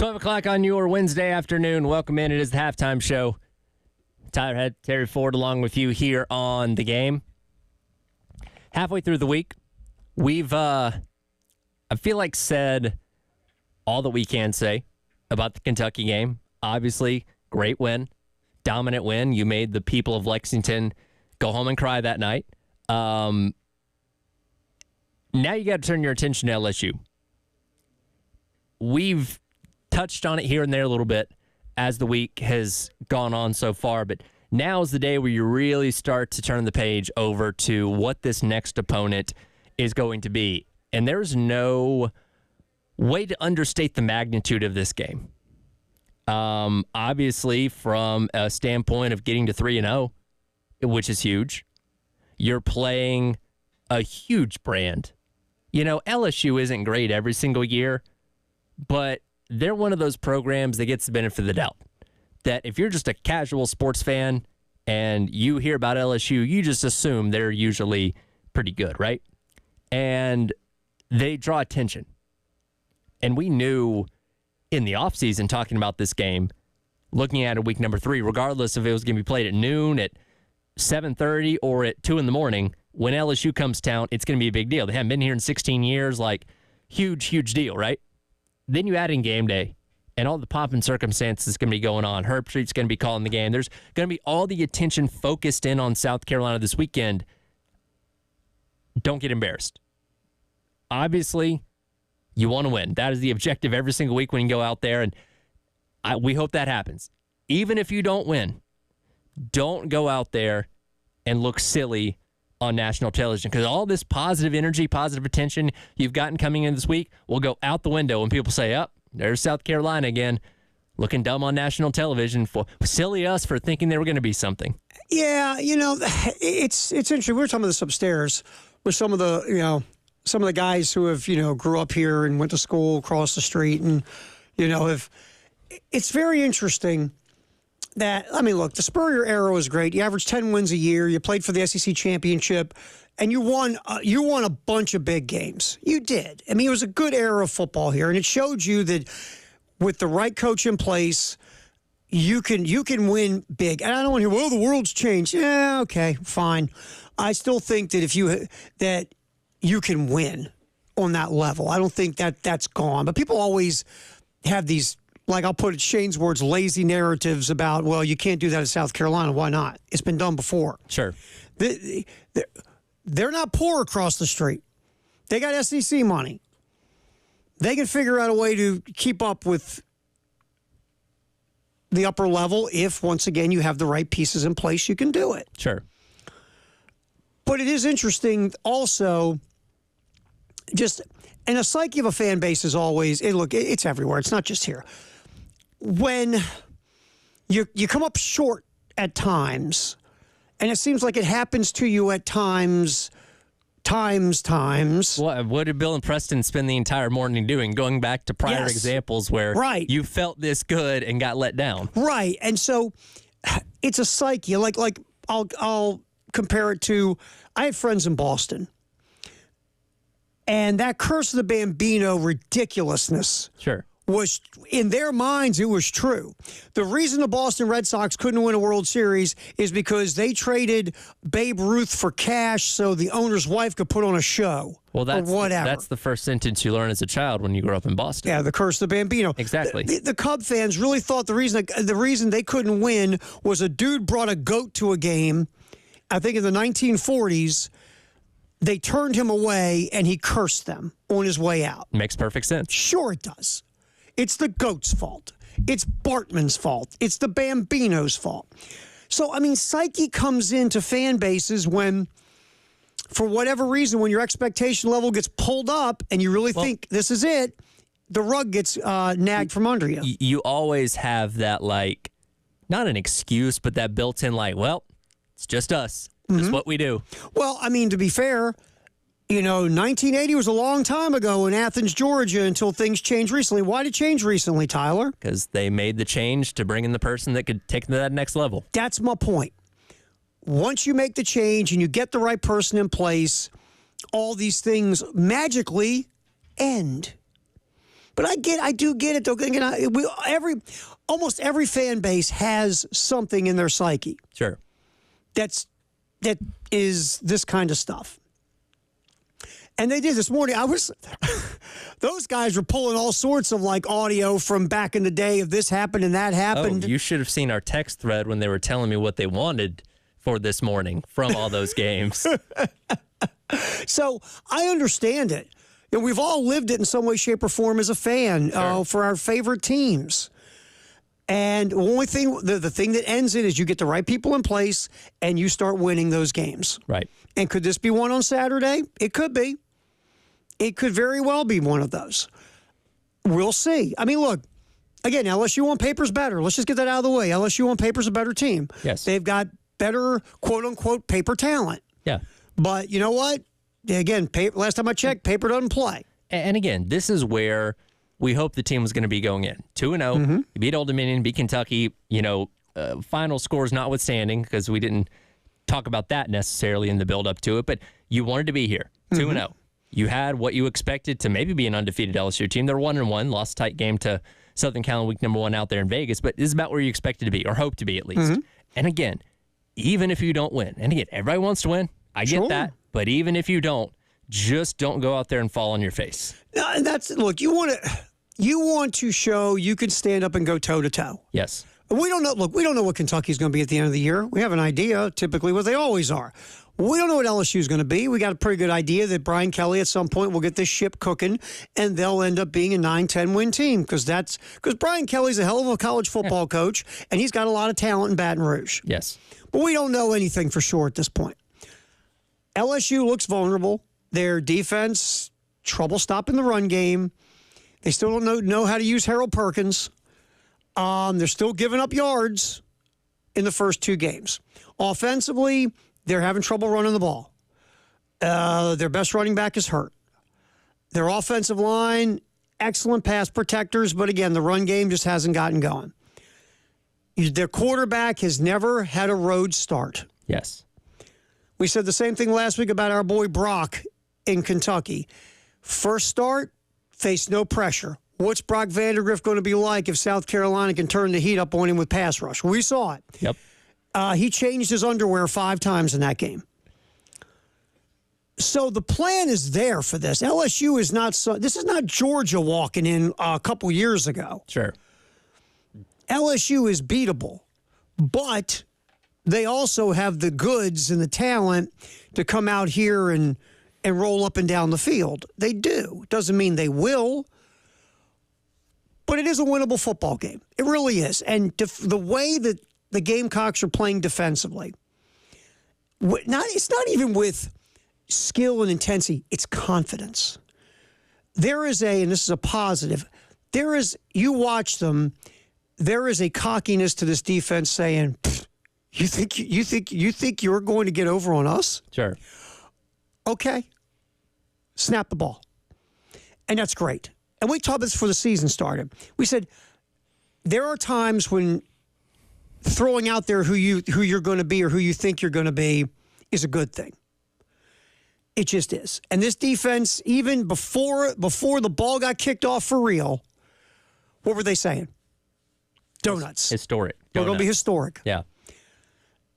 12 o'clock on your Wednesday afternoon. Welcome in. It is the halftime show. Tyler Head, Terry Ford along with you here on The Game. Halfway through the week, we've, I feel like, said all that we can say about the Kentucky game. Obviously, great win, dominant win. You made the people of Lexington go home and cry that night. Now you got to turn your attention to LSU. We've touched on it here and there a little bit as the week has gone on so far, but now is the day where you really start to turn the page over to what this next opponent is going to be. And there's no way to understate the magnitude of this game. Obviously, from a standpoint of getting to 3-0, which is huge, you're playing a huge brand. You know, LSU isn't great every single year, but they're one of those programs that gets the benefit of the doubt. That if you're just a casual sports fan and you hear about LSU, you just assume they're usually pretty good, right? And they draw attention. And we knew in the offseason talking about this game, looking at it week number 3, regardless if it was going to be played at noon, at 7:30, or at 2 in the morning, when LSU comes to town, it's going to be a big deal. They haven't been here in 16 years, like, huge, huge deal, right? Then you add in game day, and all the pomp and circumstances going to be going on. Herb Street's going to be calling the game. There's going to be all the attention focused in on South Carolina this weekend. Don't get embarrassed. Obviously, you want to win. That is the objective every single week when you go out there, and we hope that happens. Even if you don't win, don't go out there and look silly on national television, because all this positive energy, positive attention you've gotten coming in this week will go out the window when people say, there's South Carolina again, looking dumb on national television. For silly us for thinking they were going to be something. Yeah, it's interesting. We were talking about this upstairs with some of the guys who have, grew up here and went to school across the street, and, it's very interesting that, look, the Spurrier era was great. You averaged 10 wins a year. You played for the SEC championship, and you won a bunch of big games. You did. It was a good era of football here, and it showed you that with the right coach in place, you can win big. And I don't want to hear, the world's changed. Yeah, okay, fine. I still think that you can win on that level. I don't think that's gone. But people always have these, like, I'll put it Shane's words, lazy narratives about, you can't do that in South Carolina. Why not? It's been done before. Sure. They're not poor across the street. They got SEC money. They can figure out a way to keep up with the upper level if, once again, you have the right pieces in place, you can do it. Sure. But it is interesting also, just, and the psyche of a fan base is always, it's everywhere. It's not just here. When you come up short at times, and it seems like it happens to you at times. What did Bill and Preston spend the entire morning doing? Going back to prior examples where you felt this good and got let down. Right. And so it's a psyche. Like I'll compare it to, I have friends in Boston. And that curse of the Bambino ridiculousness. Sure. Was, in their minds, it was true. The reason the Boston Red Sox couldn't win a World Series is because they traded Babe Ruth for cash so the owner's wife could put on a show. Well, or whatever. That's the first sentence you learn as a child when you grow up in Boston. Yeah, the curse of the Bambino. Exactly. The Cub fans really thought the reason they couldn't win was a dude brought a goat to a game, I think in the 1940s. They turned him away, and he cursed them on his way out. Makes perfect sense. Sure it does. It's the goat's fault. It's Bartman's fault. It's the Bambino's fault. So, psyche comes into fan bases when, for whatever reason, when your expectation level gets pulled up and you really think this is it, the rug gets nagged from under you. You always have that, not an excuse, but that built-in, it's just us. It's what we do. Well, to be fair, 1980 was a long time ago in Athens, Georgia, until things changed recently. Why did it change recently, Tyler? Because they made the change to bring in the person that could take them to that next level. That's my point. Once you make the change and you get the right person in place, all these things magically end. But I do get it though. Again, almost every fan base has something in their psyche. Sure. That is this kind of stuff. And they did this morning. Those guys were pulling all sorts of like audio from back in the day of this happened and that happened. Oh, you should have seen our text thread when they were telling me what they wanted for this morning from all those games. So I understand it. And we've all lived it in some way, shape, or form as a fan for our favorite teams. And the only thing, the thing that ends it is you get the right people in place and you start winning those games. Right. And could this be one on Saturday? It could be. It could very well be one of those. We'll see. I mean, look, again, LSU on paper is better. Let's just get that out of the way. LSU on paper is a better team. Yes. They've got better, quote-unquote, paper talent. Yeah. But you know what? Again, last time I checked, paper doesn't play. And again, this is where we hope the team was going to be going in. 2-0, You beat Old Dominion, beat Kentucky, final scores notwithstanding, because we didn't talk about that necessarily in the build-up to it, but you wanted to be here, 2-0. You had what you expected to maybe be an undefeated LSU team. They're 1-1, lost a tight game to Southern Cal week number 1 out there in Vegas, but this is about where you expected to be, or hope to be at least. And again, even if you don't win, and again, everybody wants to win, I get that, but even if you don't, just don't go out there and fall on your face. No, look, you want to show you can stand up and go toe-to-toe. Yes. We don't know. Look, we don't know what Kentucky's going to be at the end of the year. We have an idea, typically, what they always are. We don't know what LSU is going to be. We got a pretty good idea that Brian Kelly at some point will get this ship cooking, and they'll end up being a 9-10 win team because Brian Kelly's a hell of a college football coach, and he's got a lot of talent in Baton Rouge. Yes. But we don't know anything for sure at this point. LSU looks vulnerable. Their defense, trouble stopping the run game. They still don't know how to use Harold Perkins. They're still giving up yards in the first 2 games. Offensively, they're having trouble running the ball. Their best running back is hurt. Their offensive line, excellent pass protectors, but again, the run game just hasn't gotten going. Their quarterback has never had a road start. Yes. We said the same thing last week about our boy Brock in Kentucky. First start, faced no pressure. What's Brock Vandagriff going to be like if South Carolina can turn the heat up on him with pass rush? We saw it. Yep. He changed his underwear 5 times in that game. So the plan is there for this. LSU is not this is not Georgia walking in a couple years ago. Sure. LSU is beatable, but they also have the goods and the talent to come out here and roll up and down the field. They do. Doesn't mean they will, but it is a winnable football game. It really is. And the way that the Gamecocks are playing defensively, it's not even with skill and intensity, it's confidence. There is and this is a positive, you watch them, there is a cockiness to this defense saying, you think you're going to get over on us? Sure. Okay. Snap the ball. And that's great. And we talked about this before the season started. We said there are times when throwing out there who you're going to be or who you think you're going to be is a good thing. It just is. And this defense, even before the ball got kicked off for real, what were they saying? Donuts. Historic. We're going to be historic. Yeah.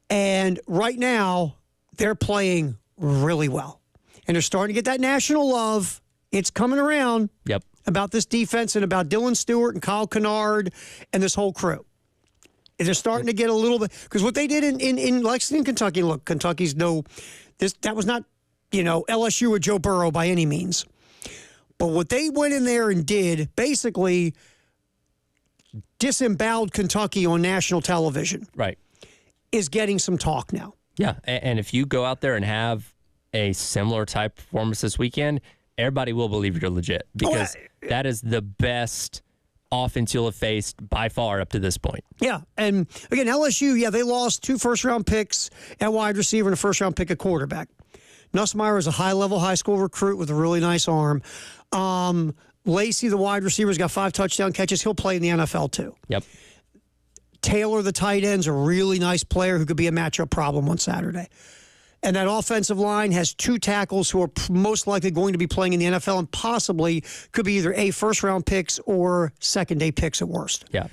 And right now, they're playing really well. And they're starting to get that national love. It's coming around. Yep. About this defense and about Dylan Stewart and Kyle Kennard and this whole crew. And they're starting to get a little bit, because what they did in Lexington, Kentucky, look, Kentucky's that was not, LSU or Joe Burrow by any means. But what they went in there and did, basically disemboweled Kentucky on national television. Right. Is getting some talk now. Yeah, and if you go out there and have a similar type performance this weekend, everybody will believe you're legit, because that is the best offense you'll have faced by far up to this point. Yeah, and again, LSU, they lost 2 first-round picks at wide receiver and a first-round pick at quarterback. Nussmeier is a high-level high school recruit with a really nice arm. Lacey, the wide receiver, has got 5 touchdown catches. He'll play in the NFL too. Yep. Taylor, the tight end's a really nice player who could be a matchup problem on Saturday. And that offensive line has 2 tackles who are most likely going to be playing in the NFL and possibly could be either A, first-round picks or second-day picks at worst. Yeah.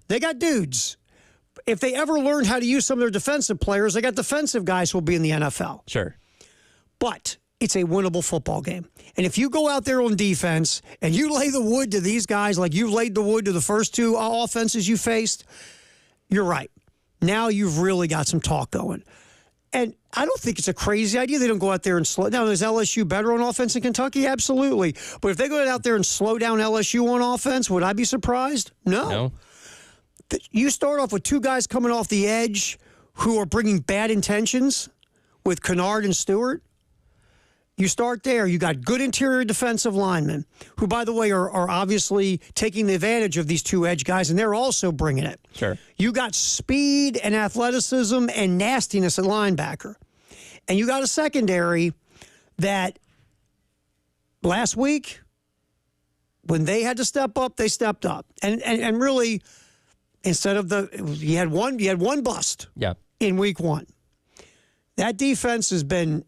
They got dudes. If they ever learn how to use some of their defensive players, they got defensive guys who will be in the NFL. Sure. But it's a winnable football game. And if you go out there on defense and you lay the wood to these guys like you've laid the wood to the first 2 offenses you faced, you're right. Now you've really got some talk going. And I don't think it's a crazy idea. They don't go out there and slow down. Is LSU better on offense in Kentucky? Absolutely. But if they go out there and slow down LSU on offense, would I be surprised? No. You start off with 2 guys coming off the edge who are bringing bad intentions with Kennard and Stewart. You start there. You got good interior defensive linemen who, by the way, are obviously taking the advantage of these 2 edge guys, and they're also bringing it. Sure. You got speed and athleticism and nastiness at linebacker. And you got a secondary that last week, when they had to step up, they stepped up. And really, instead of you had one bust in week 1. That defense has been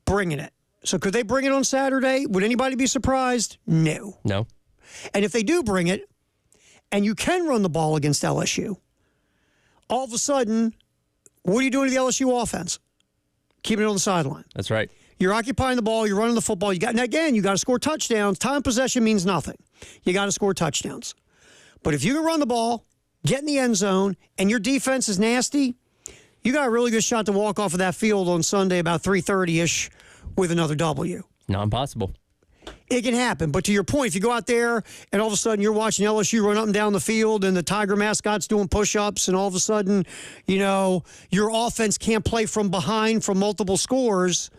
bringing it. So could they bring it on Saturday? Would anybody be surprised? No. No. And if they do bring it, and you can run the ball against LSU, all of a sudden, what are you doing to the LSU offense? Keeping it on the sideline. That's right. You're occupying the ball. You're running the football. Now again, you got to score touchdowns. Time possession means nothing. You got to score touchdowns. But if you can run the ball, get in the end zone, and your defense is nasty, you got a really good shot to walk off of that field on Sunday about 3:30-ish with another W. Not impossible. It can happen. But to your point, if you go out there and all of a sudden you're watching LSU run up and down the field and the Tiger mascot's doing push-ups and all of a sudden, your offense can't play from behind from multiple scores,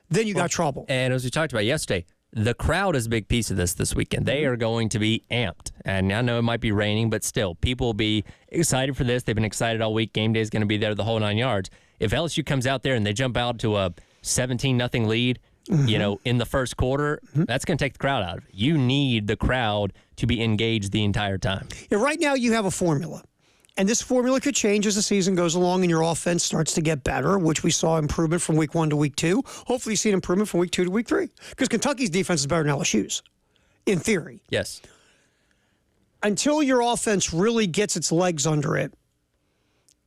then you got trouble. And as we talked about yesterday, the crowd is a big piece of this weekend. They are going to be amped. And I know it might be raining, but still, people will be excited for this. They've been excited all week. Game day is going to be there the whole 9 yards. If LSU comes out there and they jump out to a 17-0 lead, in the first quarter, that's going to take the crowd out of it. You need the crowd to be engaged the entire time. Yeah, right now you have a formula. And this formula could change as the season goes along and your offense starts to get better, which we saw improvement from week 1 to week 2. Hopefully you see an improvement from week 2 to week 3. Because Kentucky's defense is better than LSU's, in theory. Yes. Until your offense really gets its legs under it,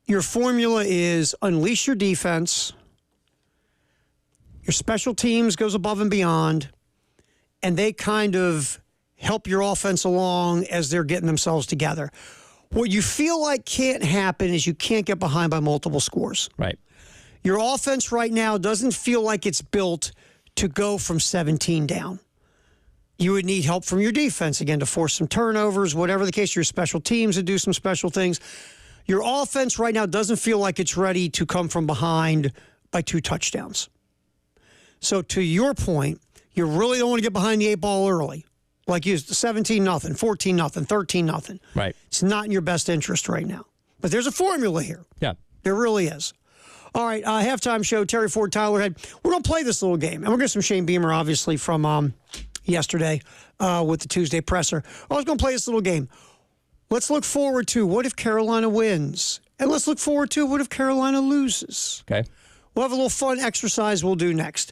your formula is unleash your defense, your special teams goes above and beyond, and they kind of help your offense along as they're getting themselves together. What you feel like can't happen is you can't get behind by multiple scores. Right. Your offense right now doesn't feel like it's built to go from 17 down. You would need help from your defense, again, to force some turnovers, whatever the case, your special teams to do some special things. Your offense right now doesn't feel like it's ready to come from behind by 2 touchdowns. So to your point, you really don't want to get behind the 8 ball early. Like you 17-0, 14-0, 13-0. Right. It's not in your best interest right now. But there's a formula here. Yeah. There really is. All right, halftime show, Terry Ford, Tyler Head. We're going to play this little game. And we're going to get some Shane Beamer, obviously, from yesterday with the Tuesday presser. I was going to play this little game. Let's look forward to what if Carolina wins? And let's look forward to what if Carolina loses? Okay. We'll have a little fun exercise we'll do next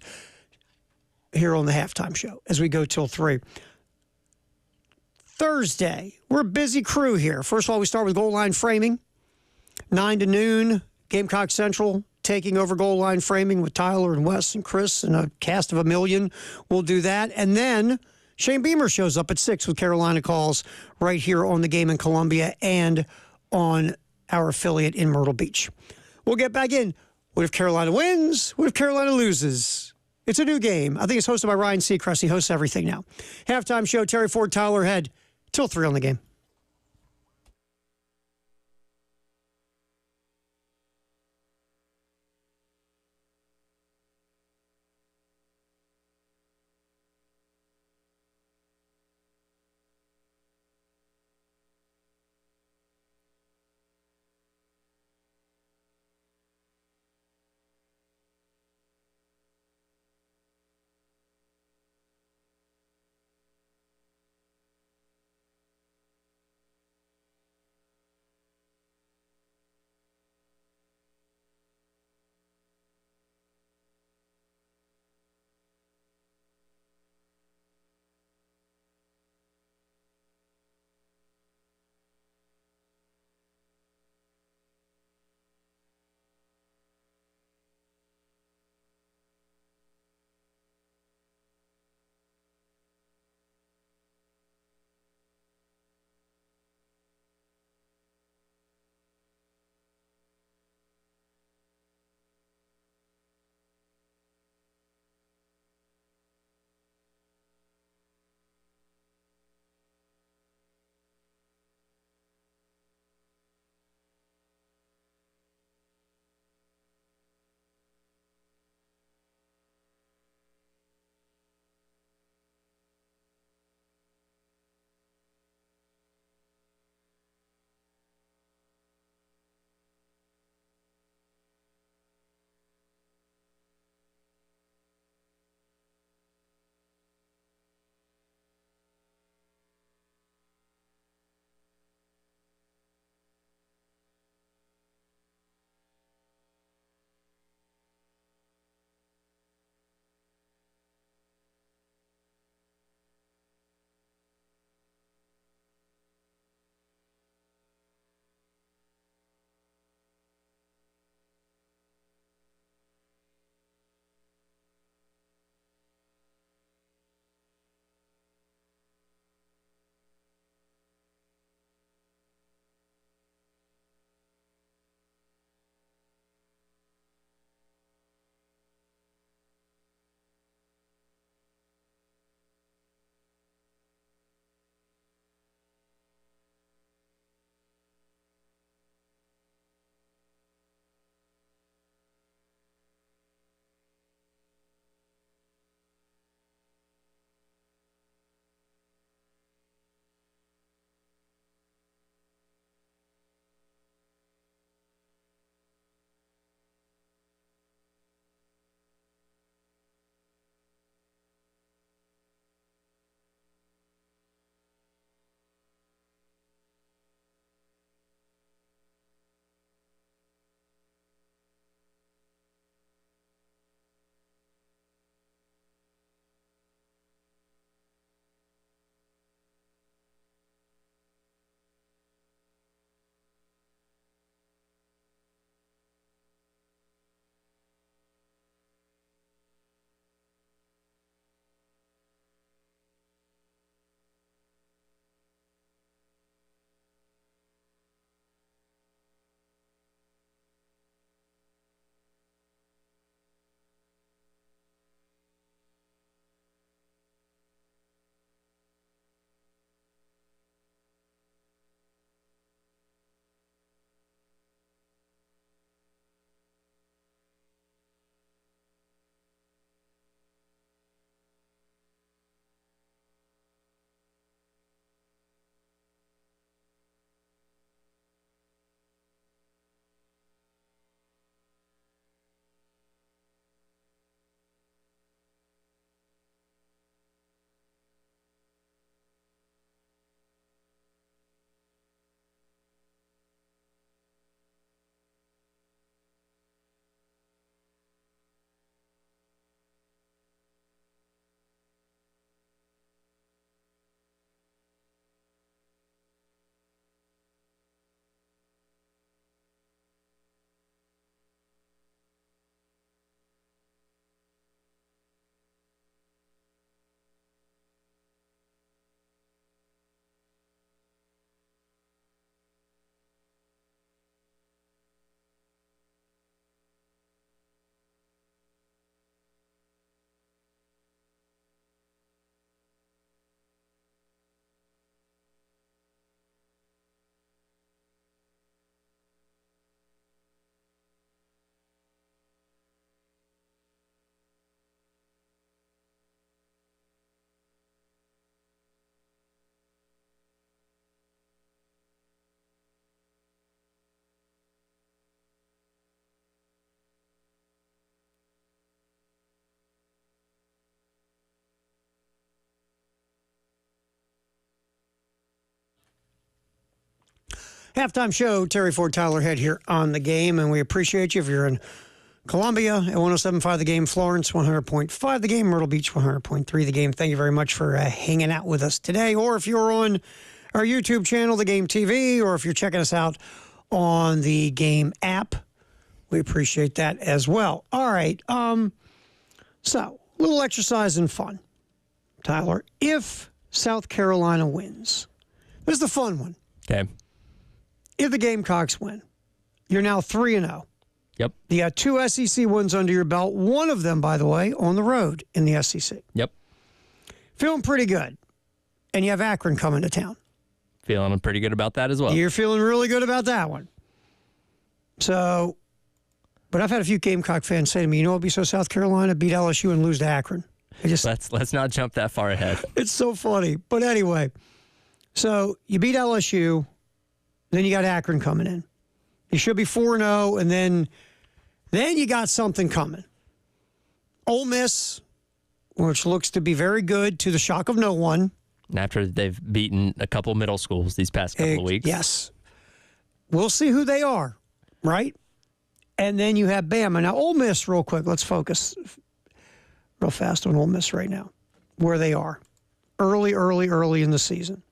here on the halftime show as we go till 3. Thursday, we're a busy crew here. First of all, we start with goal line framing. 9 to noon, Gamecock Central taking over goal line framing with Tyler and Wes and Chris and a cast of a million. We'll do that. And then Shane Beamer shows up at 6 with Carolina Calls right here on the game in Columbia and on our affiliate in Myrtle Beach. We'll get back in. What if Carolina wins? What if Carolina loses? It's a new game. I think it's hosted by Ryan Seacrest. He hosts everything now. Halftime show, Terry Ford, Tyler Head. Till 3 on the game. Halftime show, Terry Ford, Tyler Head here on The Game, and we appreciate you if you're in Columbia at 107.5 The Game, Florence 100.5 The Game, Myrtle Beach 100.3 The Game. Thank you very much for hanging out with us today. Or if you're on our YouTube channel, The Game TV, or if you're checking us out on the Game app, we appreciate that as well. All right, so a little exercise and fun. Tyler, if South Carolina wins, this is the fun one. Okay. If the Gamecocks win, you're now 3-0. Yep. You got 2 SEC wins under your belt. One of them, by the way, on the road in the SEC. Yep. Feeling pretty good. And you have Akron coming to town. Feeling pretty good about that as well. You're feeling really good about that one. So, but I've had a few Gamecock fans say to me, you know what would be so South Carolina? Beat LSU and lose to Akron. Let's not jump that far ahead. It's so funny. But anyway, so you beat LSU, then you got Akron coming in. You should be 4-0, and then you got something coming. Ole Miss, which looks to be very good to the shock of no one. After they've beaten a couple middle schools these past couple of weeks. Yes. We'll see who they are, right? And then you have Bama. Now, Ole Miss, real quick, let's focus real fast on Ole Miss right now, where they are. Early in the season.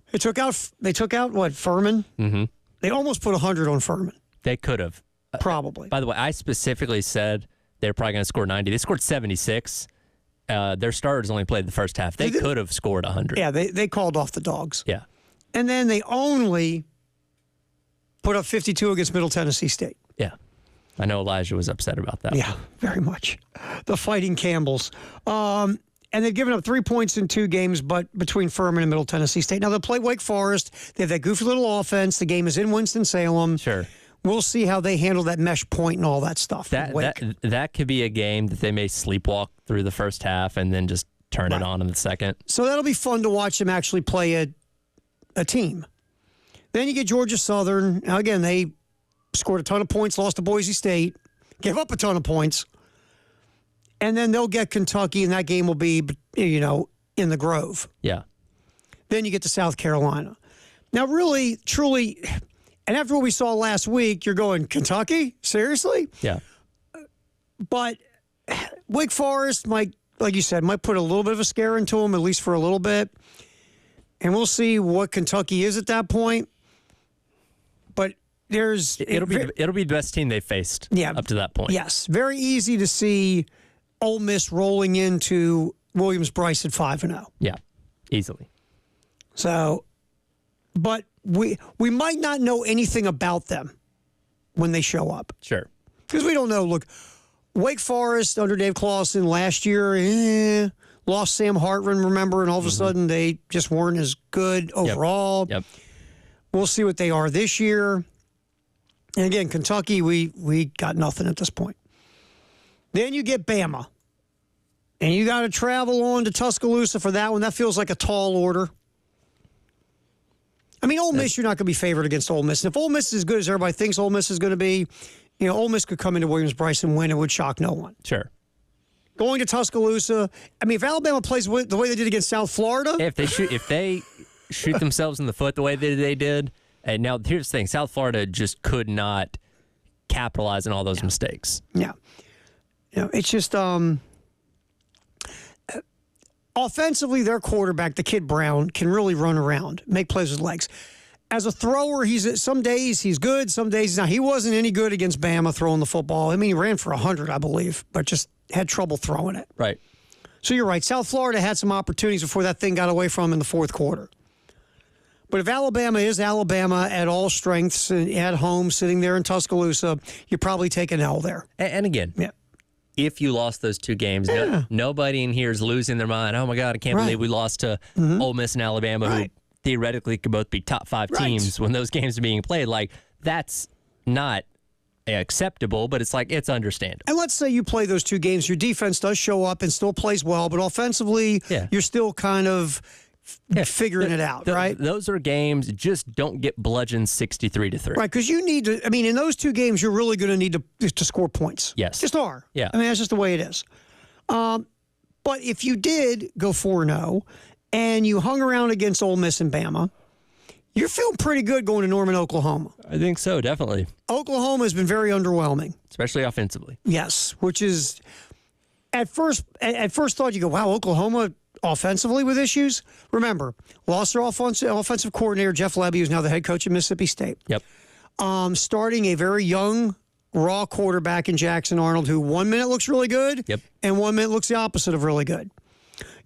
They took out what, Furman? Mm-hmm. They almost put 100 on Furman. They could have. Probably. By the way, I specifically said they're probably going to score 90. They scored 76. Their starters only played the first half. They could have scored 100. Yeah, they called off the dogs. Yeah. And then they only put up 52 against Middle Tennessee State. Yeah. I know Elijah was upset about that. Yeah, very much. The Fighting Campbells. And they've given up 3 points in 2 games, but between Furman and Middle Tennessee State. Now, they'll play Wake Forest. They have that goofy little offense. The game is in Winston-Salem. Sure. We'll see how they handle that mesh point and all that stuff. That could be a game that they may sleepwalk through the first half and then just turn it on in the second. So that'll be fun to watch them actually play a team. Then you get Georgia Southern. Now, again, they scored a ton of points, lost to Boise State, gave up a ton of points. And then they'll get Kentucky, and that game will be, in the Grove. Yeah. Then you get to South Carolina. Now, really, truly, and after what we saw last week, you're going, Kentucky? Seriously? Yeah. But Wake Forest might, like you said, might put a little bit of a scare into them, at least for a little bit. And we'll see what Kentucky is at that point. But it'll be the best team they've faced up to that point. Yes. Very easy to see Ole Miss rolling into Williams-Brice at 5-0. Yeah, easily. So, but we might not know anything about them when they show up. Sure. Because we don't know. Look, Wake Forest under Dave Clawson last year, lost Sam Hartman, remember, and all of a sudden they just weren't as good overall. Yep. We'll see what they are this year. And again, Kentucky, we got nothing at this point. Then you get Bama. And you got to travel on to Tuscaloosa for that one. That feels like a tall order. I mean, Ole Miss, you're not going to be favored against Ole Miss. And if Ole Miss is as good as everybody thinks Ole Miss is going to be, Ole Miss could come into Williams-Brice and win. It would shock no one. Sure. Going to Tuscaloosa, I mean, if Alabama plays the way they did against South Florida. If they shoot themselves in the foot the way that they did, and now here's the thing, South Florida just could not capitalize on all those mistakes. Yeah. It's just offensively, their quarterback, the kid Brown, can really run around, make plays with legs. As a thrower, some days he's good, some days he's not. He wasn't any good against Bama throwing the football. I mean, he ran for 100, I believe, but just had trouble throwing it. Right. So you're right. South Florida had some opportunities before that thing got away from him in the fourth quarter. But if Alabama is Alabama at all strengths and at home, sitting there in Tuscaloosa, you probably take an L there. And again, if you lost those 2 games, nobody in here is losing their mind. Oh, my God, I can't believe we lost to Ole Miss and Alabama, who theoretically could both be top 5 teams when those games are being played. Like, that's not acceptable, but it's understandable. And let's say you play those 2 games. Your defense does show up and still plays well, but offensively, you're still kind of figuring it out, right? Those are games, just don't get bludgeoned 63-3. Right, because you need to, I mean, in those 2 games, you're really going to need to score points. Yes. Just are. Yeah. I mean, that's just the way it is. But if you did go 4-0 and you hung around against Ole Miss and Bama, You're feeling pretty good going to Norman, Oklahoma. I think so, definitely. Oklahoma has been very underwhelming. Especially offensively. Yes, which is at first thought you go, wow, Oklahoma offensively with issues. Remember, lost their offensive coordinator, Jeff Lebby, who's now the head coach at Mississippi State. Yep. Starting a very young, raw quarterback in Jackson Arnold, who 1 minute looks really good, Yep. and 1 minute looks the opposite of really good.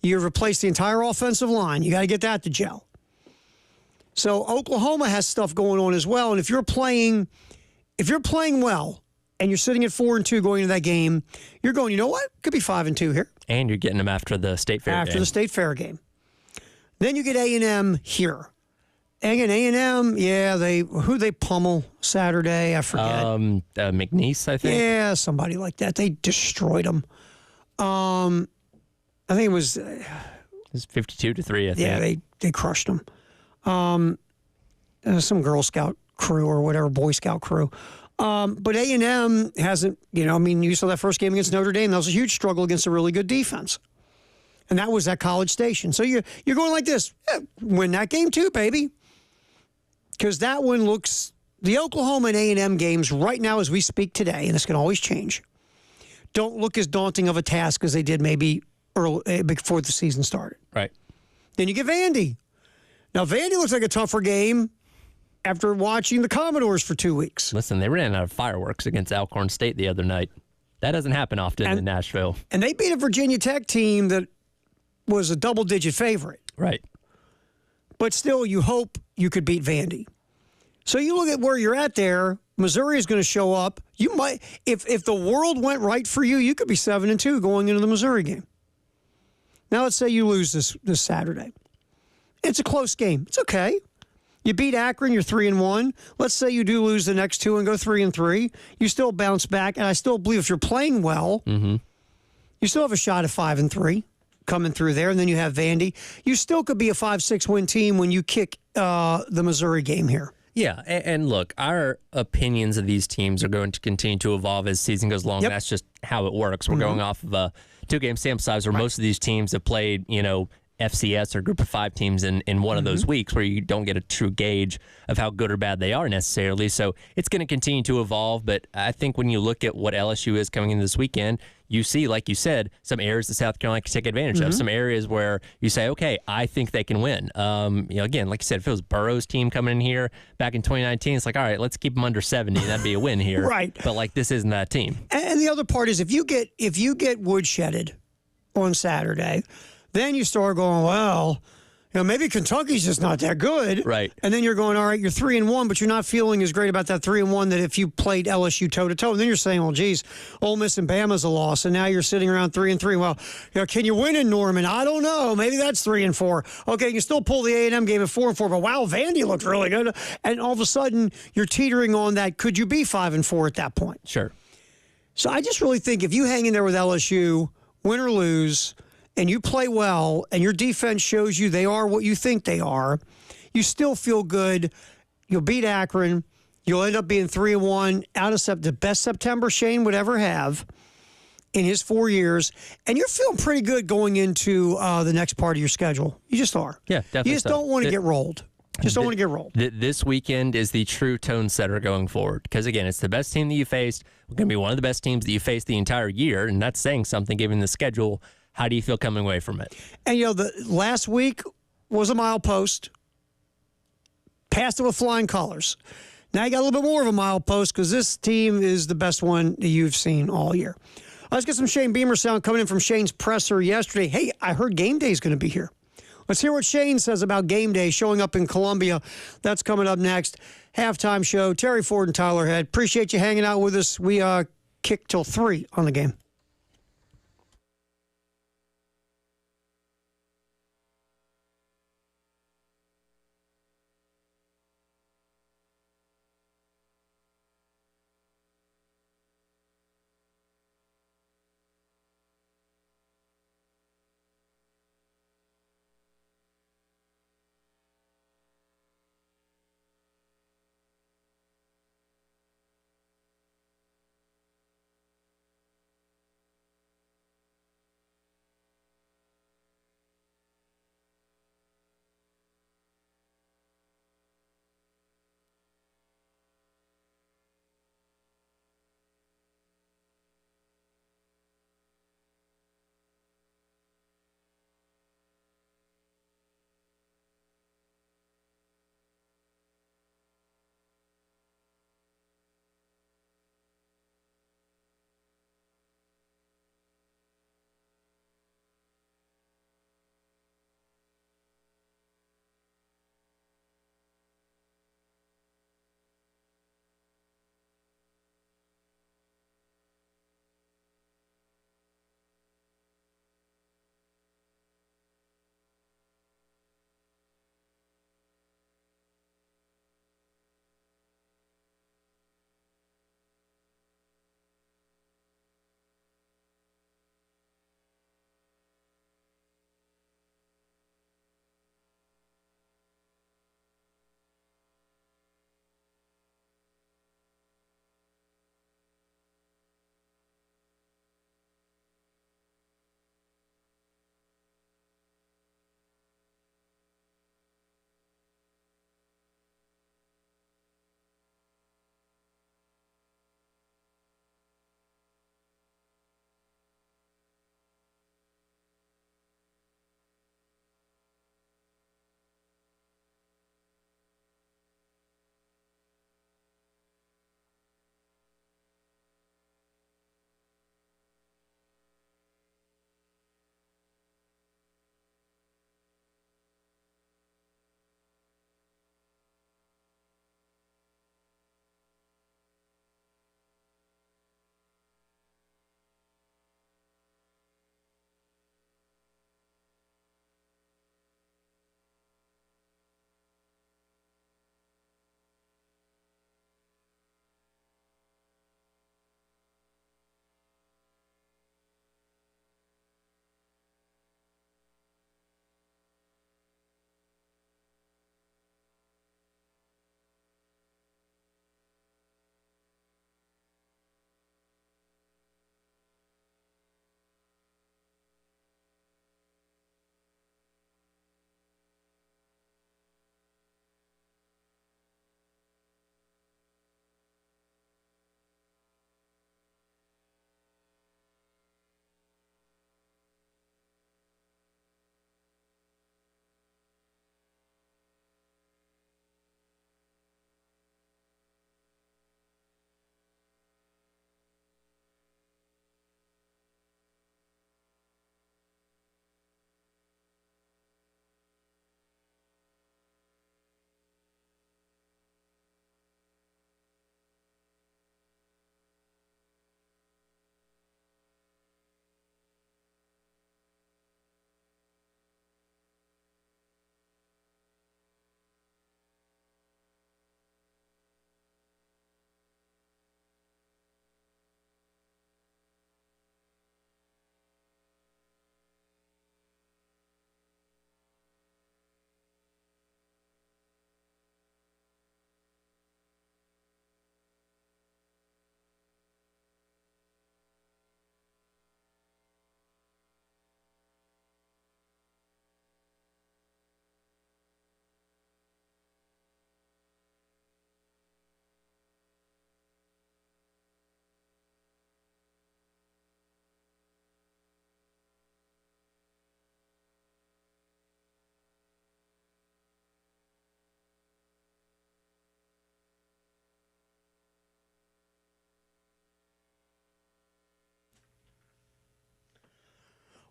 You replace the entire offensive line. You got to get that to gel. So Oklahoma has stuff going on as well. And if you're playing well and you're sitting at 4-2 going into that game, you're going, you know what? Could be 5-2 here. And you're getting them after the State Fair game. After the State Fair game. Then you get A&M here. And again, A&M, yeah, who they pummel Saturday? I forget. McNeese, I think. Yeah, somebody like that. They destroyed them. I think it was. It was 52-3, I think. Yeah, they crushed them. Some Girl Scout crew or whatever, Boy Scout crew. But A&M hasn't, you saw that first game against Notre Dame. That was a huge struggle against a really good defense. And that was at College Station. So you're going like this. Yeah, win that game too, baby. Because that one looks, the Oklahoma and A&M games right now as we speak today, and this can always change, don't look as daunting of a task as they did maybe early, before the season started. Right. Then you get Vandy. Now, Vandy looks like a tougher game after watching the Commodores for 2 weeks. Listen, they ran out of fireworks against Alcorn State the other night. That doesn't happen often in Nashville. And they beat a Virginia Tech team that was a double-digit favorite. Right. But still, you hope you could beat Vandy. So you look at where you're at there. Missouri is going to show up. You might, if the world went right for you, you could be 7-2 going into the Missouri game. Now let's say you lose this Saturday. It's a close game. It's okay. You beat Akron, you're 3-1. Let's say you do lose the next two and go 3-3. You still bounce back, and I still believe if you're playing well, you still have a shot at 5-3 coming through there, and then you have Vandy. You still could be a 5-6 win team when you kick the Missouri game here. Yeah, and look, our opinions of these teams are going to continue to evolve as season goes along. Yep. That's just how it works. We're going off of a 2-game sample size where most of these teams have played, FCS or group of 5 teams in one of those weeks where you don't get a true gauge of how good or bad they are necessarily. So it's going to continue to evolve. But I think when you look at what LSU is coming in this weekend, you see, like you said, some areas that South Carolina can take advantage of, some areas where you say, okay, I think they can win. Again, like you said, if it was Burrow's team coming in here back in 2019, it's like, all right, let's keep them under 70. That'd be a win here. Right. But this isn't that team. And the other part is if you get woodshedded on Saturday, then you start going, well, maybe Kentucky's just not that good. Right. And then you're going, all right, you're 3-1, but you're not feeling as great about that 3-1 that if you played LSU toe-to-toe. And then you're saying, well, geez, Ole Miss and Bama's a loss. And now you're sitting around 3-3. Well, can you win in Norman? I don't know. Maybe that's 3-4. Okay, you can still pull the A&M game at 4-4. But wow, Vandy looked really good. And all of a sudden, you're teetering on that. Could you be 5-4 at that point? Sure. So I just really think if you hang in there with LSU, win or lose, and you play well, and your defense shows you they are what you think they are, you still feel good. You'll beat Akron. You'll end up being 3-1 out of the best September Shane would ever have in his 4 years. And you're feeling pretty good going into the next part of your schedule. You just are. Yeah, definitely. You just don't want to get rolled. Just don't want to get rolled. This weekend is the true tone setter going forward. Because, again, it's the best team that you faced. We're going to be one of the best teams that you faced the entire year. And that's saying something given the schedule. How do you feel coming away from it? And, the last week was a milepost. Passed it with flying colors. Now you got a little bit more of a milepost because this team is the best one that you've seen all year. Let's get some Shane Beamer sound coming in from Shane's presser yesterday. Hey, I heard game day is going to be here. Let's hear what Shane says about game day showing up in Columbia. That's coming up next. Halftime show. Terry Ford and Tyler Head. Appreciate you hanging out with us. We kick till 3 on the game.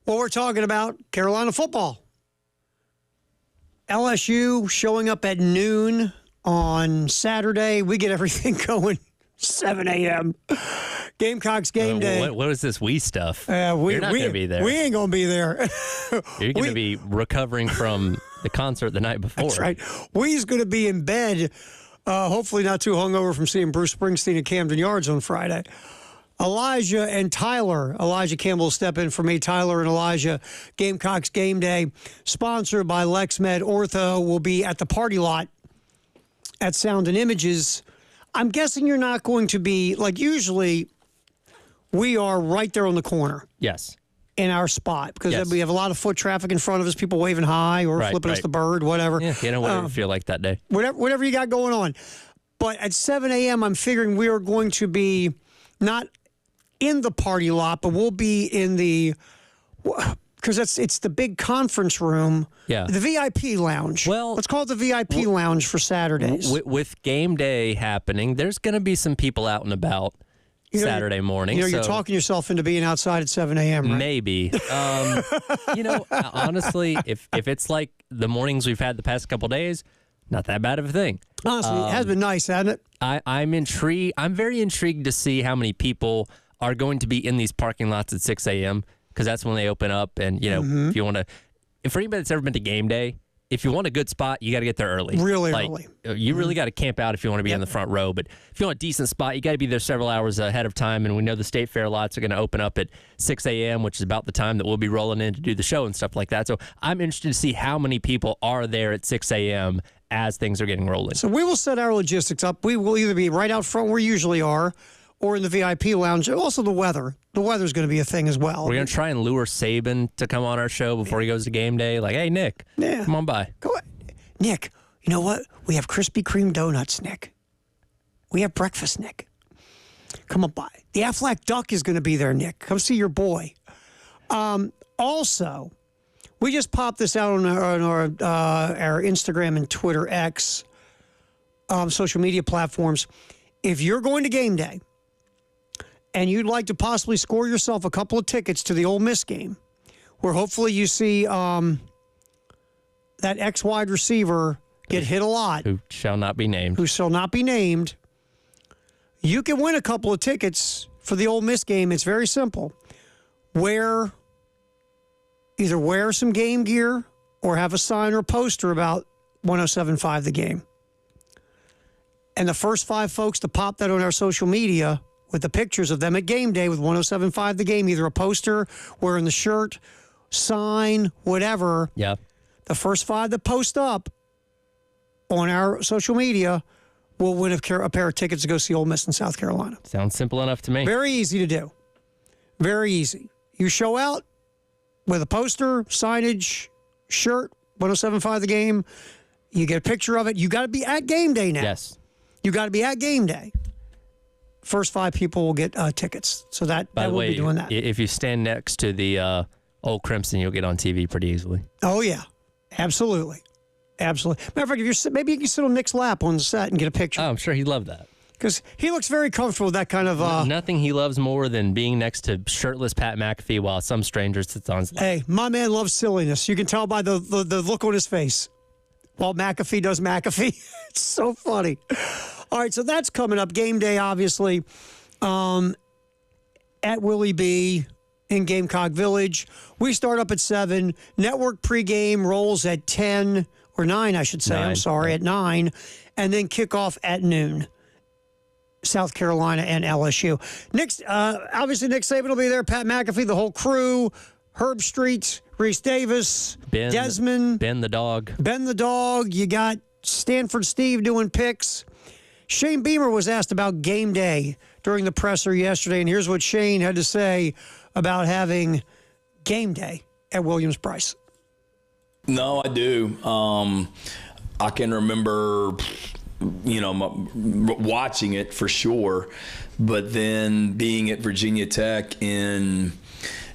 Well, we're talking about Carolina football. LSU showing up at noon on Saturday. We get everything going 7 a.m. Gamecocks game day. What is this stuff? You're not going to be there. We ain't going to be there. You're going to be recovering from the concert the night before. That's right. We's going to be in bed, hopefully not too hungover from seeing Bruce Springsteen at Camden Yards on Friday. Elijah and Tyler. Elijah Campbell will step in for me. Tyler and Elijah. Gamecocks game day, sponsored by LexMed Ortho, will be at the party lot at Sound and Images. I'm guessing you're not going to be, like usually, we are right there on the corner. Yes. In our spot, because we have a lot of foot traffic in front of us, people waving hi or flipping us the bird, whatever. Yeah, whatever you feel like that day. Whatever you got going on. But at 7 a.m., I'm figuring we are going to be not in the party lot, but we'll be in the, because it's the big conference room, the VIP lounge. Well, let's call it the VIP lounge for Saturdays. With game day happening, there's going to be some people out and about Saturday morning. You're talking yourself into being outside at 7 a.m., right? Maybe. Honestly, if it's like the mornings we've had the past couple days, not that bad of a thing. Honestly, it has been nice, hasn't it? I'm intrigued. I'm very intrigued to see how many people are going to be in these parking lots at 6 a.m. because that's when they open up. And, if you want to, for anybody that's ever been to game day, if you want a good spot, you got to get there early. Really early. You really got to camp out if you want to be in the front row. But if you want a decent spot, you got to be there several hours ahead of time. And we know the State Fair lots are going to open up at 6 a.m., which is about the time that we'll be rolling in to do the show and stuff like that. So I'm interested to see how many people are there at 6 a.m. as things are getting rolling. So we will set our logistics up. We will either be right out front where we usually are, or in the VIP lounge. Also the weather. The weather's going to be a thing as well. We're going to try and lure Saban to come on our show before he goes to game day. Like, hey, Nick, come on by. Go ahead. Nick, you know what? We have Krispy Kreme donuts, Nick. We have breakfast, Nick. Come on by. The Aflac Duck is going to be there, Nick. Come see your boy. Also, we just popped this out on our Instagram and Twitter X social media platforms. If you're going to game day and you'd like to possibly score yourself a couple of tickets to the Ole Miss game, where hopefully you see that ex-wide receiver get hit a lot. Who shall not be named. You can win a couple of tickets for the Ole Miss game. It's very simple. Either wear some game gear or have a sign or poster about 107.5 the game. And the first 5 folks to pop that on our social media with the pictures of them at game day with 107.5 the game, either a poster, wearing the shirt, sign, whatever. Yeah. The first 5 that post up on our social media will win a pair of tickets to go see Ole Miss in South Carolina. Sounds simple enough to me. Very easy to do. Very easy. You show out with a poster, signage, shirt, 107.5 the game. You get a picture of it. You got to be at game day now. Yes. You got to be at game day. First 5 people will get tickets. So that will be doing that. If you stand next to the Old Crimson, you'll get on TV pretty easily. Oh, yeah. Absolutely. Matter of fact, maybe you can sit on Nick's lap on the set and get a picture. Oh, I'm sure he'd love that. Because he looks very comfortable with that kind of... Nothing he loves more than being next to shirtless Pat McAfee while some stranger sits on his lap. Hey, my man loves silliness. You can tell by the look on his face while McAfee does McAfee. It's so funny. All right, so that's coming up. Game day, obviously, at Willie B. in Gamecock Village. We start up at 7. Network pregame rolls at 10, or 9, I should say. 9. I'm sorry, at 9. And then kickoff at noon. South Carolina and LSU. Obviously, Nick Saban will be there. Pat McAfee, the whole crew. Herb Street, Reese Davis, Desmond. Ben the dog. You got Stanford Steve doing picks. Shane Beamer was asked about game day during the presser yesterday, and here's what Shane had to say about having game day at Williams-Brice. No, I do. I can remember, watching it for sure, but then being at Virginia Tech in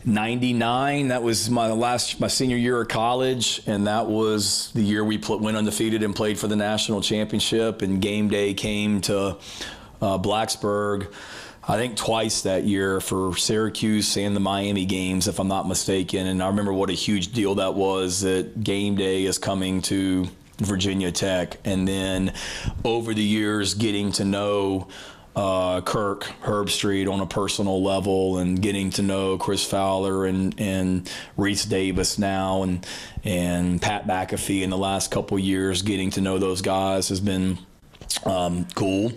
99, that was my senior year of college, and that was the year we went undefeated and played for the national championship, and game day came to Blacksburg. I think twice that year for Syracuse and the Miami games, if I'm not mistaken. And I remember what a huge deal that was, that game day is coming to Virginia Tech. And then over the years, getting to know Kirk Herbstreit on a personal level, and getting to know Chris Fowler and Reese Davis now, and Pat McAfee in the last couple of years, getting to know those guys has been cool.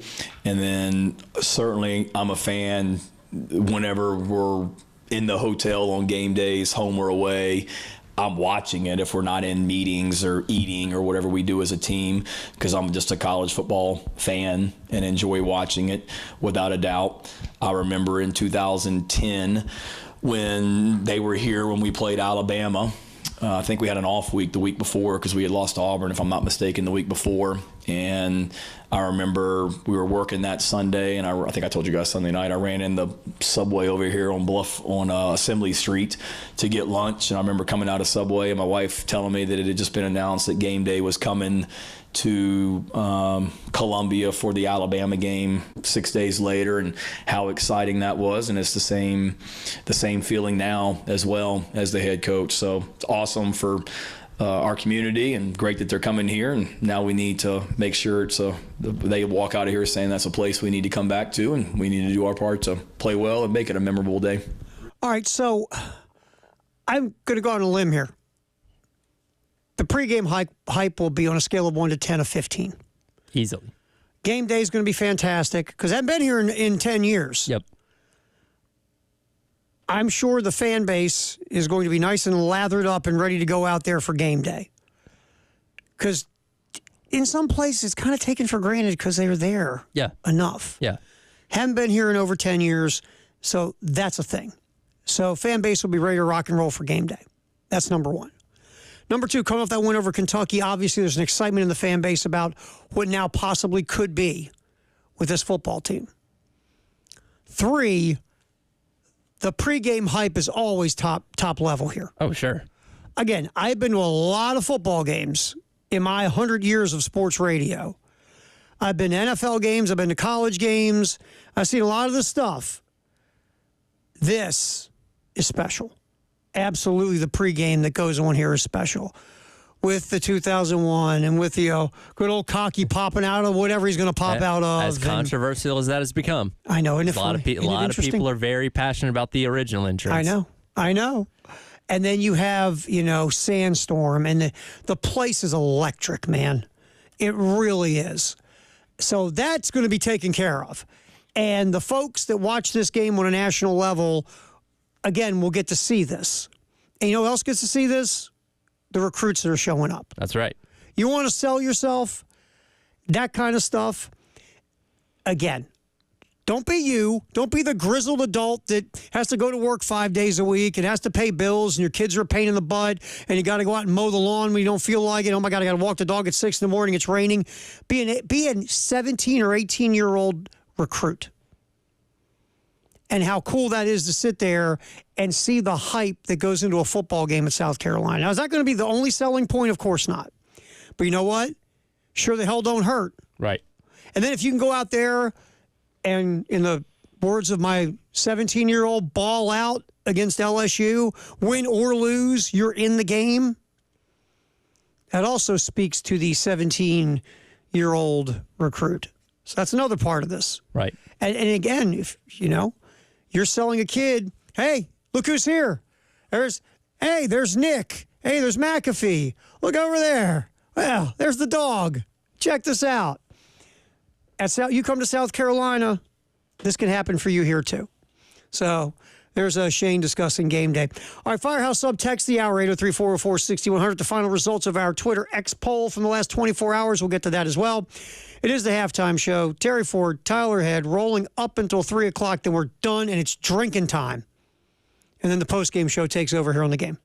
And then certainly I'm a fan whenever we're in the hotel on game days, home or away. I'm watching it if we're not in meetings or eating or whatever we do as a team, because I'm just a college football fan and enjoy watching it without a doubt. I remember in 2010 when they were here when we played Alabama. I think we had an off week the week before because we had lost to Auburn, if I'm not mistaken, the week before. And I remember we were working that Sunday, and I think I told you guys Sunday night, I ran in the subway over here on Assembly Street to get lunch. And I remember coming out of Subway and my wife telling me that it had just been announced that game day was coming to Columbia for the Alabama game 6 days later, and how exciting that was. And it's the same feeling now as well as the head coach. So it's awesome for our community, and great that they're coming here. And now we need to make sure they walk out of here saying that's a place we need to come back to, and we need to do our part to play well and make it a memorable day. All right, so I'm going to go on a limb here. The pregame hype will be on a scale of 1 to 10 of 15. Easily. Game day is going to be fantastic because I've been here in 10 years. Yep. I'm sure the fan base is going to be nice and lathered up and ready to go out there for game day. Because in some places, it's kind of taken for granted because they were there enough. Yeah. Haven't been here in over 10 years, so that's a thing. So fan base will be ready to rock and roll for game day. That's number one. Number two, coming off that win over Kentucky, obviously there's an excitement in the fan base about what now possibly could be with this football team. Three, the pregame hype is always top level here. Oh, sure. Again, I've been to a lot of football games in my 100 years of sports radio. I've been to NFL games. I've been to college games. I've seen a lot of this stuff. This is special. Absolutely, the pregame that goes on here is special. With the 2001 and with the good old cocky popping out of whatever he's going to pop out of. As controversial as that has become. I know. And a lot of people are very passionate about the original entrance. I know. And then you have, Sandstorm, and the place is electric, man. It really is. So that's going to be taken care of. And the folks that watch this game on a national level, again, will get to see this. And you know who else gets to see this? The recruits that are showing up. That's right. You want to sell yourself, that kind of stuff. Again, don't be you. Don't be the grizzled adult that has to go to work 5 days a week and has to pay bills, and your kids are a pain in the butt, and you got to go out and mow the lawn when you don't feel like it. Oh my God, I got to walk the dog at 6 in the morning. It's raining. Be a 17 or 18-year-old recruit. And how cool that is to sit there and see the hype that goes into a football game at South Carolina. Now, is that going to be the only selling point? Of course not. But you know what? Sure the hell don't hurt. Right. And then if you can go out there and, in the words of my 17-year-old, ball out against LSU, win or lose, you're in the game. That also speaks to the 17-year-old recruit. So that's another part of this. Right. And again, if you're selling a kid, hey, look who's here. There's Nick. Hey, there's McAfee. Look over there. Well, there's the dog. Check this out. You come to South Carolina, this can happen for you here too. So there's Shane discussing game day. All right, Firehouse Sub, text the hour, 803-404-6100. The final results of our Twitter X poll from the last 24 hours. We'll get to that as well. It is the halftime show. Terry Ford, Tyler Head, rolling up until 3 o'clock. Then we're done, and it's drinking time. And then the post-game show takes over here on the game.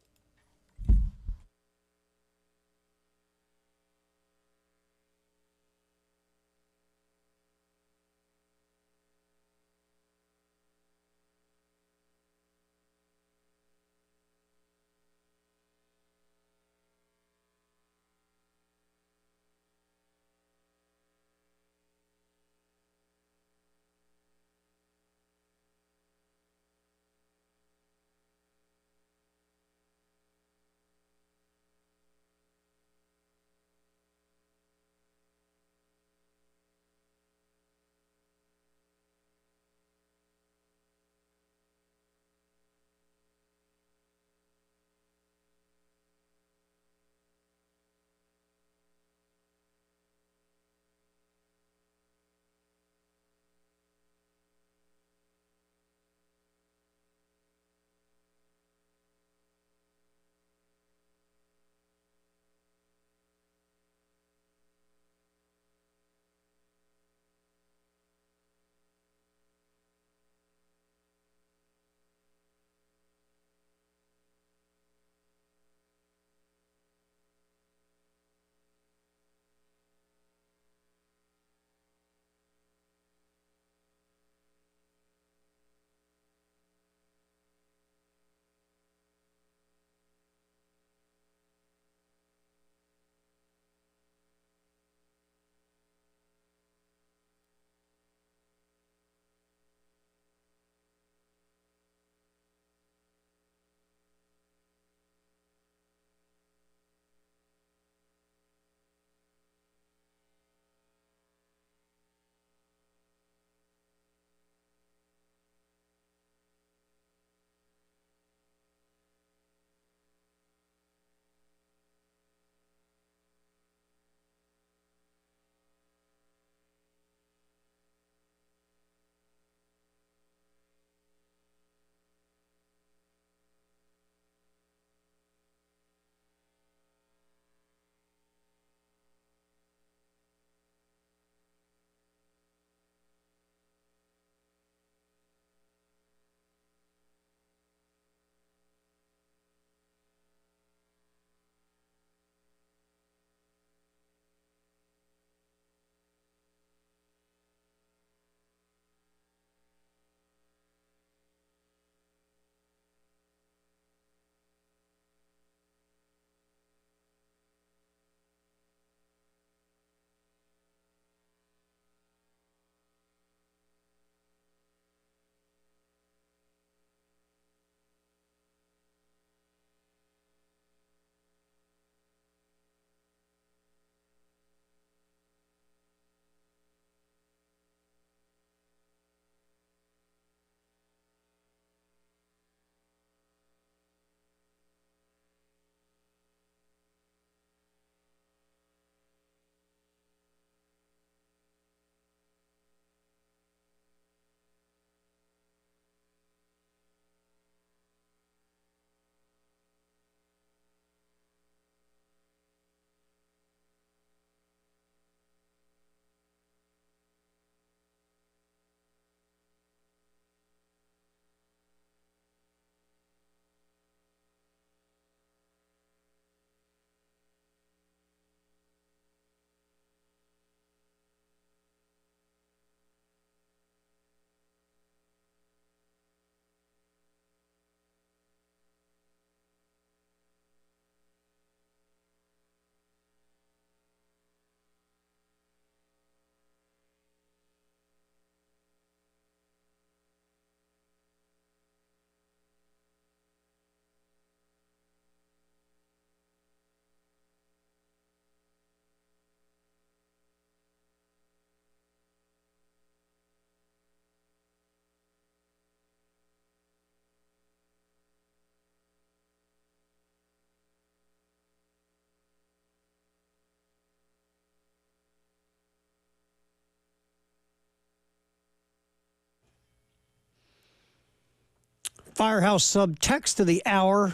Firehouse sub text to the hour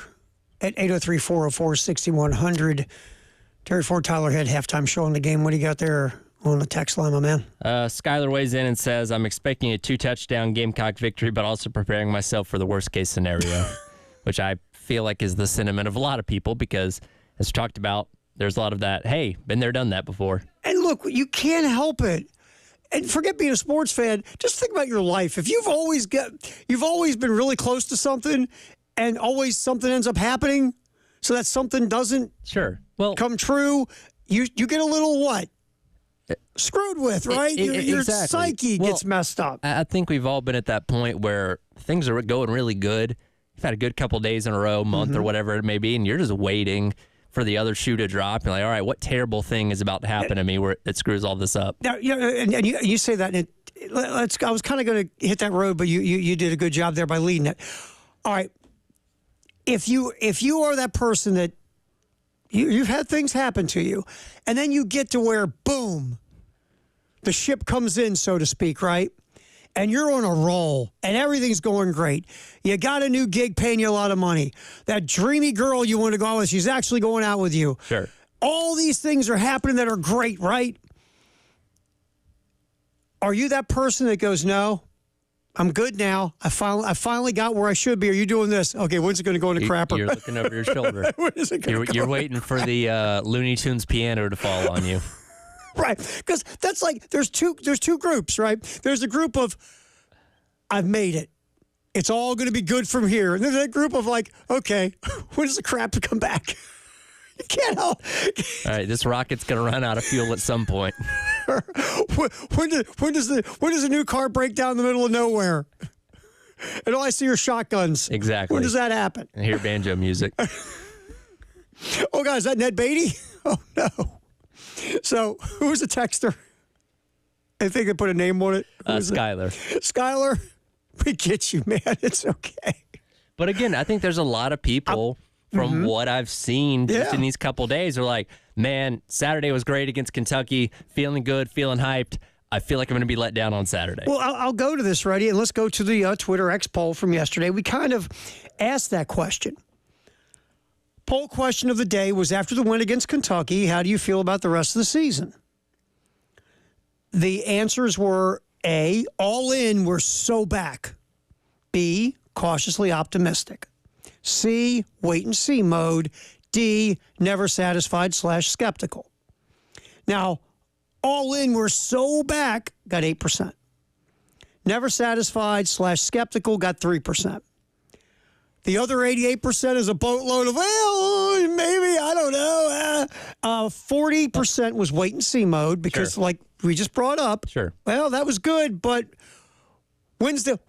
at 803-404-6100. Terry Ford, Tyler Head, halftime show on the game. What do you got there on the text line, my man? Skyler weighs in and says, I'm expecting a 2-touchdown Gamecock victory, but also preparing myself for the worst-case scenario, which I feel like is the sentiment of a lot of people because, as we talked about, there's a lot of that, hey, been there, done that before. And look, you can't help it. And forget being a sports fan. Just think about your life. If you've always been really close to something and always something ends up happening so that something doesn't come true, you get a little what? Screwed with, right? Your psyche gets messed up. I think we've all been at that point where things are going really good. You've had a good couple days in a row, month or whatever it may be, and you're just waiting for the other shoe to drop. You're like, all right, what terrible thing is about to happen to me where it screws all this up? Now, and you say that, and I was kind of going to hit that road, but you did a good job there by leading it. All right, if you are that person that you've had things happen to you, and then you get to where, boom, the ship comes in, so to speak, right? And you're on a roll, and everything's going great. You got a new gig paying you a lot of money. That dreamy girl you want to go out with, she's actually going out with you. Sure. All these things are happening that are great, right? Are you that person that goes, no, I'm good now. I finally got where I should be. Are you doing this? Okay, when's it going to go in the crapper? You're looking over your shoulder. When is it going to go? You're waiting for the Looney Tunes piano to fall on you. Right, because that's like there's two groups, right? There's a group of I've made it. It's all going to be good from here. And there's a group of like, okay, when does the crap come back? You can't help. All right, this rocket's going to run out of fuel at some point. when does the new car break down in the middle of nowhere? And all I see are shotguns. Exactly. When does that happen? And hear banjo music. Oh, God, is that Ned Beatty? Oh, no. So, who was the texter? I think I put a name on it. Skyler. Skyler, we get you, man. It's okay. But again, I think there's a lot of people from what I've seen just in these couple days are like, man, Saturday was great against Kentucky. Feeling good, feeling hyped. I feel like I'm going to be let down on Saturday. Well, I'll go to this, Reddy, and let's go to the Twitter X poll from yesterday. We kind of asked that question. Poll question of the day was, after the win against Kentucky, how do you feel about the rest of the season? The answers were A, all in, we're so back. B, cautiously optimistic. C, wait and see mode. D, never satisfied / skeptical. Now, all in, we're so back, got 8%. Never satisfied / skeptical got 3%. The other 88% is a boatload of, well, maybe, I don't know. 40% was wait and see mode because, like we just brought up, well, that was good, but when's the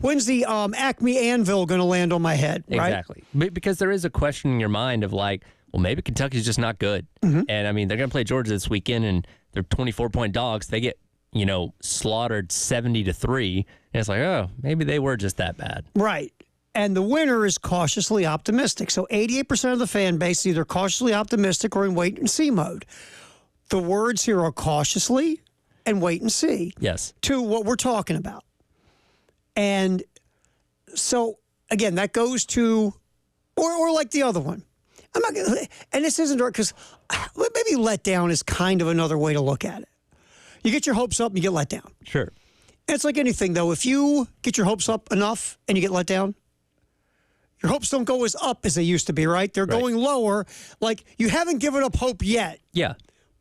Acme anvil going to land on my head, right? Exactly. Because there is a question in your mind of like, well, maybe Kentucky's just not good. And, I mean, they're going to play Georgia this weekend, and they're 24-point dogs. They get, slaughtered 70-3. And it's like, oh, maybe they were just that bad. Right. And the winner is cautiously optimistic. So 88% of the fan base is either cautiously optimistic or in wait and see mode. The words here are cautiously and wait and see. Yes. To what we're talking about. And so, again, that goes to, or like the other one. I'm not gonna, and this isn't because maybe let down is kind of another way to look at it. You get your hopes up and you get let down. Sure. And it's like anything, though. If you get your hopes up enough and you get let down, your hopes don't go as up as they used to be, right? They're going lower. Like, you haven't given up hope yet. Yeah.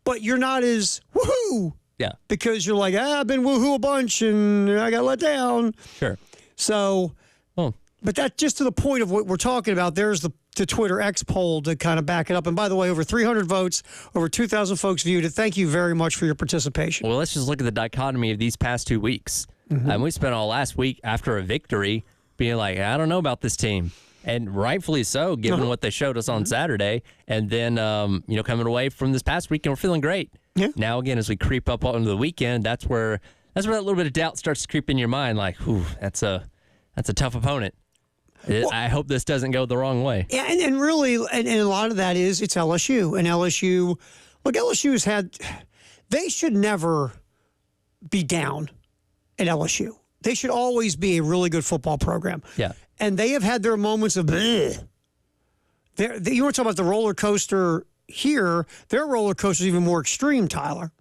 But you're not as woohoo. Yeah. Because you're like, I've been woohoo a bunch and I got let down. Sure. So, but that just to the point of what we're talking about, there's the Twitter X poll to kind of back it up. And by the way, over 300 votes, over 2,000 folks viewed it. Thank you very much for your participation. Well, let's just look at the dichotomy of these past 2 weeks. And we spent all last week after a victory being like, I don't know about this team. And rightfully so, given what they showed us on Saturday. And then, coming away from this past weekend, we're feeling great. Yeah. Now, again, as we creep up onto the weekend, that's where that little bit of doubt starts to creep in your mind. Like, ooh, that's a tough opponent. Well, I hope this doesn't go the wrong way. Yeah, and really, and a lot of that is it's LSU. And LSU's had, they should never be down at LSU. They should always be a really good football program. Yeah. And they have had their moments of bleh. You want to talk about the roller coaster here? Their roller coaster is even more extreme, Tyler,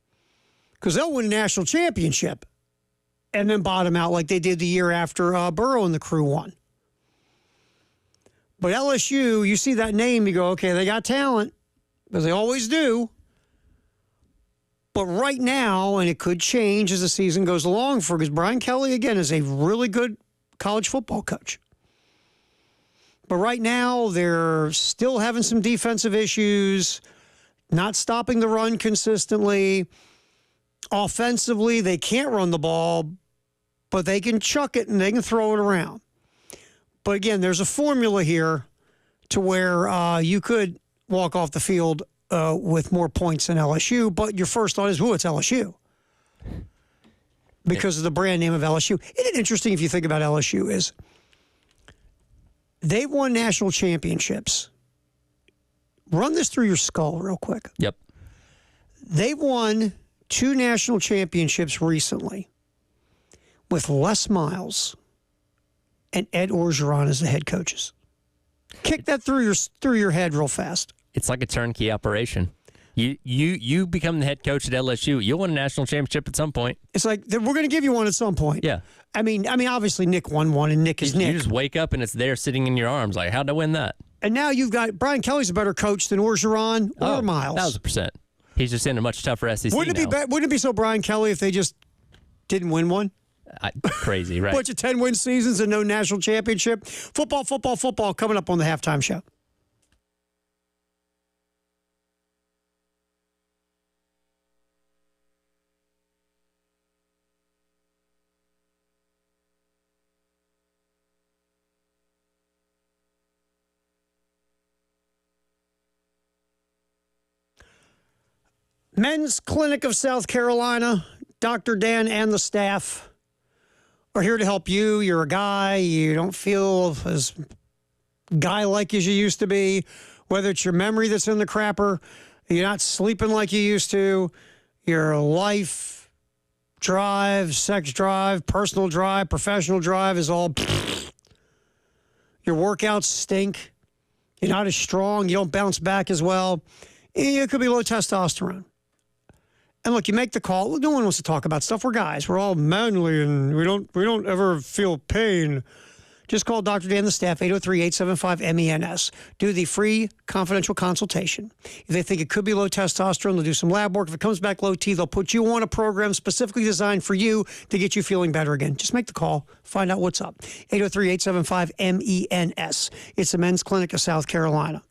because they'll win a national championship and then bottom out like they did the year after Burrow and the crew won. But LSU, you see that name, you go, okay, they got talent, because they always do. But right now, and it could change as the season goes along, because Brian Kelly, again, is a really good college football coach. But right now, they're still having some defensive issues, not stopping the run consistently. Offensively, they can't run the ball, but they can chuck it and they can throw it around. But again, there's a formula here to where you could walk off the field with more points than LSU, but your first thought is, it's LSU. Because of the brand name of LSU. Isn't it interesting if you think about LSU is they've won national championships. Run this through your skull real quick. Yep. They've won 2 national championships recently with Les Miles and Ed Orgeron as the head coaches. Kick that through your head real fast. It's like a turnkey operation. You become the head coach at LSU. You'll win a national championship at some point. It's like we're going to give you one at some point. Yeah. I mean, obviously Nick won one, and Nick is Nick. You just wake up and it's there sitting in your arms. Like, how'd I win that? And now you've got Brian Kelly's a better coach than Orgeron or Miles. 1,000%. He's just in a much tougher SEC Wouldn't it be so Brian Kelly if they just didn't win one? Crazy, right? Bunch of 10-win seasons and no national championship. Football coming up on the halftime show. Men's Clinic of South Carolina, Dr. Dan and the staff are here to help you. You're a guy, you don't feel as guy-like as you used to be, whether it's your memory that's in the crapper, you're not sleeping like you used to, your life drive, sex drive, personal drive, professional drive is all your workouts stink, you're not as strong, you don't bounce back as well, it could be low testosterone. And look, you make the call. No one wants to talk about stuff. We're guys. We're all manly, and we don't ever feel pain. Just call Dr. Dan and the staff, 803-875-MENS. Do the free confidential consultation. If they think it could be low testosterone, they'll do some lab work. If it comes back low T, they'll put you on a program specifically designed for you to get you feeling better again. Just make the call. Find out what's up. 803-875-MENS. It's the Men's Clinic of South Carolina.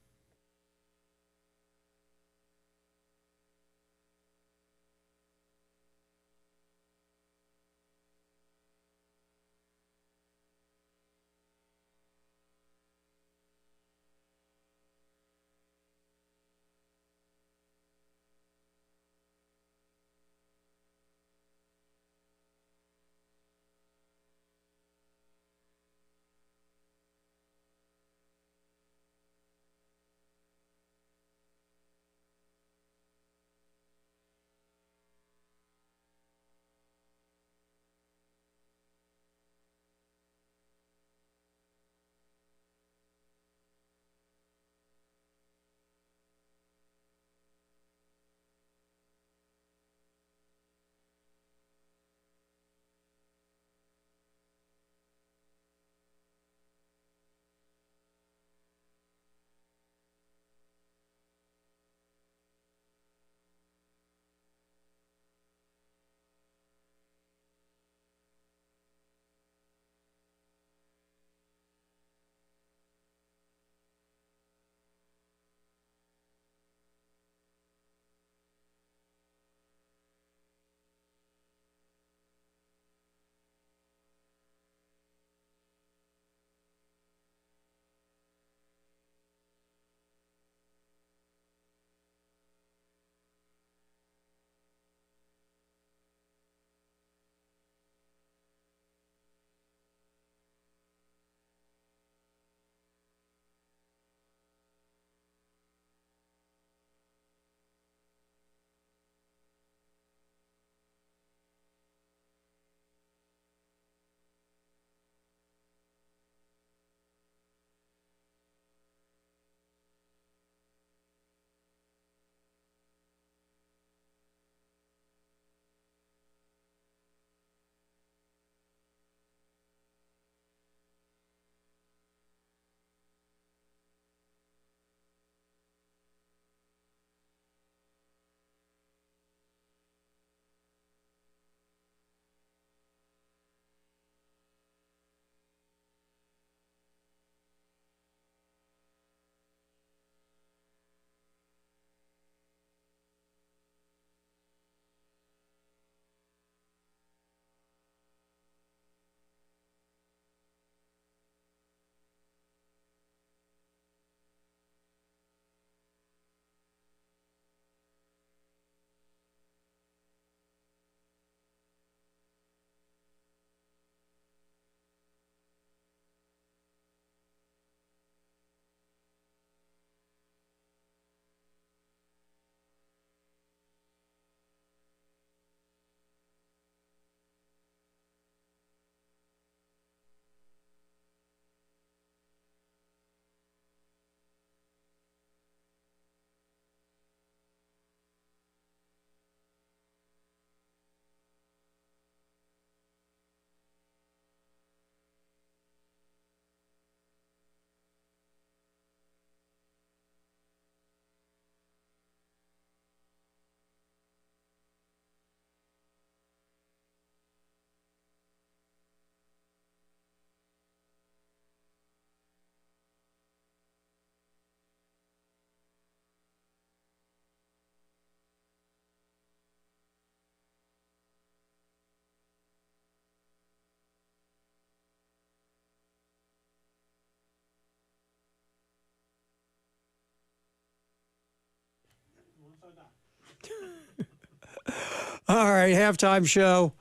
All right, halftime show.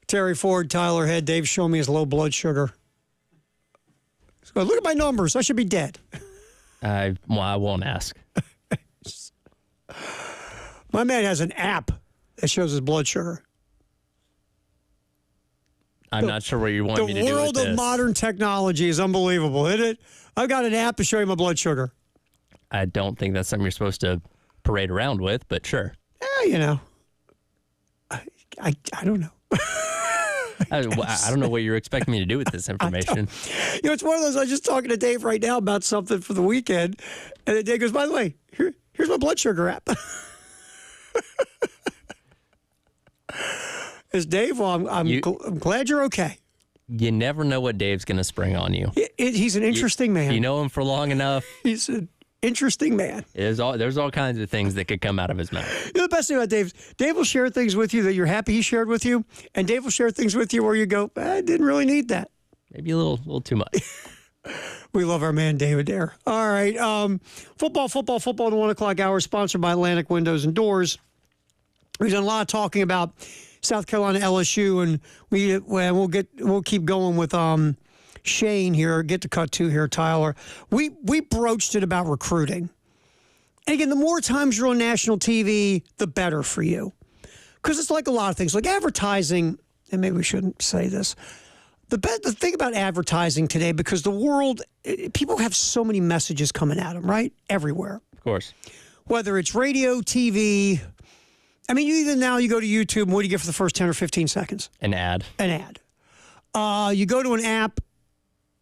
Terry Ford, Tyler Head. Dave showing me his low blood sugar. So look at my numbers. I should be dead. I won't ask. My man has an app that shows his blood sugar. I'm not sure what you want me to do with this. The world of modern technology is unbelievable, isn't it? I've got an app to show you my blood sugar. I don't think that's something you're supposed to parade around with, but sure. Yeah, I don't know. I don't know what you're expecting me to do with this information. It's one of those. I was just talking to Dave right now about something for the weekend, and then Dave goes, "By the way, here's my blood sugar app." Is Dave? Well, I'm glad you're okay. You never know what Dave's going to spring on you. He's an interesting man. You know him for long enough. He's an interesting man. There's all kinds of things that could come out of his mouth. You know, the best thing about Dave will share things with you that you're happy he shared with you, and Dave will share things with you where you go, I didn't really need that. Maybe a little too much. We love our man David there. All right, football in the 1 o'clock hour, sponsored by Atlantic Windows and Doors. We've done a lot of talking about South Carolina LSU, and we'll keep going with Shane here. Get to cut two here, Tyler. We broached it about recruiting. And again, the more times you're on national TV, the better for you. Because it's like a lot of things, like advertising, and maybe we shouldn't say this. The thing about advertising today, because the world, people have so many messages coming at them, right? Everywhere. Of course. Whether it's radio, TV. I mean, even now you go to YouTube, and what do you get for the first 10 or 15 seconds? An ad. You go to an app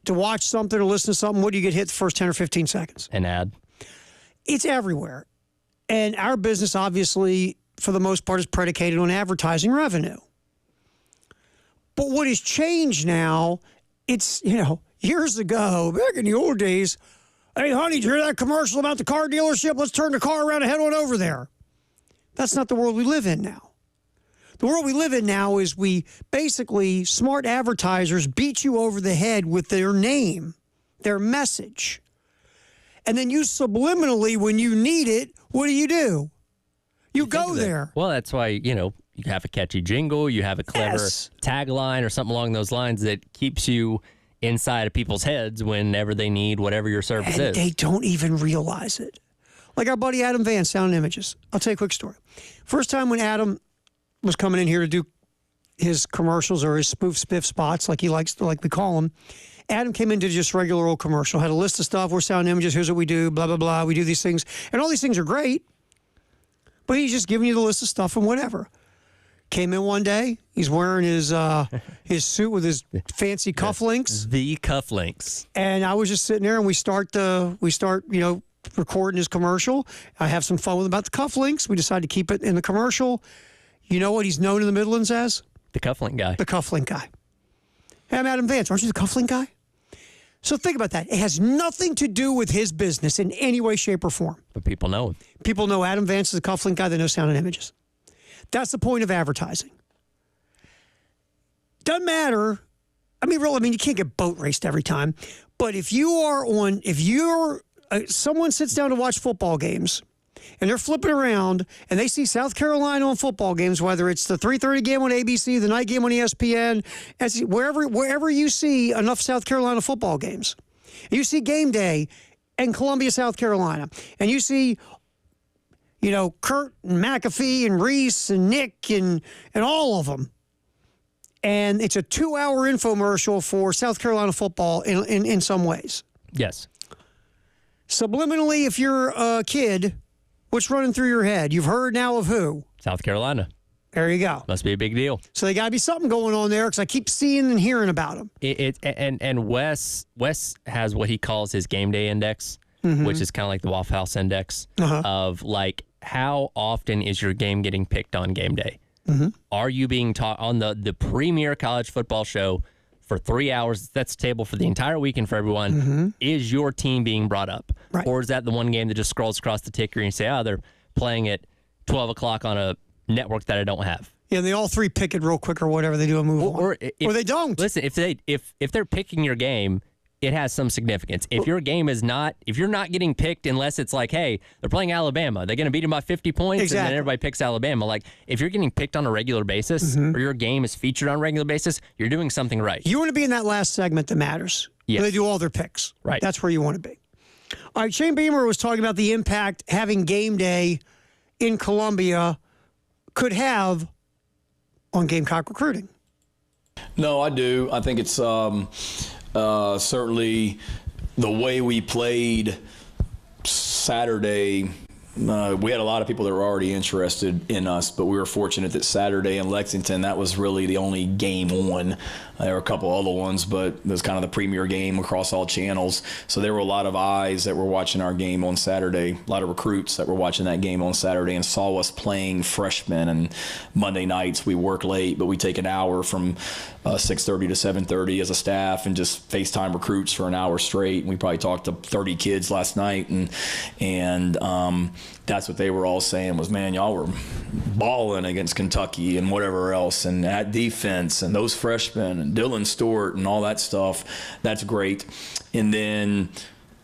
to watch something or listen to something, what do you get hit the first 10 or 15 seconds? An ad. It's everywhere. And our business, obviously, for the most part, is predicated on advertising revenue. But what has changed now, it's, years ago, back in the old days, hey, honey, did you hear that commercial about the car dealership? Let's turn the car around and head on over there. That's not the world we live in now. The world we live in now is smart advertisers beat you over the head with their name, their message. And then you subliminally, when you need it, what do? You go there. Well, that's why, you have a catchy jingle, you have a clever tagline or something along those lines that keeps you inside of people's heads whenever they need whatever your service is. They don't even realize it. Like our buddy Adam Vance, Sound and Images. I'll tell you a quick story. First time when Adam was coming in here to do his commercials or his spoof spiff spots, like he likes to, like we call them, Adam came into just regular old commercial, had a list of stuff. We're Sound and Images. Here's what we do, blah, blah, blah. We do these things. And all these things are great, but he's just giving you the list of stuff and whatever. Came in one day. He's wearing his suit with his fancy cufflinks. The cufflinks. And I was just sitting there, and we start recording his commercial. I have some fun with about the cufflinks. We decided to keep it in the commercial. You know what he's known in the Midlands as? The cufflink guy. The cufflink guy. Hey, I'm Adam Vance. Aren't you the cufflink guy? So think about that. It has nothing to do with his business in any way, shape, or form. But people know him. People know Adam Vance is the cufflink guy. They know Sound and Images. That's the point of advertising. Doesn't matter. You can't get boat raced every time. But if someone sits down to watch football games and they're flipping around and they see South Carolina on football games, whether it's the 3:30 game on ABC, the night game on ESPN, wherever you see enough South Carolina football games, you see game day in Columbia, South Carolina, and you see Kurt and McAfee and Reese and Nick and all of them. And it's a 2-hour infomercial for South Carolina football in some ways. Yes. Subliminally, if you're a kid, what's running through your head? You've heard now of who? South Carolina. There you go. Must be a big deal. So there got to be something going on there because I keep seeing and hearing about them. And Wes has what he calls his game day index, which is kind of like the Waffle House index of like how often is your game getting picked on game day? Are you being taught on the premier college football show for 3 hours? That's the table for the entire weekend for everyone. Is your team being brought up? Right. Or is that the one game that just scrolls across the ticker and you say, they're playing at 12 o'clock on a network that I don't have? Yeah, they all three pick it real quick or whatever. They do a move or they don't. Listen, if they're picking your game, it has some significance. If your game is not, if you're not getting picked unless it's like, hey, they're playing Alabama, they're going to beat them by 50 points, Exactly. and then everybody picks Alabama. Like, if you're getting picked on a regular basis, or your game is featured on a regular basis, you're doing something right. You want to be in that last segment that matters. Yes. Where they do all their picks. Right. That's where you want to be. All right, Shane Beamer was talking about the impact having game day in Columbia could have on Gamecock recruiting. No, I do. I think it's certainly the way we played Saturday. We had a lot of people that were already interested in us, but we were fortunate that Saturday in Lexington, that was really the only game on. There were a couple other ones, but it was kind of the premier game across all channels. So there were a lot of eyes that were watching our game on Saturday, a lot of recruits that were watching that game on Saturday and saw us playing freshmen. And Monday nights we work late, but we take an hour from 6:30 to 7:30 as a staff and just FaceTime recruits for an hour straight. And we probably talked to 30 kids last night, and that's what they were all saying was, man, y'all were balling against Kentucky and whatever else, and at defense and those freshmen and Dylan Stewart and all that stuff. That's great. And then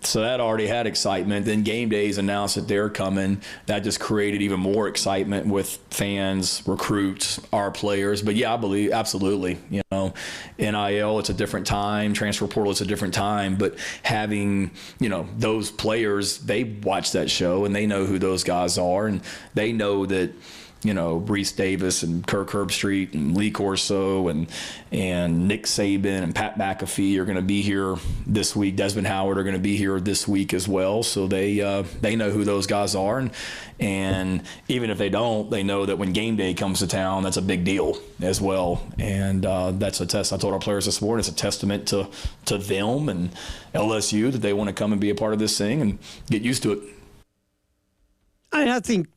so that already had excitement. Then game days announced that they're coming. That just created even more excitement with fans, recruits, our players. But yeah, I believe absolutely. You know, NIL, it's a different time. Transfer portal, it's a different time. But having, you know, those players, they watch that show and they know who those guys are, and they know that, you know, Reese Davis and Kirk Herbstreit and Lee Corso and Nick Saban and Pat McAfee are going to be here this week. Desmond Howard are going to be here this week as well. So they know who those guys are. And even if they don't, they know that when game day comes to town, that's a big deal as well. And that's a test. I told our players this morning, it's a testament to them and LSU that they want to come and be a part of this thing and get used to it. I think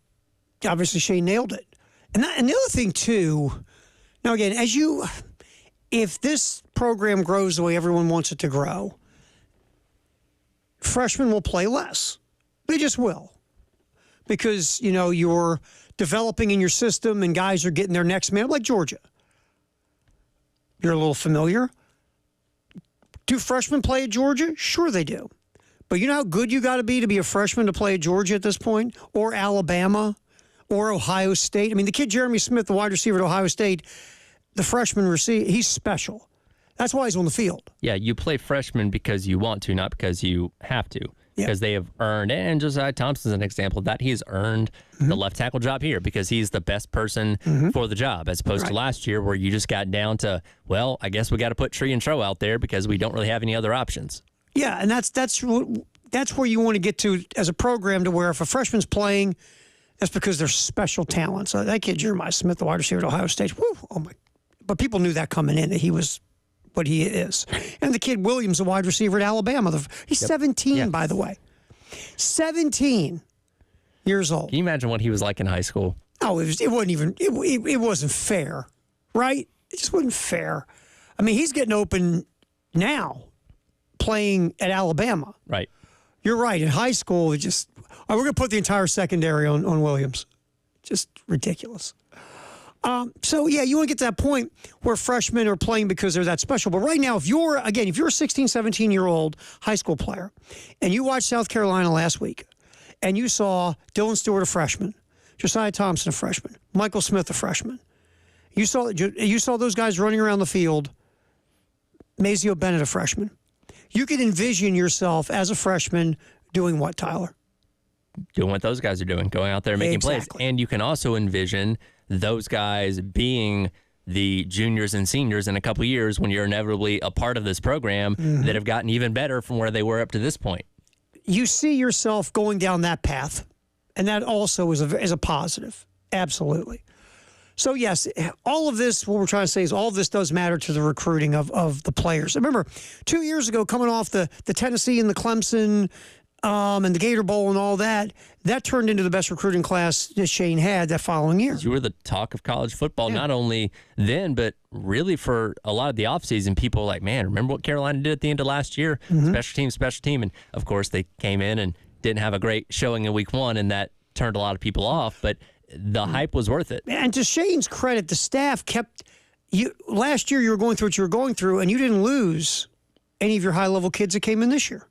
obviously Shane nailed it. And the other thing too, now again, if this program grows the way everyone wants it to grow, freshmen will play less. They just will. Because, you know, you're developing in your system and guys are getting their next man, like Georgia. You're a little familiar. Do freshmen play at Georgia? Sure they do. But you know how good you got to be a freshman to play at Georgia at this point? Or Alabama? Or Ohio State. I mean, the kid Jeremy Smith, the wide receiver at Ohio State, the freshman receiver, he's special. That's why he's on the field. Yeah, you play freshmen because you want to, not because you have to. Yeah. Because they have earned, and Josiah Thompson's an example of that. He's earned the left tackle job here because he's the best person for the job, as opposed to last year where you just got down to, well, I guess we got to put Tree and Tro out there because we don't really have any other options. Yeah, and that's where you want to get to as a program, to where if a freshman's playing, that's because they're special talents. That kid, Jeremiah Smith, the wide receiver at Ohio State, whew, oh my! But people knew that coming in, that he was what he is. And the kid Williams, the wide receiver at Alabama, he's 17, by the way. 17 years old. Can you imagine what he was like in high school? Oh, it wasn't fair, right? It just wasn't fair. I mean, he's getting open now, playing at Alabama. Right. You're right. In high school, we're going to put the entire secondary on Williams. Just ridiculous. So, yeah, you want to get to that point where freshmen are playing because they're that special. But right now, if you're a 16, 17-year-old high school player and you watched South Carolina last week and you saw Dylan Stewart, a freshman, Josiah Thompson, a freshman, Michael Smith, a freshman, you saw those guys running around the field, Mazio Bennett, a freshman. You could envision yourself as a freshman doing what, Tyler? Doing what those guys are doing, going out there making plays. And you can also envision those guys being the juniors and seniors in a couple of years when you're inevitably a part of this program that have gotten even better from where they were up to this point. You see yourself going down that path, and that also is a positive. Absolutely. So, yes, all of this, what we're trying to say is all of this does matter to the recruiting of the players. Remember, 2 years ago, coming off the Tennessee and the Clemson and the Gator Bowl and all that turned into the best recruiting class that Shane had that following year. You were the talk of college football, not only then, but really for a lot of the offseason. People were like, man, remember what Carolina did at the end of last year? Special team. And, of course, they came in and didn't have a great showing in week one, and that turned a lot of people off. But the hype was worth it. And to Shane's credit, the staff kept you. Last year, you were going through what you were going through, and you didn't lose any of your high-level kids that came in this year.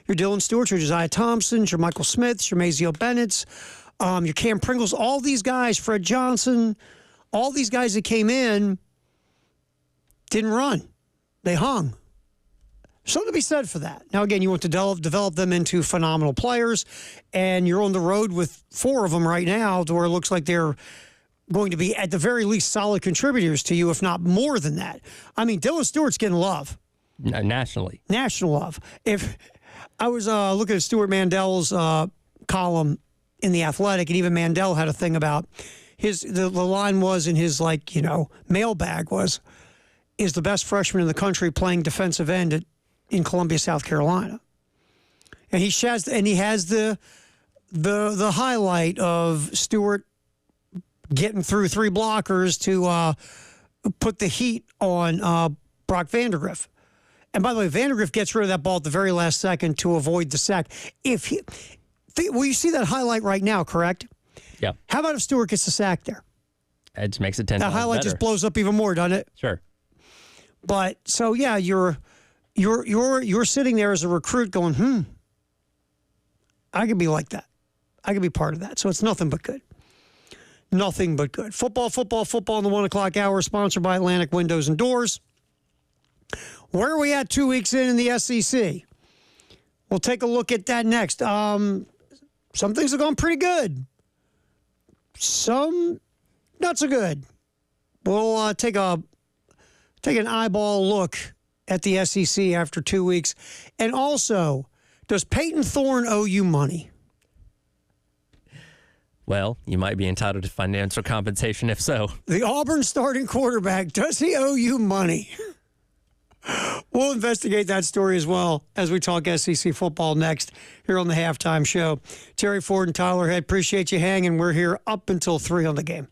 Your Dylan Stewarts, your Josiah Thompsons, your Michael Smiths, your Mazio Bennettts, your Cam Pringles, all these guys, Fred Johnson, all these guys that came in didn't run. They hung. Something to be said for that. Now, again, you want to develop them into phenomenal players, and you're on the road with 4 of them right now to where it looks like they're going to be, at the very least, solid contributors to you, if not more than that. I mean, Dylan Stewart's getting love. Nationally. National love. If I was looking at Stuart Mandel's column in The Athletic, and even Mandel had a thing about the line was in his, mailbag was, is the best freshman in the country playing defensive end in Columbia, South Carolina. And he has the highlight of Stewart getting through 3 blockers to put the heat on Brock Vandegrift. And by the way, Vandegrift gets rid of that ball at the very last second to avoid the sack. Well, you see that highlight right now, correct? Yeah. How about if Stewart gets the sack there? It just makes it 10 times That highlight better. just blows up even more, doesn't it? Sure. But so yeah, you're sitting there as a recruit going, I could be like that. I could be part of that. So it's nothing but good. Nothing but good. Football in the 1 o'clock hour, sponsored by Atlantic Windows and Doors. Where are we at 2 weeks in the SEC? We'll take a look at that next. Some things have gone pretty good. Some not so good. We'll take an eyeball look at the SEC after 2 weeks. And also, does Peyton Thorne owe you money? Well, you might be entitled to financial compensation if so. The Auburn starting quarterback, does he owe you money? We'll investigate that story as well as we talk SEC football next here on the Halftime Show. Terry Ford and Tyler Head, appreciate you hanging. We're here up until 3 on the game.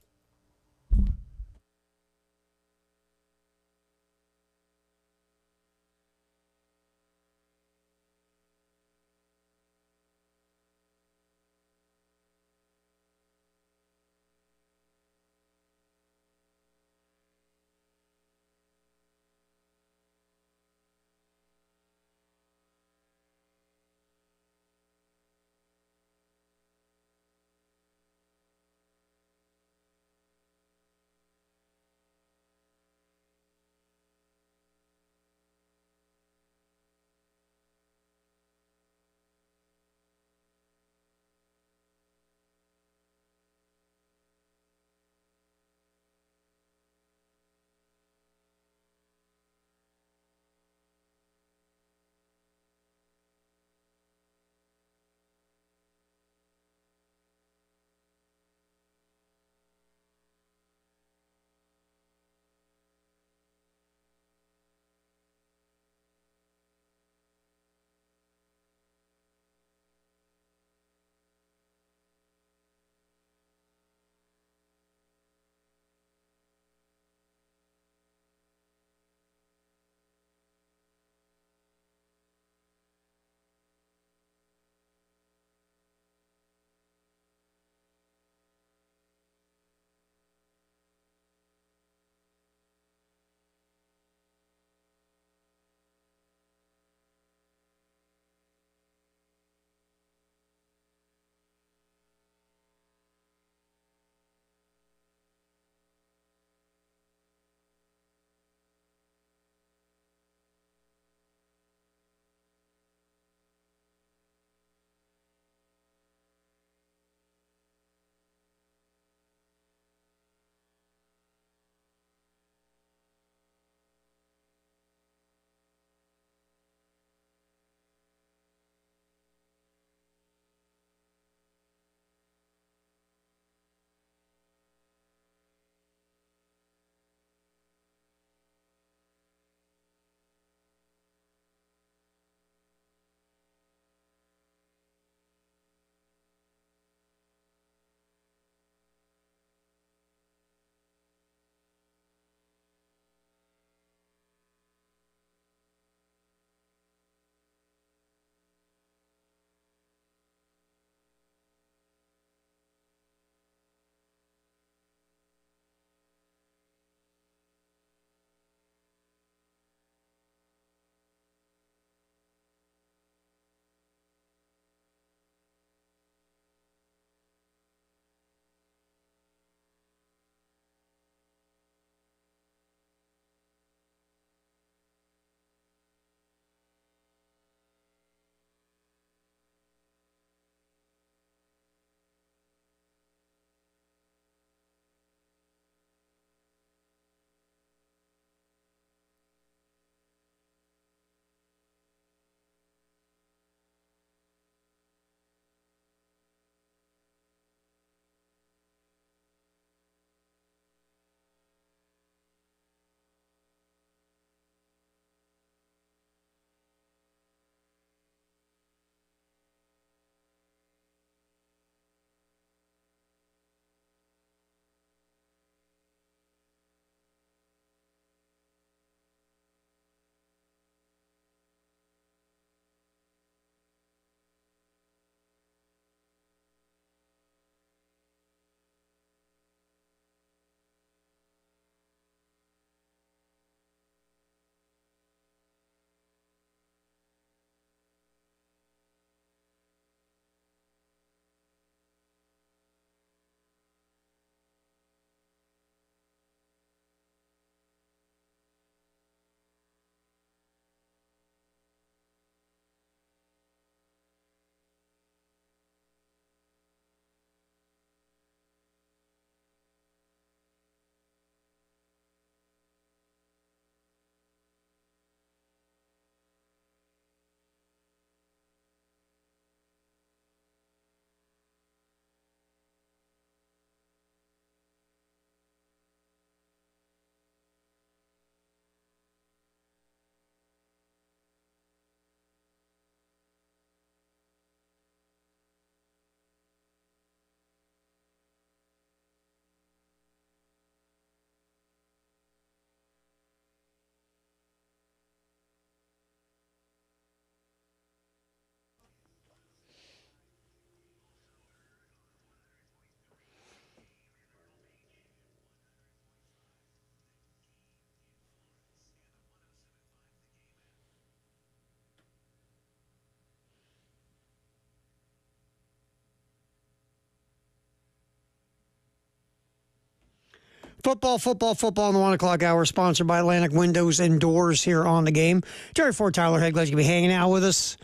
Football in the 1 o'clock hour, sponsored by Atlantic Windows and Doors here on the game. Jerry Ford, Tyler Head, glad you can be hanging out with us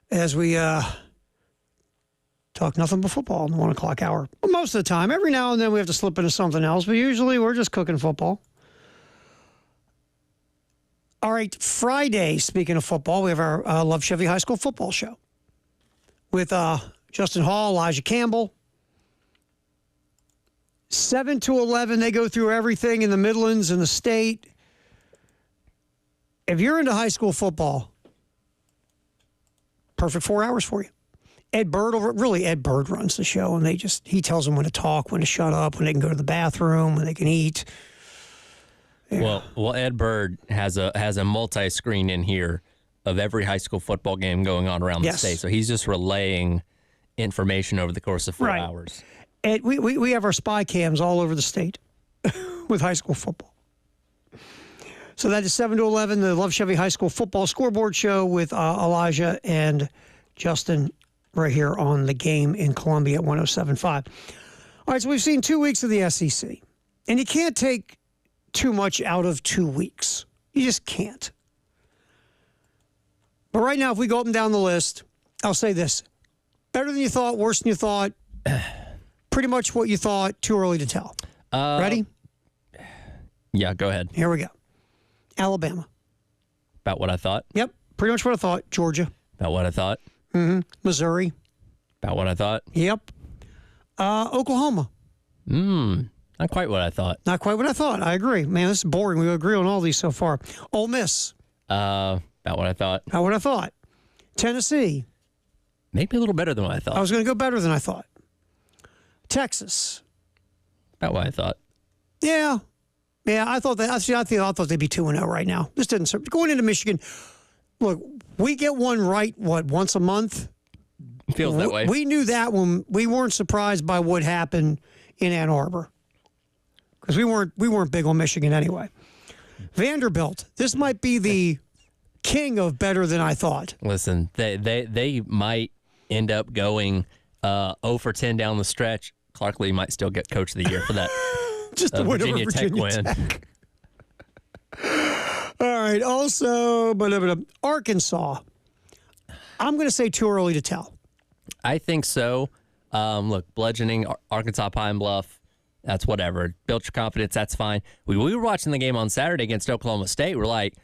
as we talk nothing but football in the 1 o'clock hour. Well, most of the time. Every now and then we have to slip into something else, but usually we're just cooking football. All right, Friday, speaking of football, we have our Love Chevy High School football show with Justin Hall, Elijah Campbell. 7 to 11, they go through everything in the Midlands and the state. If you're into high school football, perfect 4 hours for you. Ed Bird runs the show, and he tells them when to talk, when to shut up, when they can go to the bathroom, when they can eat. Yeah. Well, Ed Bird has a multi-screen in here of every high school football game going on around the state. So he's just relaying information over the course of 4 hours. And we have our spy cams all over the state with high school football. So that is 7 to 11, the Love Chevy High School football scoreboard show with Elijah and Justin right here on the game in Columbia at 107.5. All right, so we've seen 2 weeks of the SEC. And you can't take too much out of 2 weeks. You just can't. But right now, if we go up and down the list, I'll say this. Better than you thought, worse than you thought. Pretty much what you thought, too early to tell. Ready? Yeah, go ahead. Here we go. Alabama. About what I thought? Yep, pretty much what I thought. Georgia. About what I thought? Mm-hmm. Missouri. About what I thought? Yep. Oklahoma. Not quite what I thought. Not quite what I thought. I agree. Man, this is boring. We agree on all these so far. Ole Miss. About what I thought. About what I thought. Tennessee. Maybe a little better than what I thought. I was going to go better than I thought. Texas. About what I thought. Yeah, I thought that. Actually, I thought they'd be 2-0 right now. This didn't serve. Going into Michigan, look, we get one right, once a month? Feels that way. We knew that when we weren't surprised by what happened in Ann Arbor. Because we weren't big on Michigan anyway. Vanderbilt, this might be the king of better than I thought. Listen, they might end up going 0 for 10 down the stretch. Clark Lee might still get Coach of the Year for that. Just to win over Virginia Tech win. Tech. All right. Also, Arkansas. I'm going to say too early to tell. I think so. Look, bludgeoning Arkansas Pine Bluff, that's whatever. Built your confidence, that's fine. We were watching the game on Saturday against Oklahoma State. We're like,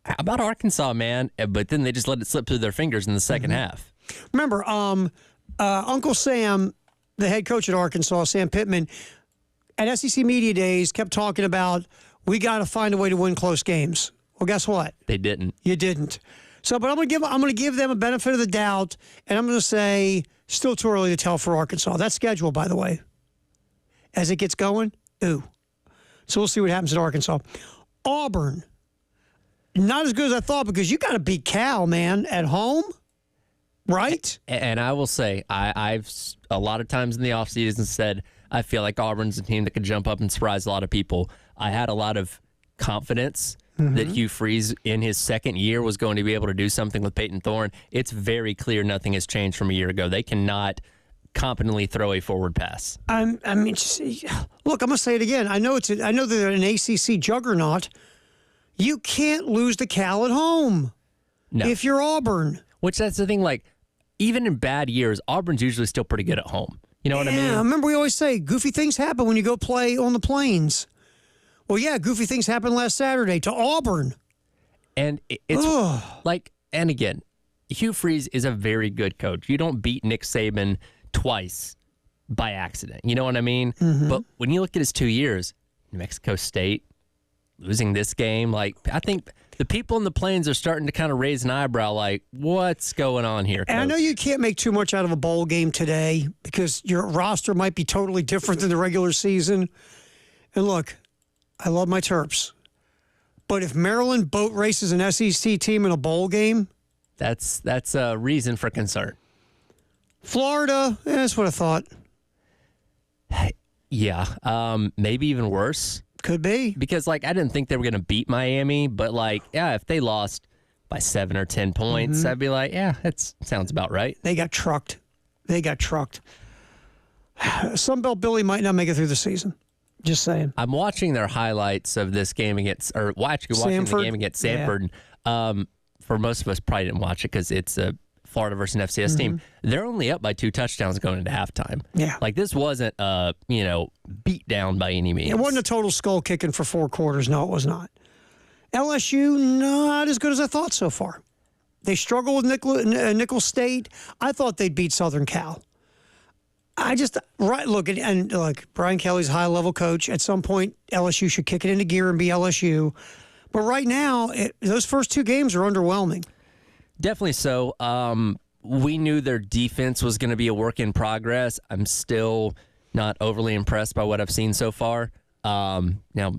how about Arkansas, man? But then they just let it slip through their fingers in the second half. Remember, Uncle Sam, the head coach at Arkansas, Sam Pittman, at SEC Media Days kept talking about, we got to find a way to win close games. Well, guess what? They didn't. You didn't. So, but I'm going to give them a benefit of the doubt, and I'm going to say still too early to tell for Arkansas. That's scheduled, by the way. As it gets going, ooh. So we'll see what happens at Arkansas. Auburn, not as good as I thought because you got to beat Cal, man, at home, right? And I will say, I've a lot of times in the offseason said, I feel like Auburn's a team that could jump up and surprise a lot of people. I had a lot of confidence that Hugh Freeze in his second year was going to be able to do something with Peyton Thorne. It's very clear nothing has changed from a year ago. They cannot competently throw a forward pass. Look, I'm going to say it again. I know they're an ACC juggernaut. You can't lose to Cal at home if you're Auburn. Which that's the thing, like, even in bad years, Auburn's usually still pretty good at home. You know what I mean? Yeah, remember we always say goofy things happen when you go play on the plains. Well, yeah, goofy things happened last Saturday to Auburn. And it's like, and again, Hugh Freeze is a very good coach. You don't beat Nick Saban twice by accident. You know what I mean? But when you look at his 2 years, New Mexico State, losing this game, like, I think the people in the plains are starting to kind of raise an eyebrow like, what's going on here, Coach? And I know you can't make too much out of a bowl game today because your roster might be totally different than the regular season. And look, I love my Terps. But if Maryland boat races an SEC team in a bowl game, that's a reason for concern. Florida, that's what I thought. Yeah, maybe even worse. Could be. Because, like, I didn't think they were going to beat Miami, but, like, yeah, if they lost by 7 or 10 points, I'd be like, yeah, that sounds about right. They got trucked. Sunbelt Billy might not make it through the season. Just saying. I'm watching their highlights of this game against, or watching Samford? the game against Sanford. For most of us, probably didn't watch it because it's a Florida versus an FCS team. They're only up by 2 touchdowns going into halftime. Yeah. Like, this wasn't beat down by any means. It wasn't a total skull kicking for 4 quarters. No, it was not. LSU, not as good as I thought so far. They struggle with Nickel State. I thought they'd beat Southern Cal. Look, Brian Kelly's a high-level coach. At some point, LSU should kick it into gear and be LSU. But right now, those first 2 games are underwhelming. Definitely so. We knew their defense was going to be a work in progress. I'm still not overly impressed by what I've seen so far. Now,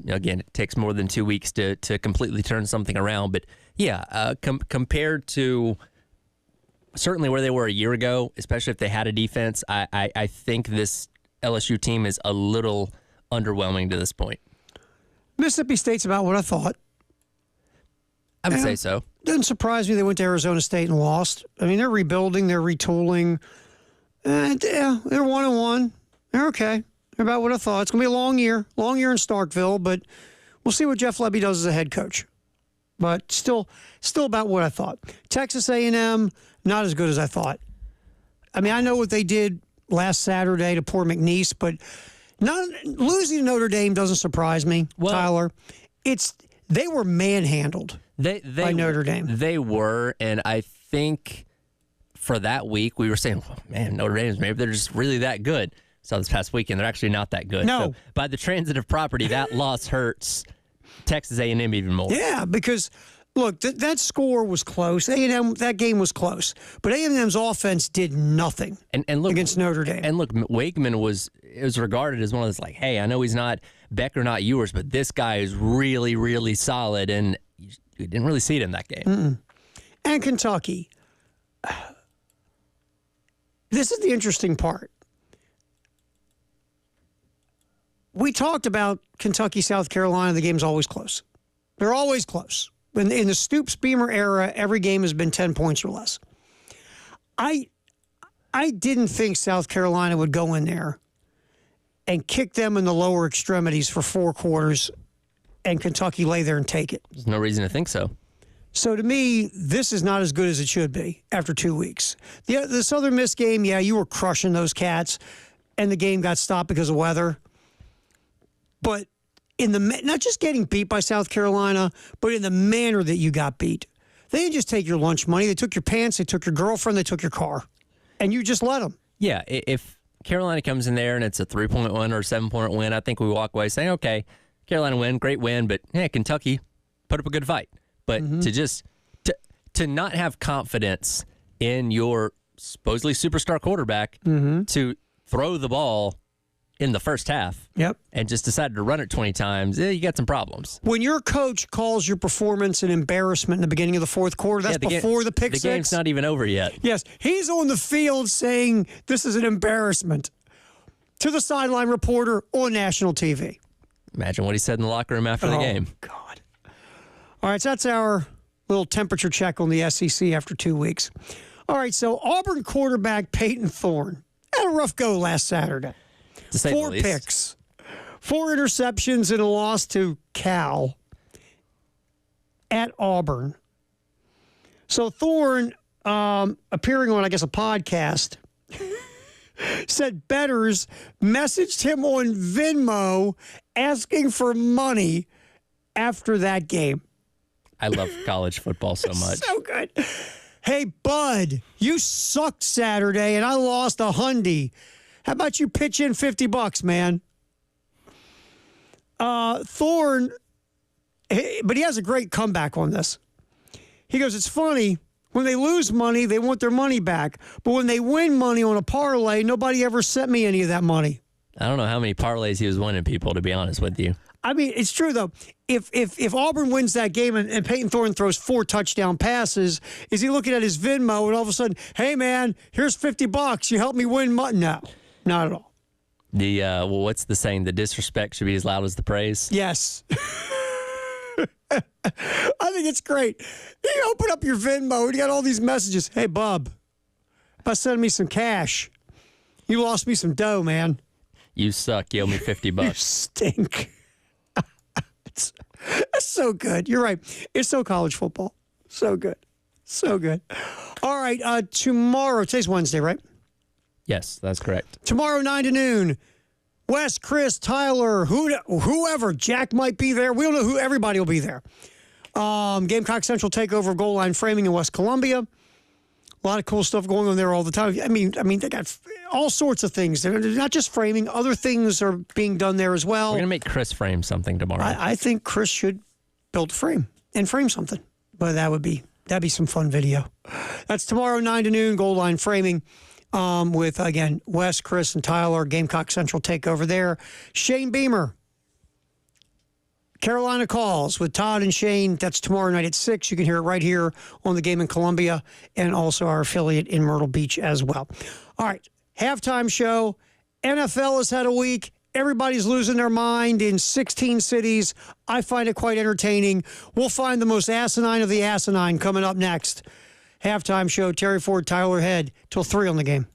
again, it takes more than 2 weeks to completely turn something around. But, yeah, compared to certainly where they were a year ago, especially if they had a defense, I think this LSU team is a little underwhelming to this point. Mississippi State's about what I thought. I would say so. Doesn't surprise me they went to Arizona State and lost. I mean, they're rebuilding, they're retooling. They're 1-1. They're okay. They're about what I thought. It's going to be a long year in Starkville, but we'll see what Jeff Lebby does as a head coach. But still about what I thought. Texas A&M, not as good as I thought. I mean, I know what they did last Saturday to poor McNeese, but losing to Notre Dame doesn't surprise me, Tyler. They were manhandled by Notre Dame. They were, and I think for that week we were saying, oh, man, Notre Dame's maybe they're just really that good. So this past weekend, they're actually not that good. No. So by the transitive property, that loss hurts Texas A&M even more. Yeah, because look, that score was close. A&M, that game was close, but A&M's offense did nothing and look, against Notre Dame. And look, Wakeman was regarded as one of those like, hey, I know he's not Becker, not yours, but this guy is really, really solid, and you didn't really see it in that game. Mm-mm. And Kentucky, this is the interesting part. We talked about Kentucky, South Carolina. The game's always close. They're always close. In the Stoops Beamer era, every game has been 10 points or less. I didn't think South Carolina would go in there and kick them in the lower extremities for 4 quarters and Kentucky lay there and take it. There's no reason to think so. So to me, this is not as good as it should be after 2 weeks. The Southern Miss game, yeah, you were crushing those cats, and the game got stopped because of weather. But not just getting beat by South Carolina, but in the manner that you got beat. They didn't just take your lunch money. They took your pants. They took your girlfriend. They took your car. And you just let them. Yeah, if Carolina comes in there and it's a 3-point win or a 7-point win, I think we walk away saying, okay, Carolina win, great win, but yeah, Kentucky put up a good fight. But to not have confidence in your supposedly superstar quarterback to throw the ball in the first half and just decided to run it 20 times, you got some problems. When your coach calls your performance an embarrassment in the beginning of the fourth quarter, that's before the pick six. The game's not even over yet. Yes, he's on the field saying this is an embarrassment to the sideline reporter on national TV. Imagine what he said in the locker room after the game. God. All right, so that's our little temperature check on the SEC after 2 weeks. All right, so Auburn quarterback Peyton Thorne had a rough go last Saturday. To say 4 the least. picks, 4 interceptions, and a loss to Cal at Auburn. So Thorne, appearing on, I guess, a podcast, said bettors messaged him on Venmo asking for money after that game. I love college football so much. So good. Hey, bud, you sucked Saturday, and I lost $100. How about you pitch in $50, man? Thorne, but he has a great comeback on this. He goes, it's funny. When they lose money, they want their money back. But when they win money on a parlay, nobody ever sent me any of that money. I don't know how many parlays he was winning, people, to be honest with you. I mean, it's true, though. If Auburn wins that game and Peyton Thorne throws 4 touchdown passes, is he looking at his Venmo and all of a sudden, hey, man, here's $50. You help me win money? No, not at all. What's the saying? The disrespect should be as loud as the praise. Yes. I think it's great. You open up your Venmo and you got all these messages. Hey, bub, about sending me some cash. You lost me some dough, man. You suck. You owe me $50. You stink. That's so good. You're right. It's so college football. So good. So good. All right. Tomorrow, today's Wednesday, right? Yes, that's correct. Tomorrow, 9 to noon. Wes, Chris, Tyler, whoever. Jack might be there. We don't know who. Everybody will be there. Gamecock Central takeover of goal line framing in West Columbia. A lot of cool stuff going on there all the time. I mean, they got all sorts of things. They're not just framing. Other things are being done there as well. We're going to make Chris frame something tomorrow. I think Chris should build a frame and frame something. But that'd be some fun video. That's tomorrow, 9 to noon, goal line framing. With, again, Wes, Chris, and Tyler. Gamecock Central takeover there. Shane Beamer. Carolina Calls with Todd and Shane. That's tomorrow night at 6. You can hear it right here on the game in Columbia and also our affiliate in Myrtle Beach as well. All right, halftime show. NFL has had a week. Everybody's losing their mind in 16 cities. I find it quite entertaining. We'll find the most asinine of the asinine coming up next. Halftime show, Terry Ford, Tyler Head, till 3 on the game.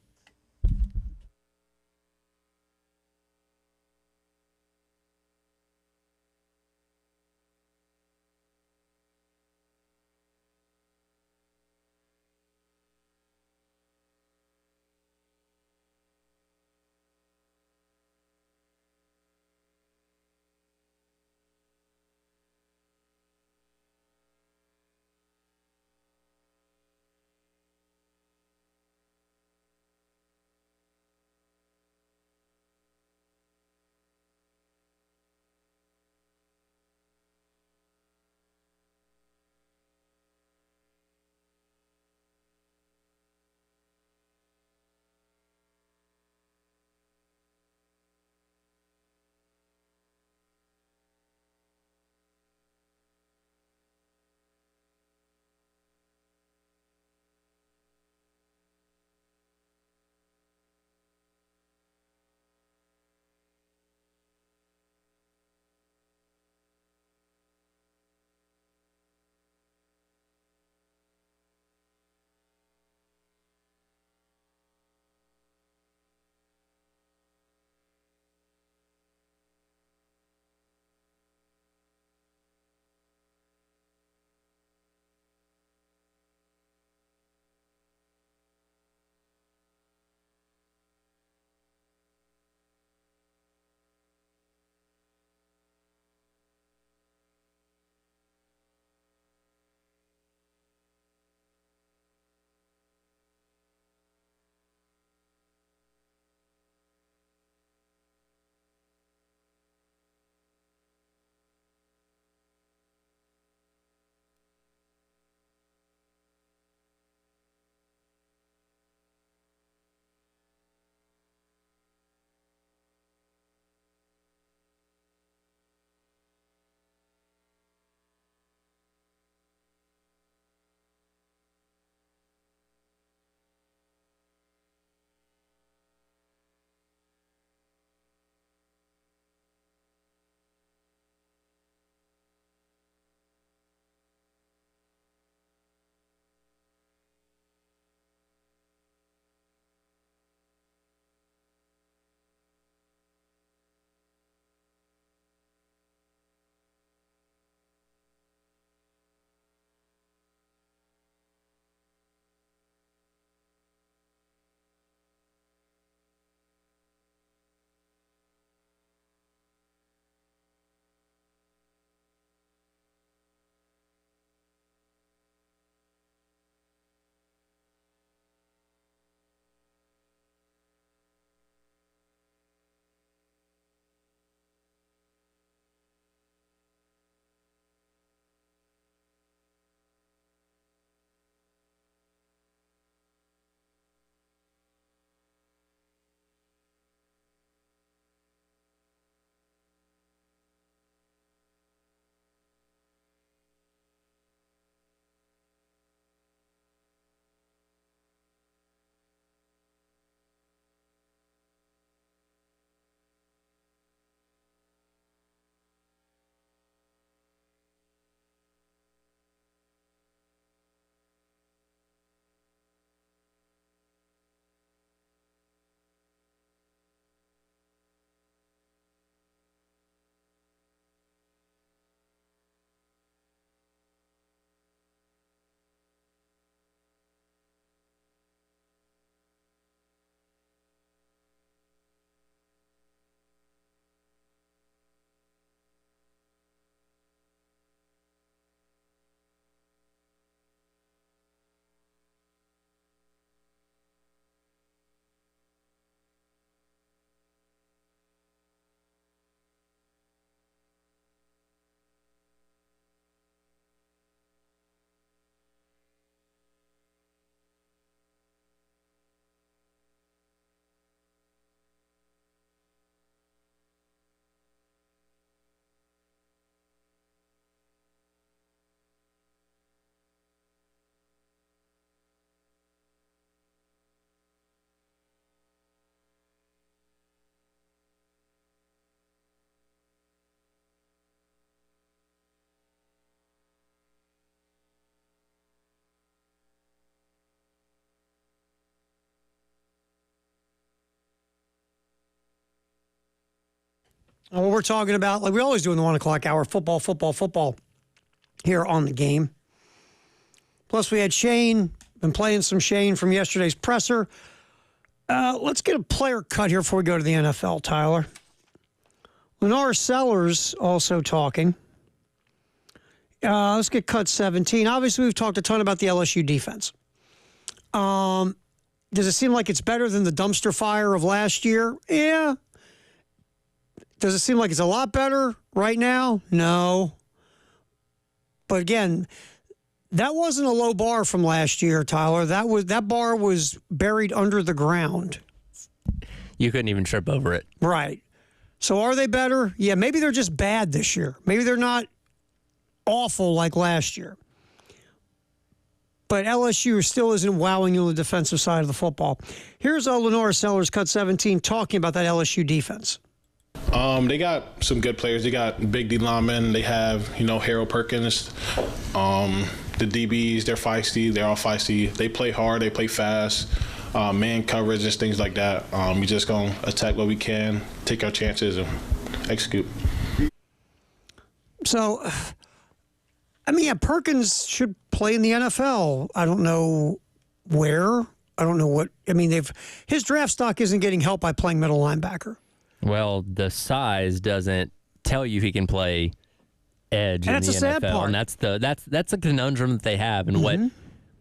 Well, we're talking about, like we always do in the 1 o'clock hour, football here on the game. Plus, we had Shane, been playing some Shane from yesterday's presser. Let's get a player cut here before we go to the NFL, Tyler. Lenore Sellers also talking. Let's get cut 17. Obviously, we've talked a ton about the LSU defense. Does it seem like it's better than the dumpster fire of last year? Yeah. Does it seem like it's a lot better right now? No. But again, that wasn't a low bar from last year, Tyler. That bar was buried under the ground. You couldn't even trip over it. Right. So are they better? Yeah, maybe they're just bad this year. Maybe they're not awful like last year. But LSU still isn't wowing you on the defensive side of the football. Here's Lenora Sellers, cut 17, talking about that LSU defense. They got some good players. They got big D linemen. They have, Harold Perkins. The DBs, they're feisty. They're all feisty. They play hard. They play fast. Man coverage, just things like that. We just going to attack what we can, take our chances, and execute. So, Perkins should play in the NFL. I don't know where. I don't know what. His draft stock isn't getting help by playing middle linebacker. Well, the size doesn't tell you he can play edge in the NFL. That's a sad part. And that's a conundrum that they have. And what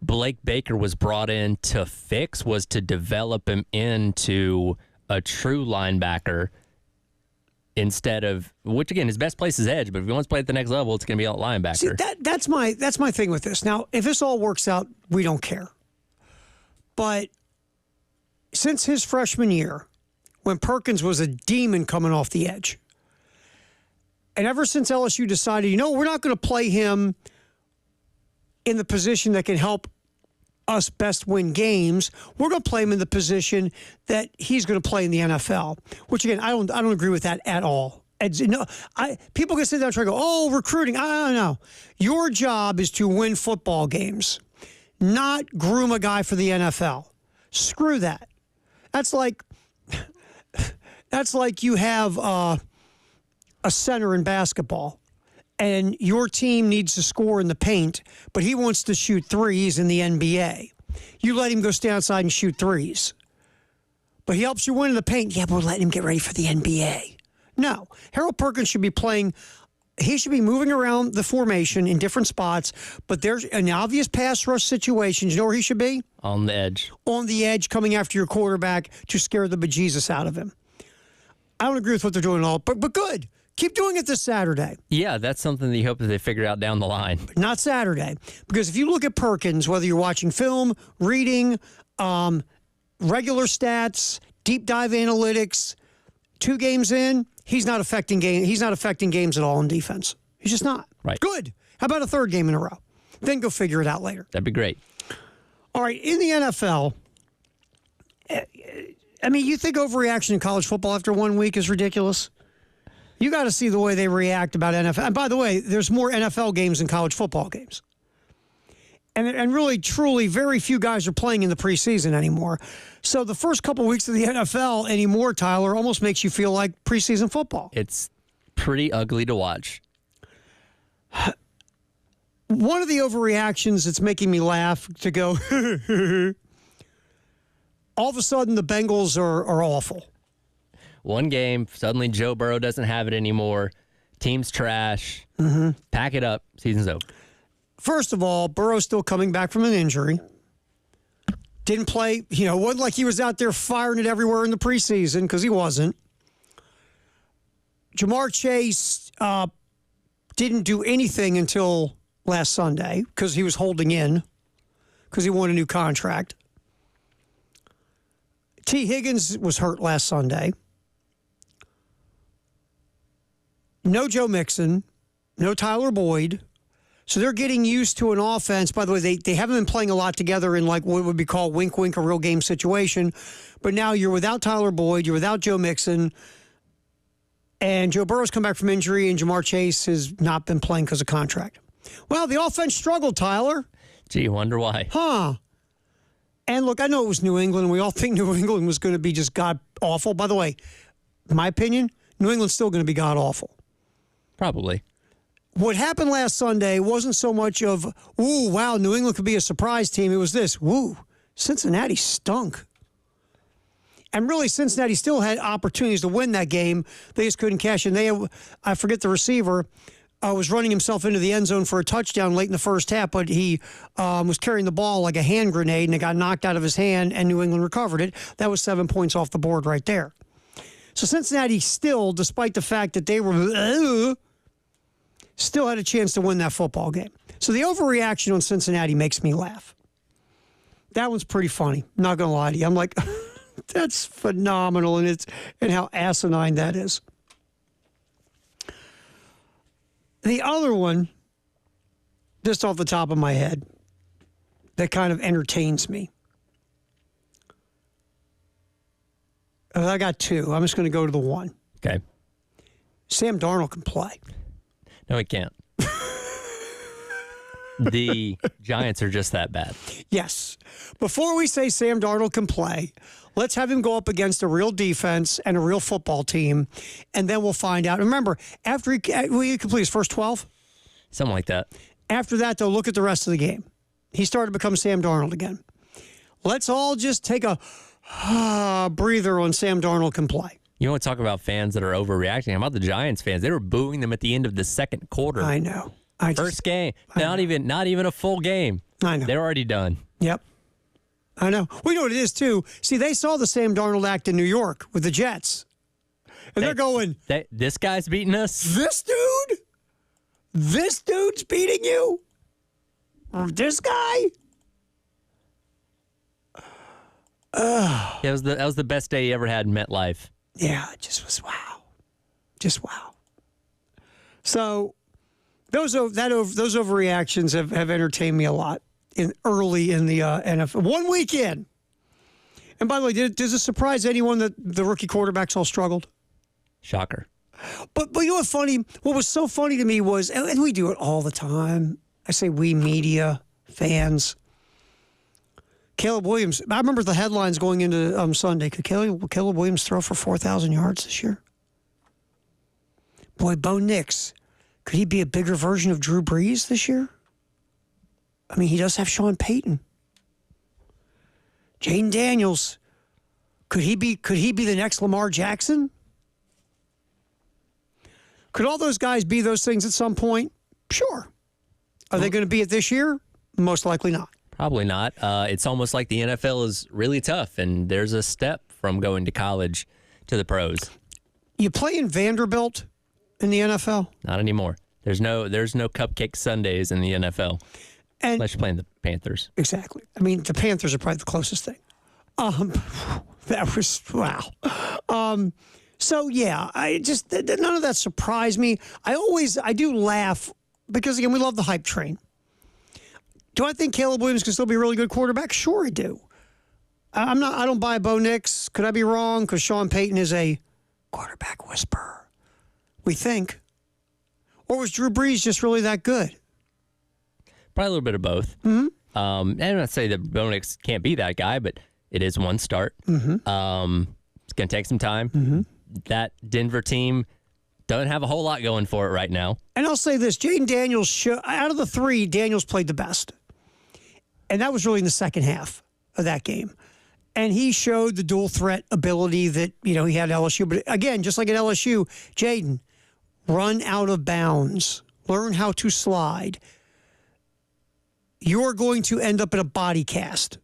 Blake Baker was brought in to fix was to develop him into a true linebacker instead of, which again, his best place is edge, but if he wants to play at the next level, it's going to be out linebacker. See, that's my thing with this. Now, if this all works out, we don't care. But since his freshman year, when Perkins was a demon coming off the edge, and ever since LSU decided, we're not going to play him in the position that can help us best win games, we're going to play him in the position that he's going to play in the NFL. Which again, I don't agree with that at all. People can sit down and try to go, oh, recruiting. I don't know. Your job is to win football games, not groom a guy for the NFL. Screw that. That's like you have a center in basketball, and your team needs to score in the paint, but he wants to shoot threes in the NBA. You let him go stand outside and shoot threes. But he helps you win in the paint. Yeah, but we're letting him get ready for the NBA. No. Harold Perkins should be playing. He should be moving around the formation in different spots, but there's an obvious pass rush situation. You know where he should be? On the edge. On the edge, coming after your quarterback to scare the bejesus out of him. I don't agree with what they're doing at all, but good. Keep doing it this Saturday. Yeah, that's something that you hope that they figure out down the line. But not Saturday. Because if you look at Perkins, whether you're watching film, reading, regular stats, deep dive analytics, 2 games in, he's not affecting games at all in defense. He's just not. Right. Good. How about a 3rd game in a row? Then go figure it out later. That'd be great. All right, in the NFL, you think overreaction in college football after 1 week is ridiculous? You got to see the way they react about NFL. And by the way, there's more NFL games than college football games. And really, truly, very few guys are playing in the preseason anymore. So the first couple weeks of the NFL anymore, Tyler, almost makes you feel like preseason football. It's pretty ugly to watch. One of the overreactions that's making me laugh to go, all of a sudden the Bengals are awful. One game, suddenly Joe Burrow doesn't have it anymore. Team's trash. Pack it up. Season's over. First of all, Burrow's still coming back from an injury. Didn't play, wasn't like he was out there firing it everywhere in the preseason, because he wasn't. Jamar Chase didn't do anything until last Sunday because he was holding in because he won a new contract. T. Higgins was hurt last Sunday. No Joe Mixon, no Tyler Boyd. So they're getting used to an offense. By the way, they haven't been playing a lot together in like what would be called wink-wink, a real game situation. But now you're without Tyler Boyd, you're without Joe Mixon, and Joe Burrow's come back from injury, and Jamar Chase has not been playing because of contract. Well, the offense struggled, Tyler. Gee, wonder why. Huh. And look, I know it was New England. We all think New England was going to be just god-awful. By the way, in my opinion, New England's still going to be god-awful. Probably. What happened last Sunday wasn't so much of, ooh, wow, New England could be a surprise team. It was this, woo, Cincinnati stunk. And really, Cincinnati still had opportunities to win that game. They just couldn't cash in. I forget the receiver, was running himself into the end zone for a touchdown late in the first half, but he was carrying the ball like a hand grenade, and it got knocked out of his hand, and New England recovered it. That was 7 points off the board right there. So Cincinnati still, despite the fact that they were still had a chance to win that football game. So the overreaction on Cincinnati makes me laugh. That one's pretty funny. Not going to lie to you. I'm like, that's phenomenal, and how asinine that is. The other one, just off the top of my head, that kind of entertains me. I got two. I'm just going to go to the one. Okay. Sam Darnold can play. No, he can't. The Giants are just that bad. Yes. Before we say Sam Darnold can play, let's have him go up against a real defense and a real football team, and then we'll find out. Remember, after he complete his first 12? Something like that. After that, though, look at the rest of the game. He started to become Sam Darnold again. Let's all just take a breather on Sam Darnold can play. You want to talk about fans that are overreacting? How about the Giants fans? They were booing them at the end of the second quarter. I know. First game. Not even a full game. I know. They're already done. Yep. I know. We know what it is, too. See, they saw the Sam Darnold act in New York with the Jets. And they're going, this guy's beating us? This dude? This dude's beating you? This guy? That was the best day he ever had in MetLife. Yeah, it just was wow. Just wow. So those overreactions have entertained me a lot early in the NFL. 1 week in. And by the way, does it surprise anyone that the rookie quarterbacks all struggled? Shocker. But you know what's funny? What was so funny to me was, and we do it all the time. I say we media, fans. Caleb Williams, I remember the headlines going into Sunday. Could Caleb Williams throw for 4,000 yards this year? Boy, Bo Nix, could he be a bigger version of Drew Brees this year? I mean, he does have Sean Payton. Jaden Daniels, could he be the next Lamar Jackson? Could all those guys be those things at some point? Sure. Are they going to be it this year? Most likely not. Probably not. It's almost like the NFL is really tough, and there's a step from going to college to the pros. You play in Vanderbilt in the NFL? Not anymore. There's no cupcake Sundays in the NFL. And unless you're playing the Panthers. Exactly. I mean, the Panthers are probably the closest thing. That was, wow. So, yeah, none of that surprised me. I do laugh because, again, we love the hype train. Do I think Caleb Williams can still be a really good quarterback? Sure, I do. I don't buy Bo Nix. Could I be wrong? Because Sean Payton is a quarterback whisperer. We think. Or was Drew Brees just really that good? Probably a little bit of both. Mm-hmm. I'm not saying that Bo Nix can't be that guy, but it is one start. Mm-hmm. It's going to take some time. Mm-hmm. That Denver team doesn't have a whole lot going for it right now. And I'll say this, Jaden Daniels, out of the three, Daniels played the best. And that was really in the second half of that game. And he showed the dual threat ability that, he had at LSU. But again, just like at LSU, Jaden, run out of bounds. Learn how to slide. You're going to end up in a body cast.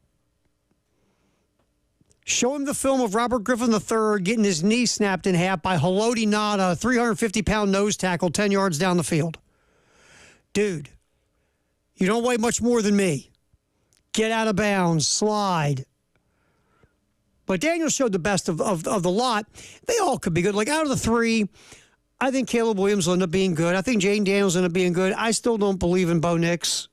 Show him the film of Robert Griffin III getting his knee snapped in half by Haloti Ngata, a 350-pound nose tackle 10 yards down the field. Dude, you don't weigh much more than me. Get out of bounds. Slide. But Daniel showed the best of the lot. They all could be good. Like, out of the three, I think Caleb Williams will end up being good. I think Jaden Daniels will end up being good. I still don't believe in Bo Nix.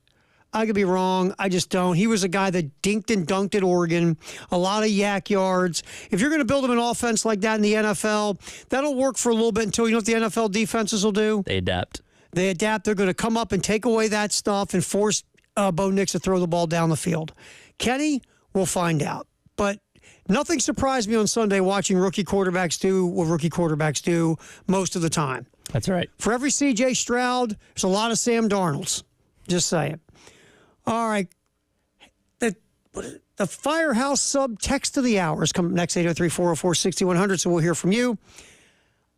I could be wrong. I just don't. He was a guy that dinked and dunked at Oregon, a lot of yak yards. If you're going to build him an offense like that in the NFL, that'll work for a little bit until you know what the NFL defenses will do? They adapt. They're going to come up and take away that stuff and force Bo Nix to throw the ball down the field. Kenny, we'll find out. But Nothing surprised me on Sunday watching rookie quarterbacks do what rookie quarterbacks do most of the time. That's right. For every C.J. Stroud, there's a lot of Sam Darnolds. Just saying. All right. The Firehouse sub text of the hour is coming next, 803-404-6100, so we'll hear from you.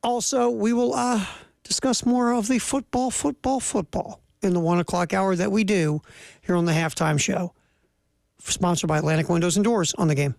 Also, we will discuss more of the football in the 1 o'clock hour that we do here on the Halftime Show. Sponsored by Atlantic Windows and Doors on the Game.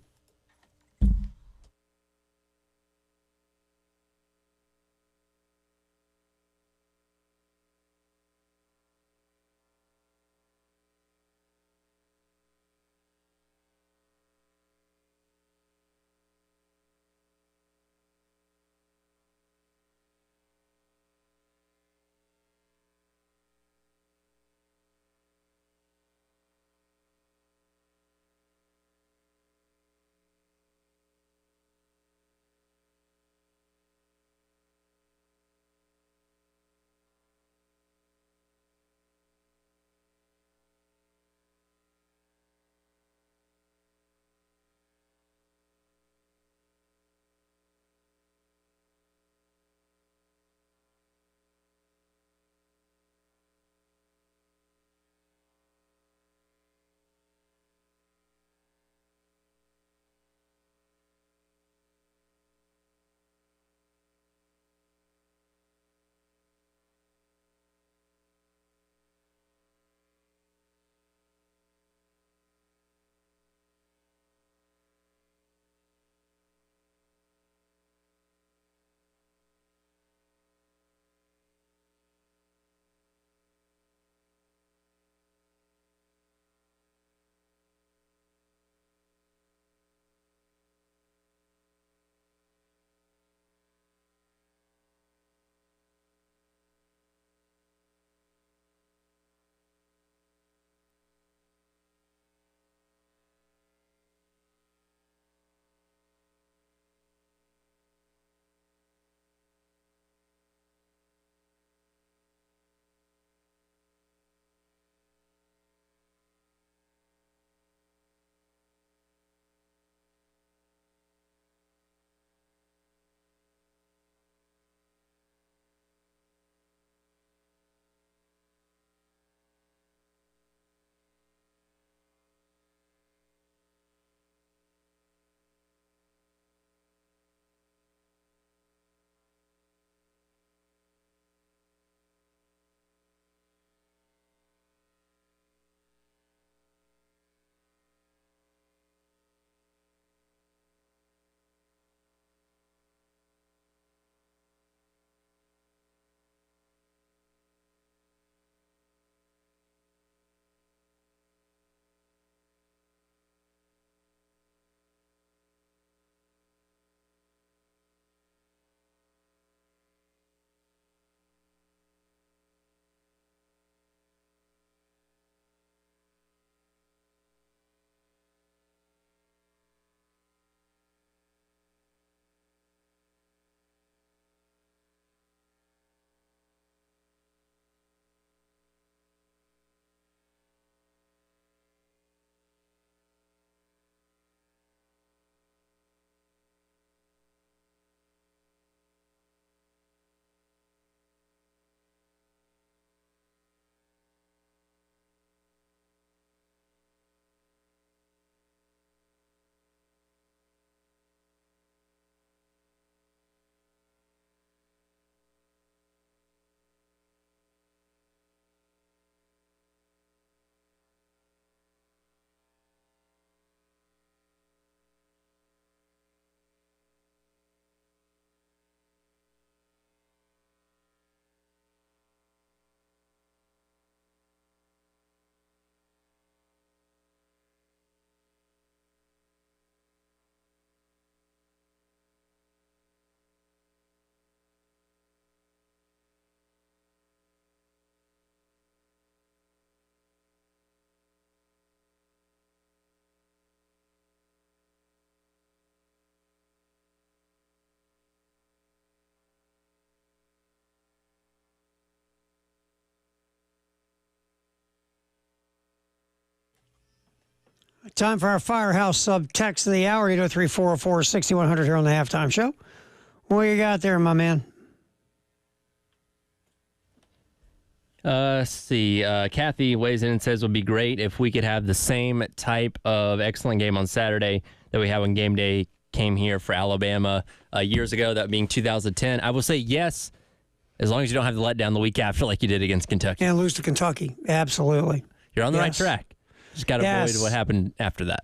Time for our Firehouse sub-text of the hour, 803-404-6100 here on the Halftime Show. What you got there, my man? Let's see. Kathy weighs in and says it would be great if we could have the same type of excellent game on Saturday that we had when game day came here for Alabama years ago, that being 2010. I will say yes, as long as you don't have to let down the week after like you did against Kentucky. And lose to Kentucky. Absolutely. You're on the right track. Just got to Yes. avoid what happened after that,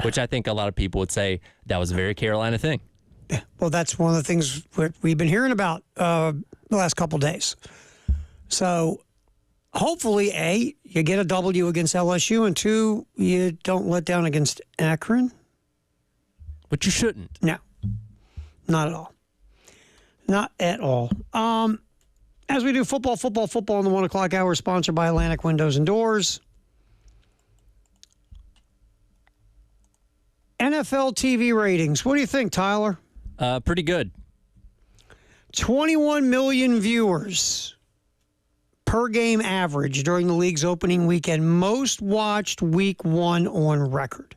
which I think a lot of people would say that was a very Carolina thing. Well, that's one of the things we've been hearing about the last couple of days. So hopefully, A, you get a W against LSU, and 2, you don't let down against Akron. But you shouldn't. No, not at all. Not at all. As we do football in the 1 o'clock hour, sponsored by Atlantic Windows and Doors. NFL TV ratings. What do you think, Tyler? Pretty good. 21 million viewers per game average during the league's opening weekend. Most watched week 1 on record.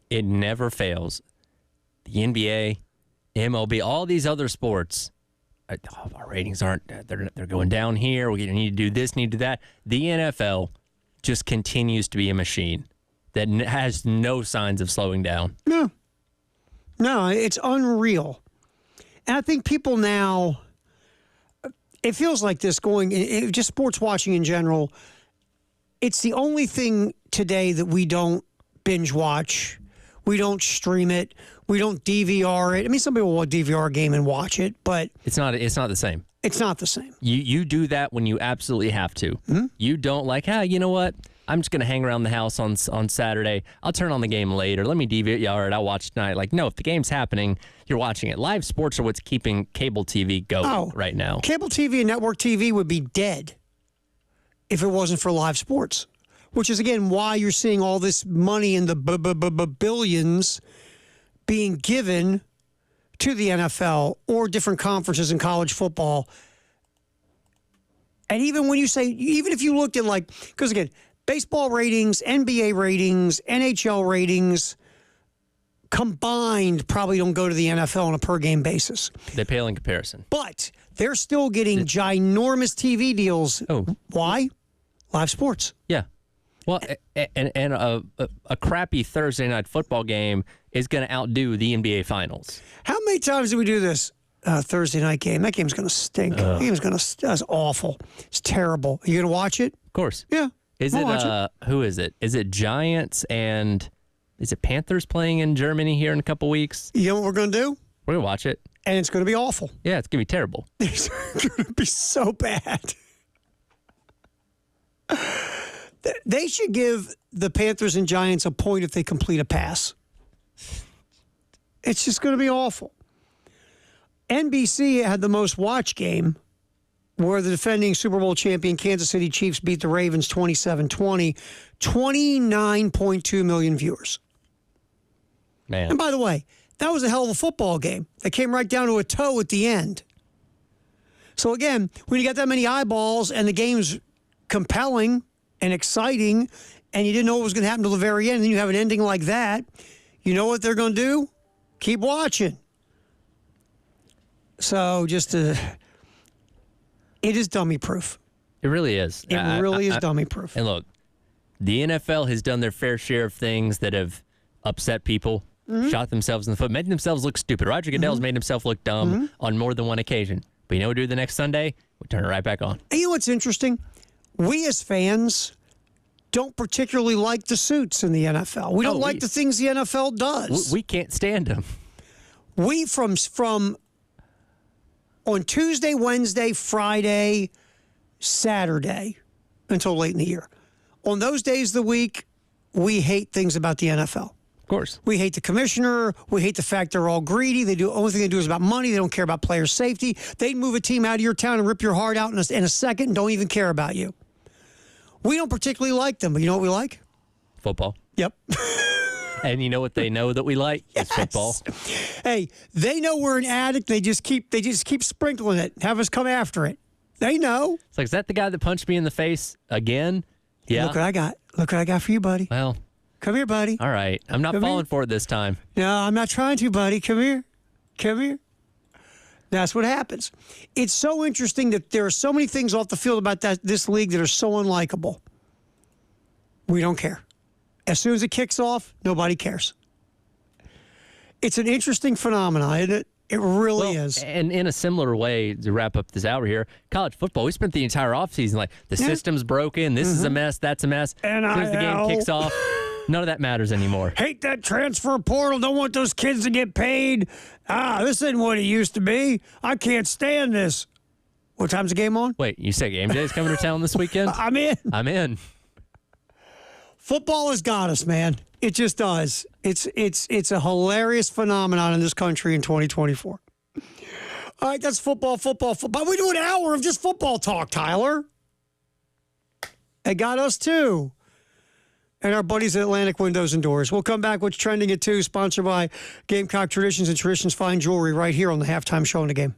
It never fails. The NBA, MLB, all these other sports, our ratings aren't, they're going down here. We need to do this, need to do that. The NFL just continues to be a machine that has no signs of slowing down. No, it's unreal. And I think people now, it feels like this just sports watching in general, it's the only thing today that we don't binge watch. We don't stream it. We don't DVR it. I mean, some people will DVR a game and watch it, but It's not the same. it's not the same. You do that when you absolutely have to. Mm-hmm. You don't like, you know what? I'm just going to hang around the house on Saturday. I'll turn on the game later. Let me DVR it. I'll watch tonight. Like, no, if the game's happening, you're watching it. Live sports are what's keeping cable TV going right now. Cable TV and network TV would be dead if it wasn't for live sports, which is, again, why you're seeing all this money in the billions being given to the NFL or different conferences in college football. And even when you say, even if you looked at because again, baseball ratings, NBA ratings, NHL ratings combined probably don't go to the NFL on a per game basis. They pale in comparison. But they're still getting ginormous TV deals. Oh. Why? Live sports. Yeah. Well, and a crappy Thursday night football game is going to outdo the NBA Finals. How many times do we do this? Thursday night game. That game's going to stink. That game's going to. That's awful. It's terrible. Are you going to watch it? Of course. Yeah. Is I'll it, watch it. Who is it? Is it Giants and is it Panthers playing in Germany here in a couple weeks? You know what we're going to do? We're going to watch it. And it's going to be awful. Yeah, it's going to be terrible. It's going to be so bad. They should give the Panthers and Giants a point if they complete a pass. It's just going to be awful. NBC had the most watched game where the defending Super Bowl champion Kansas City Chiefs beat the Ravens 27-20, 29.2 million viewers. Man. And by the way, that was a hell of a football game. That came right down to a toe at the end. So again, when you got that many eyeballs and the game's compelling and exciting and you didn't know what was going to happen till the very end, and then you have an ending like that, you know what they're going to do? Keep watching. So it is dummy proof. It really is. It really is dummy proof. And look, the NFL has done their fair share of things that have upset people, shot themselves in the foot, made themselves look stupid. Roger Goodell's made himself look dumb on more than one occasion. But you know what we do the next Sunday? We turn it right back on. And you know what's interesting? We as fans don't particularly like the suits in the NFL. We don't like the things the NFL does. We can't stand them. We from on Tuesday, Wednesday, Friday, Saturday, until late in the year. On those days of the week, we hate things about the NFL. Of course. We hate the commissioner. We hate the fact they're all greedy. The only thing they do is about money. They don't care about player safety. They'd move a team out of your town and rip your heart out in a second and don't even care about you. We don't particularly like them, but you know what we like? Football. Yep. And you know what they know that we like? Yes. It's football. Hey, they know we're an addict. They just keep sprinkling it. Have us come after it. They know. It's like, is that the guy that punched me in the face again? Yeah. Look what I got. Look what I got for you, buddy. Well, Come here, buddy. All right. I'm not Come falling here. for it this time. No, I'm not trying to, buddy. Come here. Come here. That's what happens. It's so interesting that there are so many things off the field about this league that are so unlikable. We don't care. As soon as it kicks off, nobody cares. It's an interesting phenomenon, isn't it? It really is. And in a similar way, to wrap up this hour here, college football, we spent the entire offseason like, the system's broken, this is a mess, that's a mess. As soon as the game kicks off, none of that matters anymore. Hate that transfer portal. Don't want those kids to get paid. This isn't what it used to be. I can't stand this. What time's the game on? Wait, you say Game Day is coming to town this weekend? I'm in. I'm in. Football has got us, man. It just does. It's a hilarious phenomenon in this country in 2024. All right, that's football. We do an hour of just football talk, Tyler. It got us too. And our buddies at Atlantic Windows and Doors. We'll come back with Trending at 2, sponsored by Gamecock Traditions and Traditions Fine Jewelry, right here on the Halftime Show in the Game.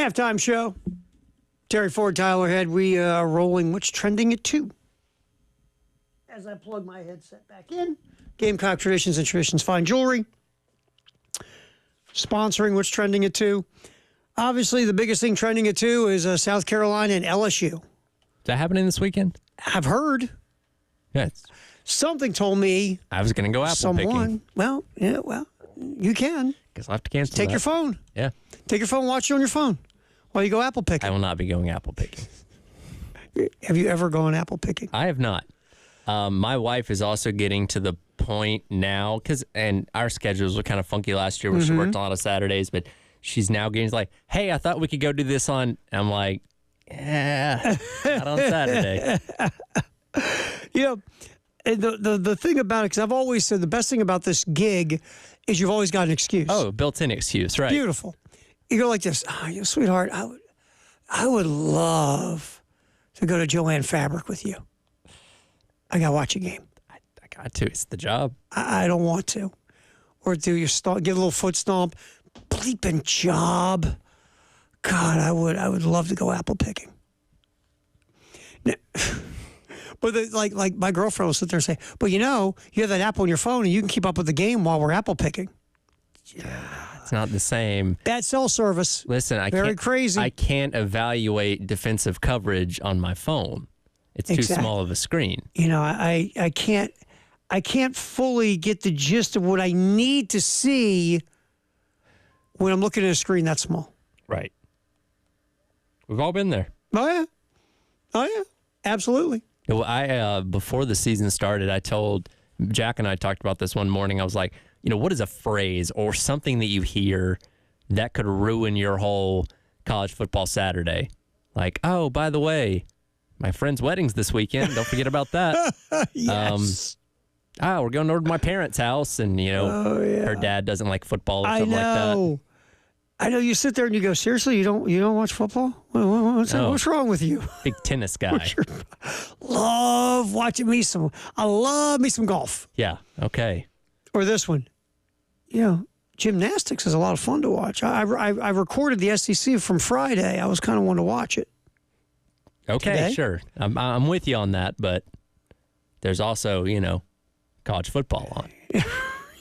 Halftime show. Terry Ford, Tyler Head. We are rolling What's Trending at 2. As I plug my headset back in, Gamecock Traditions and Traditions Fine Jewelry. Sponsoring What's Trending at 2. Obviously, the biggest thing trending at 2 is South Carolina and LSU. Is that happening this weekend? I've heard. Yes. Something told me. I was going to go apple picking. Well, you can. Guess I'll have to cancel Take that. your phone. Yeah. Take your phone, watch it on your phone while you go apple picking. I will not be going apple picking. Have you ever gone apple picking? I have not. My wife is also getting to the point now, and our schedules were kind of funky last year where she worked a lot of Saturdays, but she's now getting like, hey, I thought we could go do this on. I'm like, yeah, not on Saturday. And the thing about it, because I've always said the best thing about this gig is you've always got an excuse. Oh, built-in excuse, right? Beautiful. You go like this. Oh, sweetheart, I would love to go to Joanne Fabric with you. I got to watch a game. I got to. It's the job. I don't want to. Or do you give a little foot stomp? Bleeping job. God, I would love to go apple picking. Now, but like my girlfriend will sit there and say, but you have that app on your phone and you can keep up with the game while we're apple picking. It's not the same. Bad cell service. Listen, Very crazy. I can't evaluate defensive coverage on my phone. It's too small of a screen. I can't fully get the gist of what I need to see when I'm looking at a screen that small. Right. We've all been there. Oh yeah. Absolutely. Well, I before the season started, I told Jack and I talked about this one morning. I was like, what is a phrase or something that you hear that could ruin your whole college football Saturday? Like, oh, by the way, my friend's wedding's this weekend. Don't forget about that. Yes. We're going over to my parents' house, and her dad doesn't like football or something like that. I know. You sit there and you go, seriously, you don't watch football? What's wrong with you? Big tennis guy. Love watching me some. I love me some golf. Yeah. Okay. Or this one. Gymnastics is a lot of fun to watch. I recorded the SEC from Friday. I was kind of wanting to watch it. Okay, today. Sure. I'm with you on that, but there's also, college football on.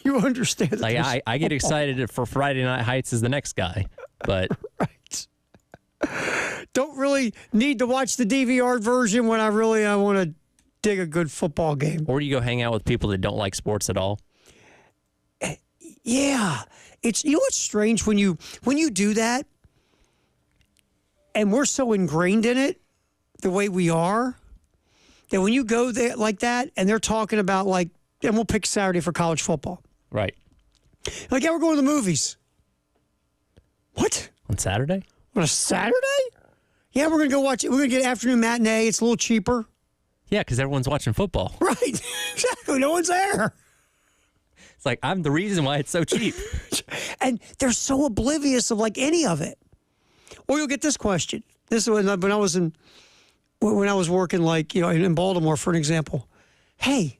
You understand that? Like I get excited for Friday Night Heights as the next guy, but right. Don't really need to watch the DVR version when I want to dig a good football game. Or you go hang out with people that don't like sports at all. Yeah, it's what's strange when you do that, and we're so ingrained in it, the way we are, that when you go there like that, and they're talking about and we'll pick Saturday for college football. Right. Like, yeah, we're going to the movies. What? On Saturday? On a Saturday? Yeah, we're going to go watch it. We're going to get an afternoon matinee. It's a little cheaper. Yeah, because everyone's watching football. Right. Exactly. No one's there. It's like, I'm the reason why it's so cheap. And they're so oblivious of any of it. Or you'll get this question. This is when I was working in Baltimore, for an example. Hey,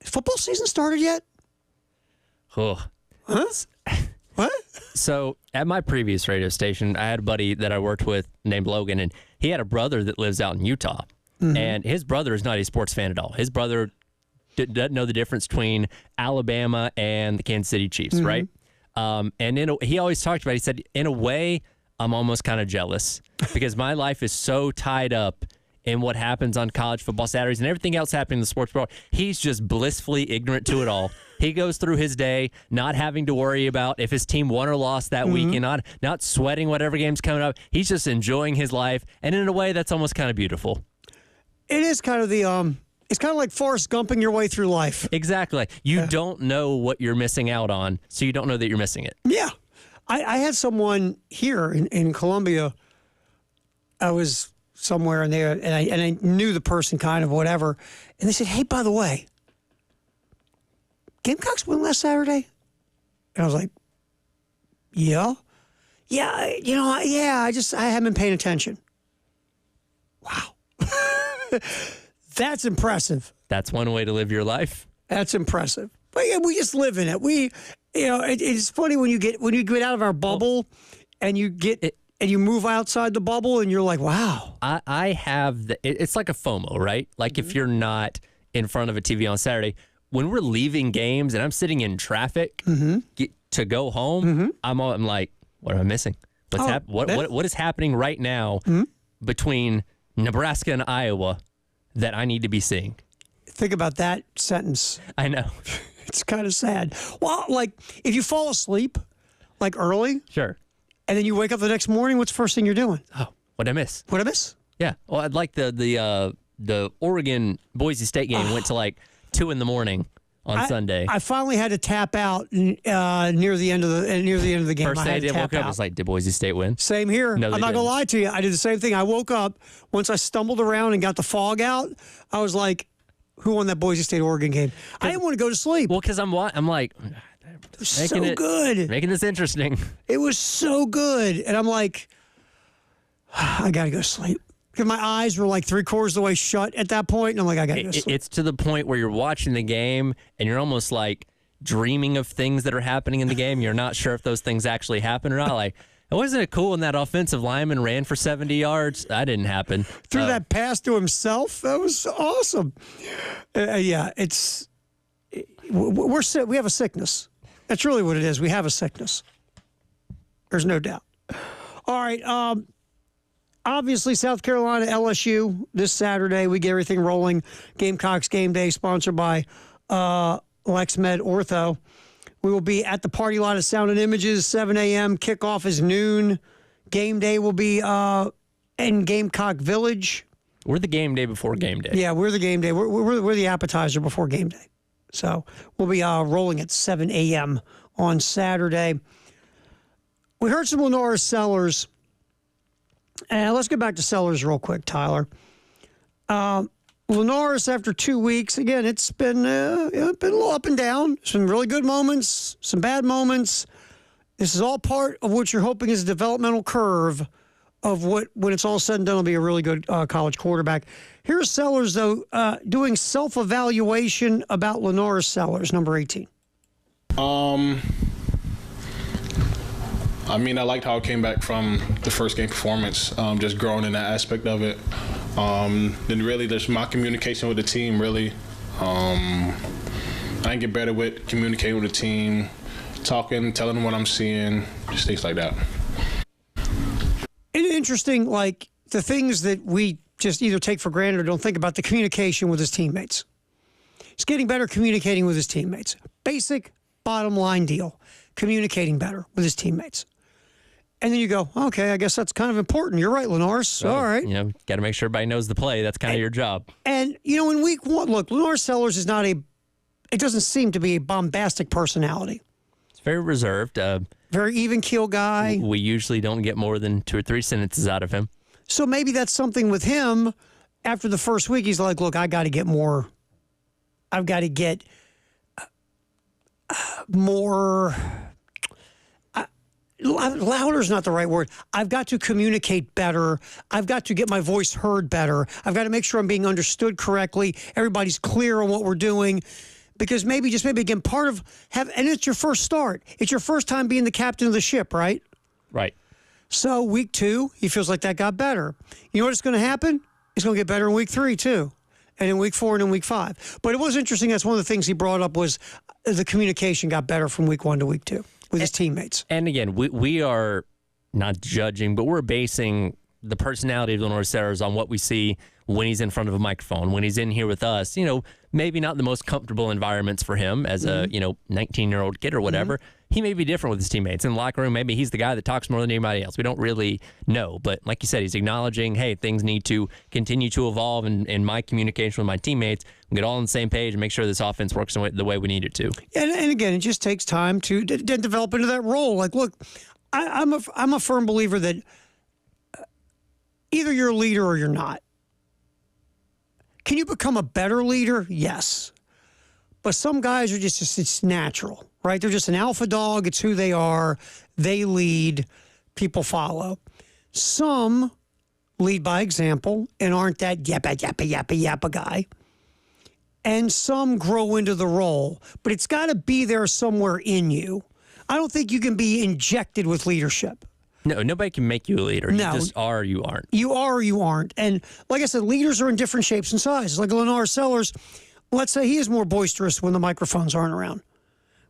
has football season started yet? Ugh. Huh? What? So at my previous radio station, I had a buddy that I worked with named Logan, and he had a brother that lives out in Utah. Mm-hmm. And his brother is not a sports fan at all. His brother doesn't know the difference between Alabama and the Kansas City Chiefs, right? And he always talked about it. He said, in a way, I'm almost kind of jealous because my life is so tied up in what happens on college football Saturdays and everything else happening in the sports world. He's just blissfully ignorant to it all. He goes through his day not having to worry about if his team won or lost that weekend, not sweating whatever game's coming up. He's just enjoying his life. And in a way, that's almost kind of beautiful. It is kind of it's kind of like Forrest Gumping your way through life. Exactly. You don't know what you're missing out on, so you don't know that you're missing it. Yeah. I had someone here in Columbia. I was somewhere and I knew the person kind of whatever. And they said, hey, by the way, Gamecocks win last Saturday? And I was like, yeah. Yeah, I haven't been paying attention. Wow. That's impressive. That's one way to live your life. That's impressive. But yeah, we just live in it. It's funny when you get out of our bubble and you get and you move outside the bubble and you're like, wow. I have it's like a FOMO, right? Like if you're not in front of a TV on Saturday, when we're leaving games and I'm sitting in traffic to go home, I'm like, what am I missing? What is happening right now between Nebraska and Iowa that I need to be seeing? Think about that sentence. I know. It's kind of sad. Well, like if you fall asleep like early, Sure. and then you wake up the next morning, what's the first thing you're doing? Oh, what'd I miss? What I miss? Yeah. Well, I'd like the Oregon Boise State game went to like 2 a.m. on Sunday. I finally had to tap out near the end of the game. First I thing I had to did, tap woke up, out. was like, did Boise State win? Same here. No, I'm they not didn't. gonna lie to you. I did the same thing. I woke up once I stumbled around and got the fog out. I was like, "Who won that Boise State Oregon game?" I didn't want to go to sleep. Well, because I'm like, It was so good. making this interesting. It was so good, and I'm like, I gotta go to sleep because my eyes were like 3/4 of the way shut at that point, and I'm like, I gotta go to sleep. It's to the point where you're watching the game and you're almost like dreaming of things that are happening in the game. You're not sure if those things actually happen or not. Like, wasn't it cool when that offensive lineman ran for 70 yards? That didn't happen. Threw that pass to himself. That was awesome. Yeah, we're sick. We have a sickness. That's really what it is. We have a sickness. There's no doubt. All right. Obviously, South Carolina, LSU this Saturday. We get everything rolling. Gamecocks game day, sponsored by LexMed Ortho. We will be at the party lot of Sound and Images, 7 a.m. Kickoff is noon. Game day will be in Gamecock Village. We're the game day before game day. Yeah, we're the game day. We're the appetizer before game day. So we'll be rolling at 7 a.m. on Saturday. We heard some Lenora Sellers. And let's get back to Sellers real quick, Tyler. Lenoris, after 2 weeks, again, it's been a little up and down. Some really good moments, some bad moments. This is all part of what you're hoping is a developmental curve of what, when it's all said and done, will be a really good college quarterback. Here's Sellers, though, doing self-evaluation about Lenoris Sellers, number 18. I mean, I liked how it came back from the first game performance, just growing in that aspect of it. Then really just my communication with the team, really. I can get better with communicating with the team, talking, telling them what I'm seeing, just things like that. It's interesting, like, the things that we just either take for granted or don't think about, the communication with his teammates. He's getting better communicating with his teammates. Basic, bottom line deal. Communicating better with his teammates. And then you go, okay, I guess that's kind of important. You're right, Lenoris. Well, all right. Got to make sure everybody knows the play. That's kind of your job. And, in week one, look, Lenoris Sellers is not it doesn't seem to be a bombastic personality. It's very reserved. Very even keel guy. We usually don't get more than 2 or 3 sentences out of him. So maybe that's something with him. After the first week, he's like, look, I got to get more. I've got to get more. Louder is not the right word. I've got to communicate better. I've got to get my voice heard better. I've got to make sure I'm being understood correctly. Everybody's clear on what we're doing. Because maybe again, part of and it's your first start. It's your first time being the captain of the ship, right? Right. So week 2, he feels like that got better. You know what's going to happen? It's going to get better in week 3 too, and in week 4 and in week 5. But it was interesting. That's one of the things he brought up was the communication got better from week 1 to week 2 with his teammates. And again, we are not judging, but we're basing the personality of Lenoris Sellers on what we see when he's in front of a microphone, when he's in here with us. Maybe not the most comfortable environments for him as a 19-year-old kid or whatever. He may be different with his teammates. In the locker room, maybe he's the guy that talks more than anybody else. We don't really know. But like you said, he's acknowledging, hey, things need to continue to evolve in my communication with my teammates. We get all on the same page and make sure this offense works the way we need it to. And again, it just takes time to develop into that role. Like, look, I'm a firm believer that either you're a leader or you're not. Can you become a better leader? Yes. But some guys are it's natural, right? They're just an alpha dog. It's who they are. They lead. People follow. Some lead by example and aren't that yappa guy. And some grow into the role. But it's got to be there somewhere in you. I don't think you can be injected with leadership. No, nobody can make you a leader. No. You just are or you aren't. You are or you aren't. And like I said, leaders are in different shapes and sizes. Like Lenore Sellers, let's say he is more boisterous when the microphones aren't around.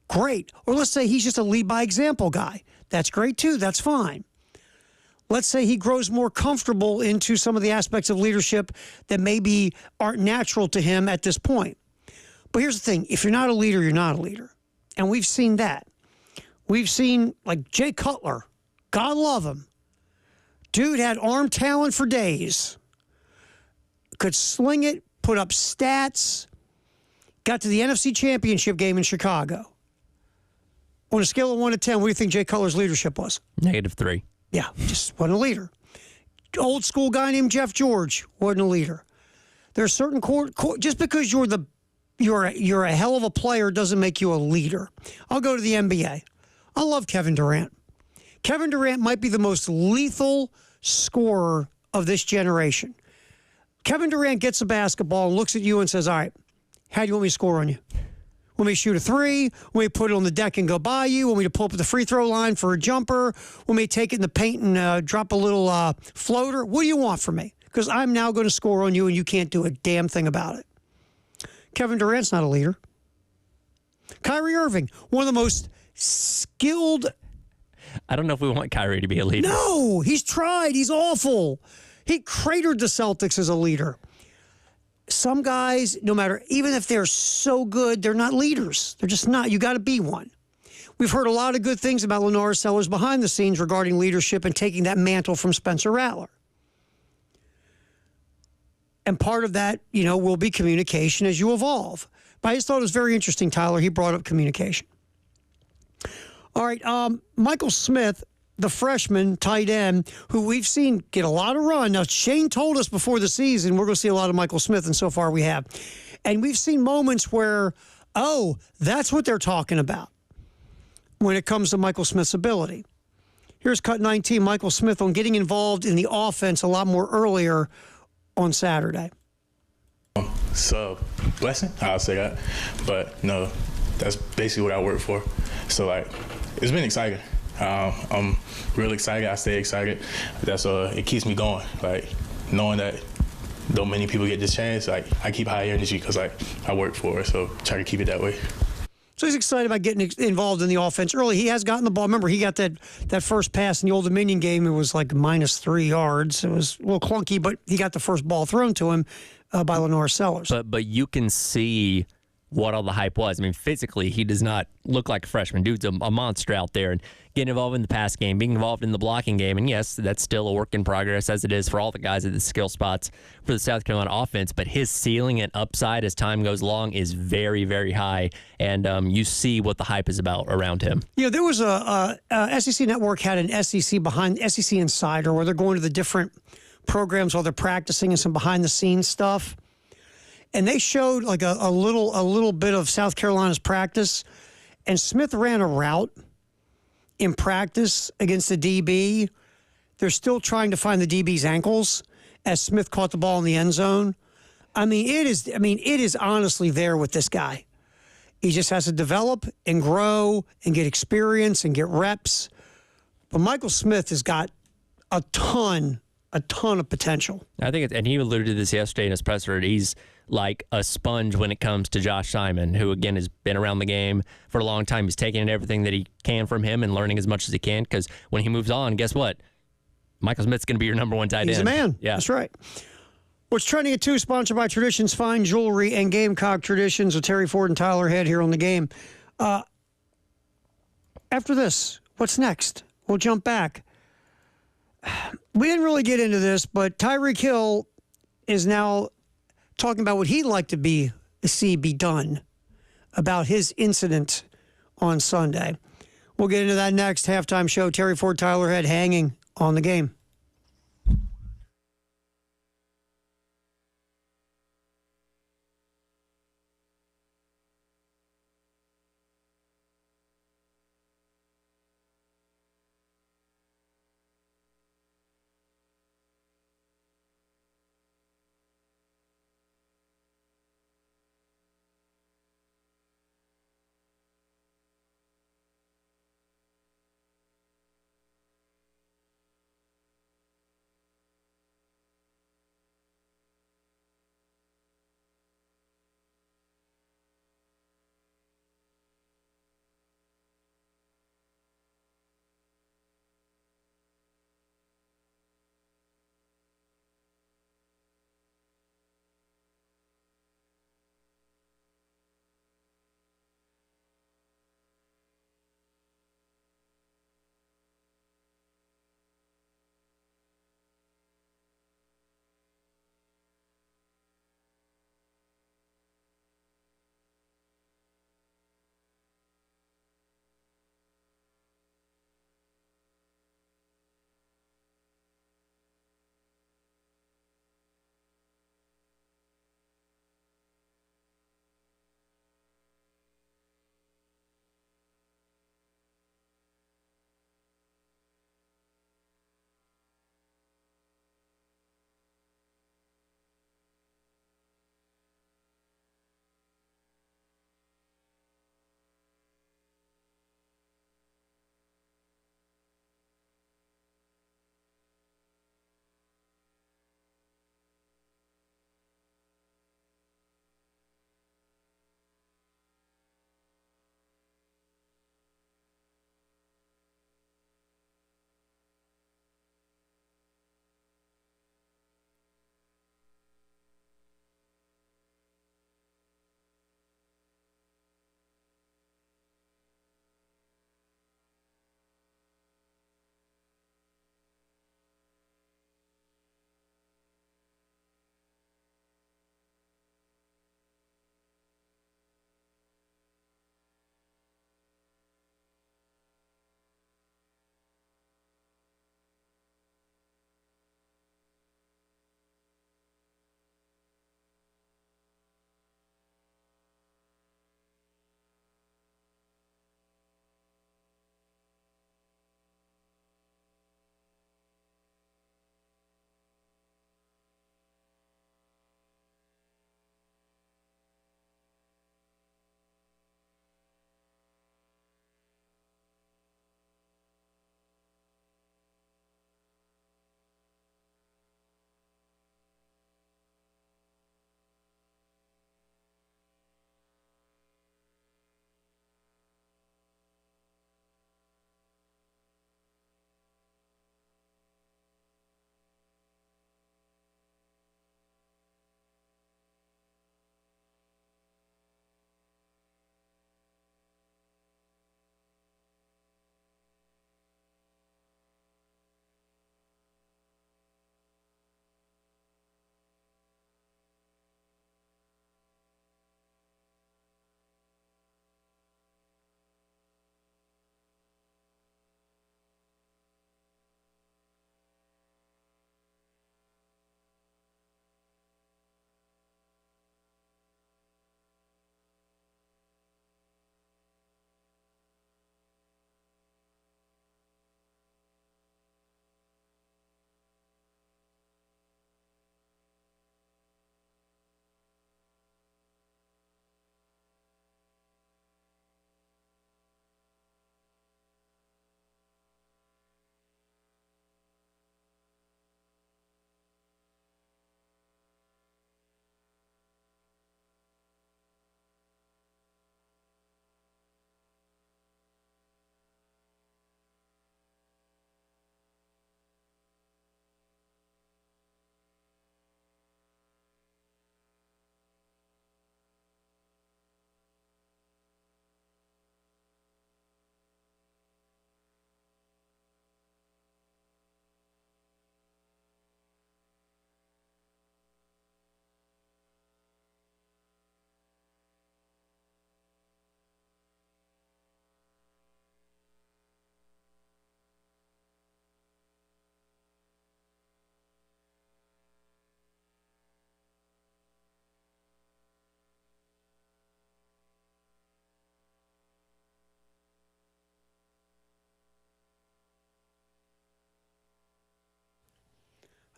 Great. Or let's say he's just a lead by example guy. That's great too. That's fine. Let's say he grows more comfortable into some of the aspects of leadership that maybe aren't natural to him at this point. But here's the thing. If you're not a leader, you're not a leader. And we've seen that. We've seen like Jay Cutler. God love him. Dude had arm talent for days. Could sling it, put up stats. Got to the NFC Championship game in Chicago. On a scale of 1 to 10, what do you think Jay Cutler's leadership was? -3. Yeah, just wasn't a leader. Old school guy named Jeff George wasn't a leader. There's certain just because you're a hell of a player doesn't make you a leader. I'll go to the NBA. I love Kevin Durant. Kevin Durant might be the most lethal scorer of this generation. Kevin Durant gets a basketball and looks at you and says, all right, how do you want me to score on you? Want me to shoot a three? Want me to put it on the deck and go by you? Want me to pull up at the free throw line for a jumper? Want me to take it in the paint and drop a little floater? What do you want from me? Because I'm now going to score on you and you can't do a damn thing about it. Kevin Durant's not a leader. Kyrie Irving, one of the most skilled. I don't know if we want Kyrie to be a leader. No, he's tried. He's awful. He cratered the Celtics as a leader. Some guys, no matter, even if they're so good, they're not leaders. They're just not. You got to be one. We've heard a lot of good things about Lenore Sellers behind the scenes regarding leadership and taking that mantle from Spencer Rattler. And part of that, will be communication as you evolve. But I just thought it was very interesting, Tyler. He brought up communication. All right, Michael Smith, the freshman tight end, who we've seen get a lot of run. Now, Shane told us before the season we're going to see a lot of Michael Smith, and so far we have. And we've seen moments where, that's what they're talking about when it comes to Michael Smith's ability. Here's cut 19, Michael Smith on getting involved in the offense a lot more earlier on Saturday. So, blessing, I'll say that. But no, that's basically what I work for. So, it's been exciting. I'm real excited. I stay excited. It keeps me going. Knowing that though many people get this chance, I keep high energy because I work for it. So try to keep it that way. So he's excited about getting involved in the offense early. He has gotten the ball. Remember, he got that first pass in the Old Dominion game. It was -3 yards. It was a little clunky, but he got the first ball thrown to him by Lenore Sellers. But you can see what all the hype was. I mean, physically, he does not look like a freshman. Dude's a monster out there. And getting involved in the pass game, being involved in the blocking game, and yes, that's still a work in progress, as it is for all the guys at the skill spots for the South Carolina offense. But his ceiling and upside as time goes along is very, very high. And you see what the hype is about around him. There was a SEC Network had an SEC Insider where they're going to the different programs while they're practicing and some behind-the-scenes stuff. And they showed a little bit of South Carolina's practice, and Smith ran a route in practice against the DB. They're still trying to find the DB's ankles as Smith caught the ball in the end zone. It is honestly there with this guy. He just has to develop and grow and get experience and get reps. But Michael Smith has got a ton of potential. I think and he alluded to this yesterday in his presser. He's like a sponge when it comes to Josh Simon, who, again, has been around the game for a long time. He's taking in everything that he can from him and learning as much as he can, because when he moves on, guess what? Michael Smith's going to be your number one tight end. He's a man. Yeah. That's right. What's trending at 2, sponsored by Traditions Fine Jewelry and Gamecock Traditions with Terry Ford and Tyler Head here on the game. After this, what's next? We'll jump back. We didn't really get into this, but Tyreek Hill is now talking about what he'd like to see be done about his incident on Sunday. We'll get into that next. Halftime show. Terry Ford, Tyler Head hanging on the game.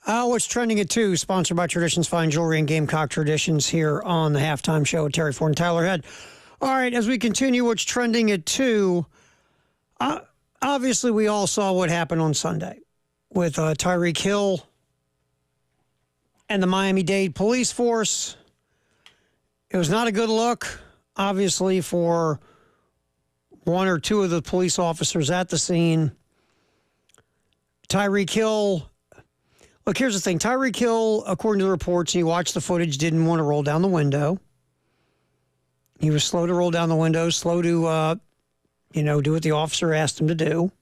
What's trending at 2, sponsored by Traditions Fine Jewelry and Gamecock Traditions here on the Halftime Show with Terry Ford and Tyler Head. All right, as we continue, what's trending at 2, obviously we all saw what happened on Sunday with Tyreek Hill and the Miami-Dade police force. It was not a good look, obviously, for one or two of the police officers at the scene. Tyreek Hill... Look, here's the thing. Tyreek Hill, according to the reports, and you watched the footage, didn't want to roll down the window. He was slow to roll down the window, slow to, do what the officer asked him to do.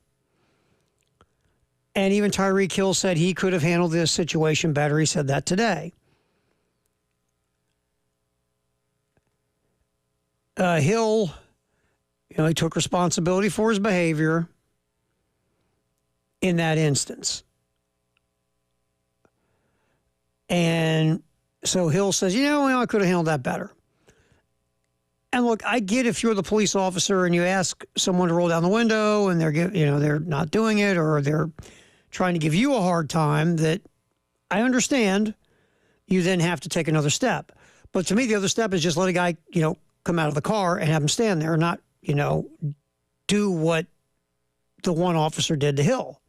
And even Tyreek Hill said he could have handled this situation better. He said that today. Hill, he took responsibility for his behavior in that instance. And so Hill says, I could have handled that better. And look, I get if you're the police officer and you ask someone to roll down the window and they're not doing it, or they're trying to give you a hard time, that I understand. You then have to take another step. But to me, the other step is just let a guy, come out of the car and have him stand there and not, do what the one officer did to Hill,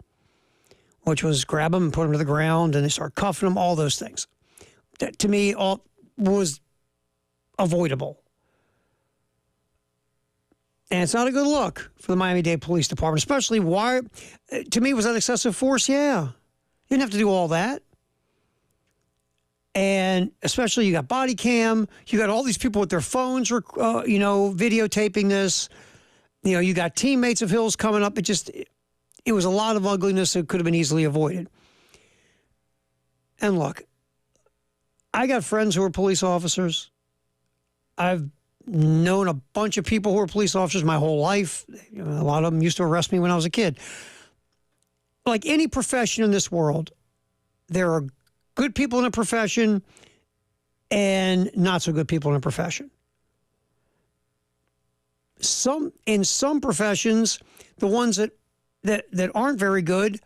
which was grab him and put him to the ground, and they start cuffing him, all those things. That, to me, all was avoidable. And it's not a good look for the Miami-Dade Police Department, especially to me, was that excessive force? Yeah. You didn't have to do all that. And especially you got body cam, you got all these people with their phones, videotaping this. You got teammates of Hill's coming up. It was a lot of ugliness that could have been easily avoided. And look, I got friends who are police officers. I've known a bunch of people who are police officers my whole life. A lot of them used to arrest me when I was a kid. Like any profession in this world, there are good people in a profession and not so good people in a profession. In some professions, the ones that aren't very good,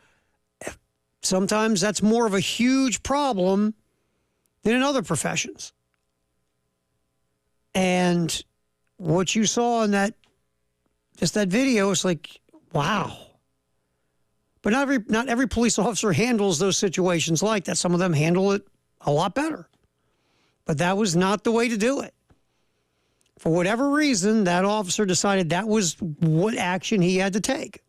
sometimes that's more of a huge problem than in other professions. And what you saw in that video is like, wow. But not every police officer handles those situations like that. Some of them handle it a lot better. But that was not the way to do it. For whatever reason, that officer decided that was what action he had to take.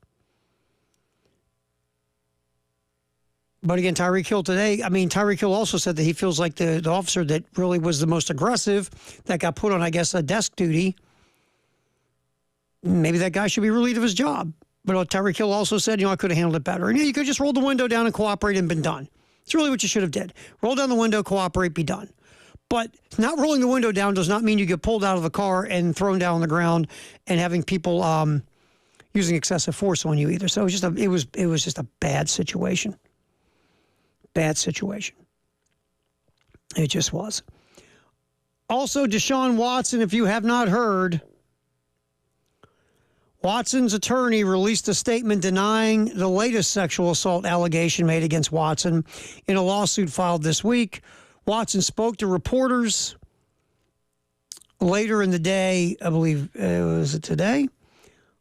But again, Tyreek Hill today, Tyreek Hill also said that he feels like the officer that really was the most aggressive, that got put on, I guess, a desk duty, maybe that guy should be relieved of his job. But Tyreek Hill also said, I could have handled it better. And you could just roll the window down and cooperate and been done. It's really what you should have did. Roll down the window, cooperate, be done. But not rolling the window down does not mean you get pulled out of the car and thrown down on the ground and having people using excessive force on you either. So it was just a bad situation. Bad situation. It just was. Also, Deshaun Watson, if you have not heard, Watson's attorney released a statement denying the latest sexual assault allegation made against Watson in a lawsuit filed this week. Watson spoke to reporters later in the day, I believe, was it today?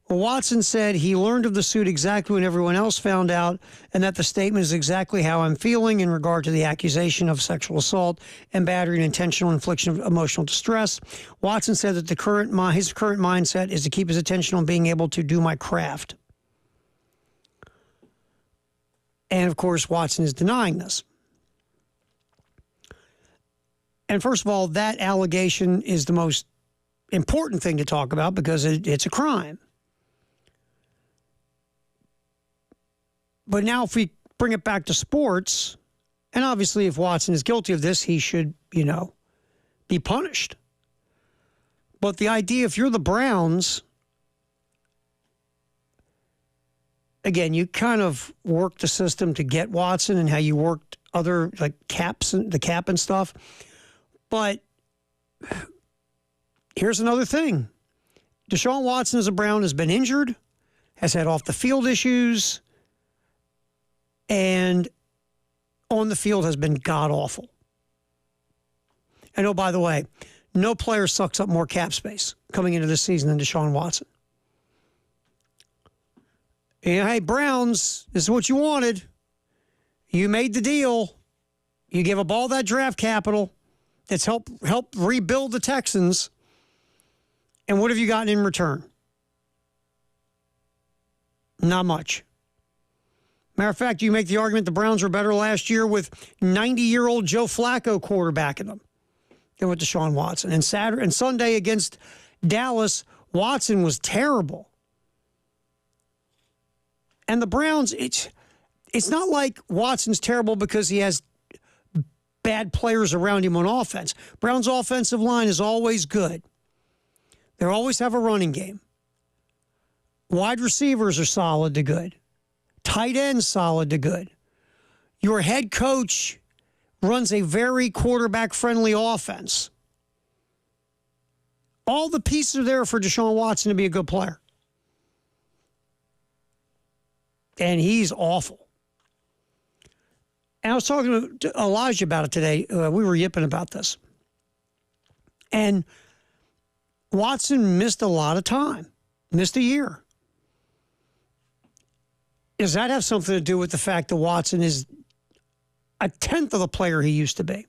Watson said he learned of the suit exactly when everyone else found out, and that the statement is exactly how I'm feeling in regard to the accusation of sexual assault and battery and intentional infliction of emotional distress. Watson said that his current mindset is to keep his attention on being able to do my craft. And, of course, Watson is denying this. And first of all, that allegation is the most important thing to talk about because it's a crime. But now if we bring it back to sports, and obviously if Watson is guilty of this, he should, be punished. But the idea, if you're the Browns, again, you kind of work the system to get Watson and how you worked other, like caps and the cap and stuff. But here's another thing. Deshaun Watson as a Brown has been injured, has had off the field issues, and on the field has been god-awful. And oh, by the way, no player sucks up more cap space coming into this season than Deshaun Watson. And hey, Browns, this is what you wanted. You made the deal. You gave up all that draft capital that's helped rebuild the Texans. And what have you gotten in return? Not much. Matter of fact, you make the argument the Browns were better last year with 90-year-old Joe Flacco quarterbacking them than with Deshaun Watson. And Saturday and Sunday against Dallas, Watson was terrible. And the Browns, it's not like Watson's terrible because he has bad players around him on offense. Browns' offensive line is always good. They always have a running game. Wide receivers are solid to good. Tight ends solid to good. Your head coach runs a very quarterback-friendly offense. All the pieces are there for Deshaun Watson to be a good player. And he's awful. And I was talking to Elijah about it today. We were yipping about this. And Watson missed a lot of time. Missed a year. Does that have something to do with the fact that Watson is a tenth of the player he used to be?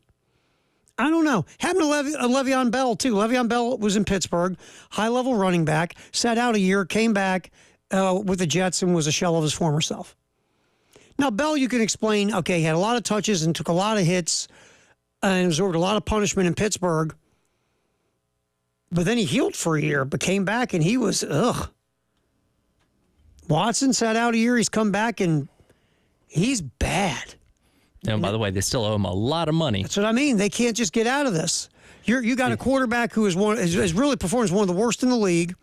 I don't know. Happened to Le'Veon Bell, too. Le'Veon Bell was in Pittsburgh, high-level running back, sat out a year, came back with the Jets and was a shell of his former self. Now, Bell, you can explain, okay, he had a lot of touches and took a lot of hits and absorbed a lot of punishment in Pittsburgh. But then he healed for a year, but came back and he was, Watson sat out a year. He's come back and he's bad. And by the way, they still owe him a lot of money. That's what I mean. They can't just get out of this. You got a quarterback who is really performed as one of the worst in the league.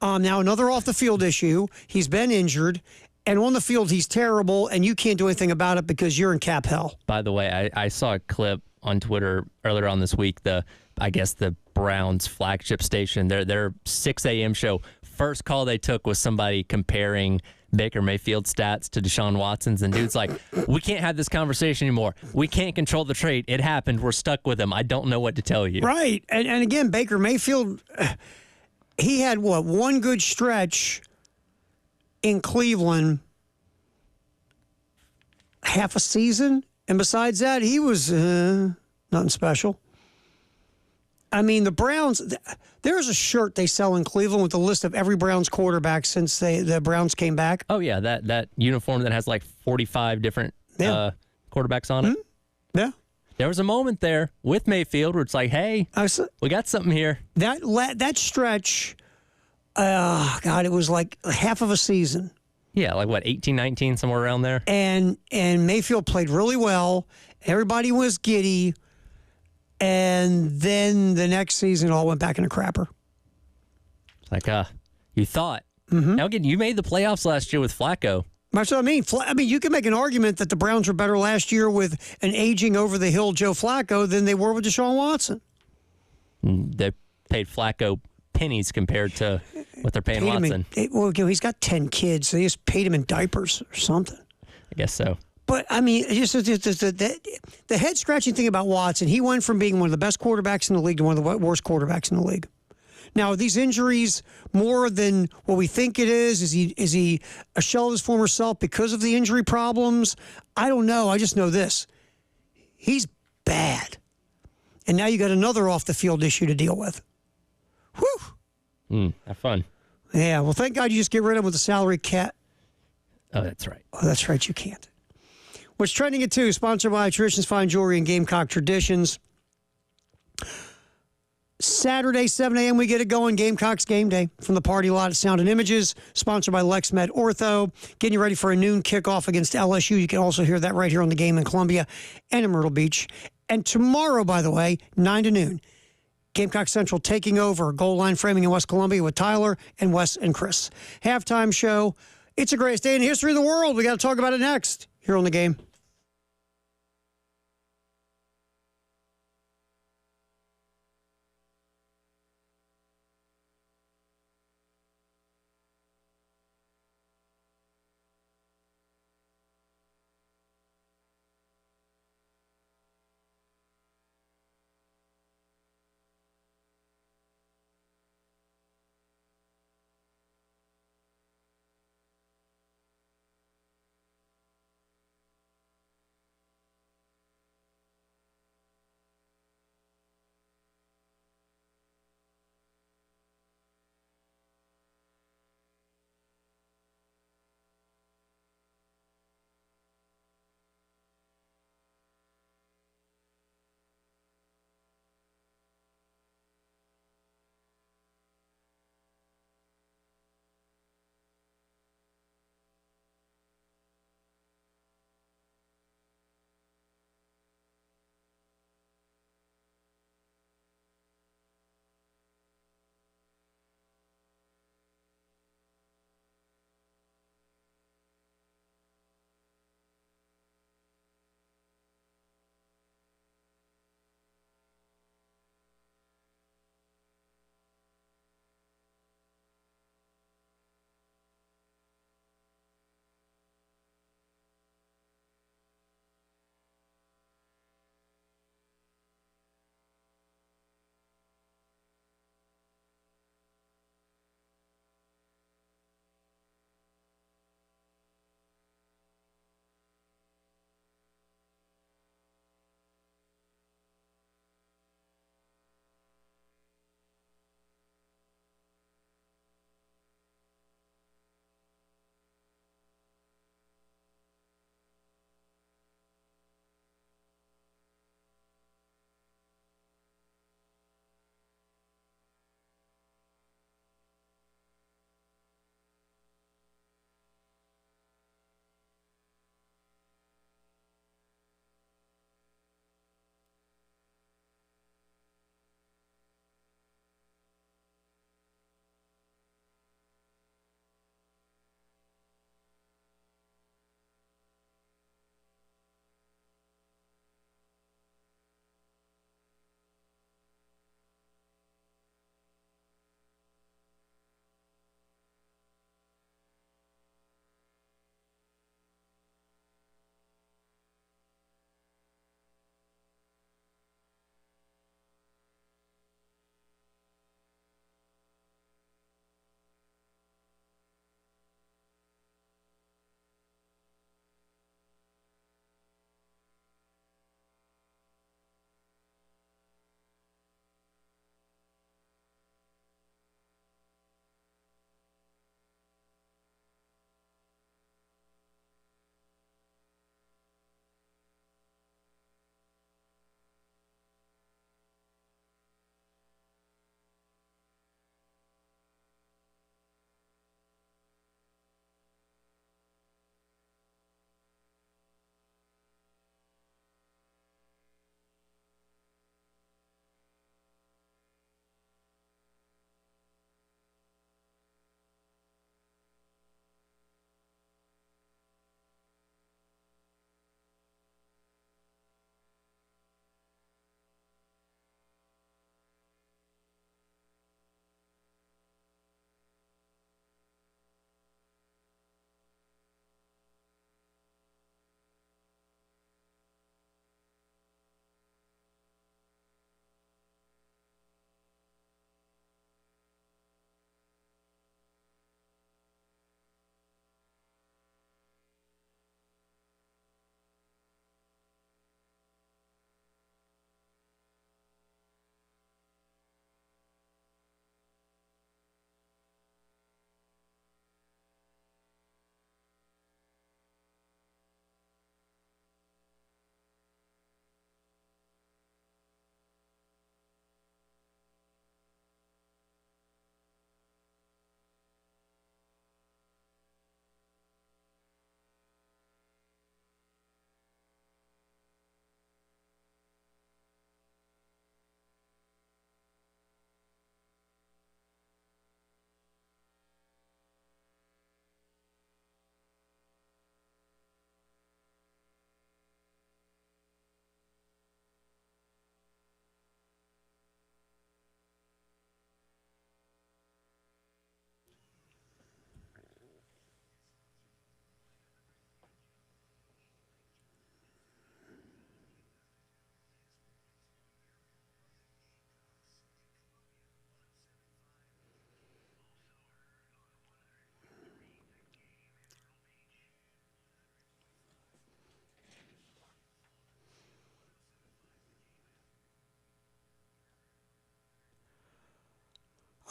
Now another off the field issue. He's been injured, and on the field he's terrible, and you can't do anything about it because you're in cap hell. By the way, I saw a clip on Twitter earlier on this week. I guess the Browns flagship station, their 6 a.m. show. First call they took was somebody comparing Baker Mayfield's stats to Deshaun Watson's, and dude's like, we can't have this conversation anymore. We can't control the trade. It happened. We're stuck with him. I don't know what to tell you. Right. And again, Baker Mayfield, he had, one good stretch in Cleveland, half a season, and besides that, he was nothing special. I mean, the Browns, there's a shirt they sell in Cleveland with a list of every Browns quarterback since the Browns came back. Oh, yeah, that uniform that has like 45 different quarterbacks on it. Yeah. There was a moment there with Mayfield where it's like, hey, we got something here. That stretch, it was like half of a season. Yeah, like what, 18, 19, somewhere around there? And Mayfield played really well. Everybody was giddy. And then the next season, it all went back in a crapper. It's like, you thought. Mm-hmm. Now, again, you made the playoffs last year with Flacco. That's what I mean. You can make an argument that the Browns were better last year with an aging over-the-hill Joe Flacco than they were with Deshaun Watson. They paid Flacco pennies compared to what they're paying Watson. He's got 10 kids. So they just paid him in diapers or something. I guess so. But, I mean, just the head-scratching thing about Watson, he went from being one of the best quarterbacks in the league to one of the worst quarterbacks in the league. Now, are these injuries more than what we think it is? Is he a shell of his former self because of the injury problems? I don't know. I just know this. He's bad. And now you got another off-the-field issue to deal with. Whew. Have fun. Yeah, well, thank God you just get rid of him with the salary cap. Oh, that's right. Oh, that's right. You can't. What's trending at 2, sponsored by Traditions Fine Jewelry and Gamecock Traditions. Saturday, 7 a.m., we get it going. Gamecocks game day from the party lot at Sound and Images, sponsored by LexMed Ortho. Getting you ready for a noon kickoff against LSU. You can also hear that right here on the game in Columbia and in Myrtle Beach. And tomorrow, by the way, 9 to noon, Gamecock Central taking over goal line framing in West Columbia with Tyler and Wes and Chris. Halftime show. It's the greatest day in the history of the world. We got to talk about it next here on the game.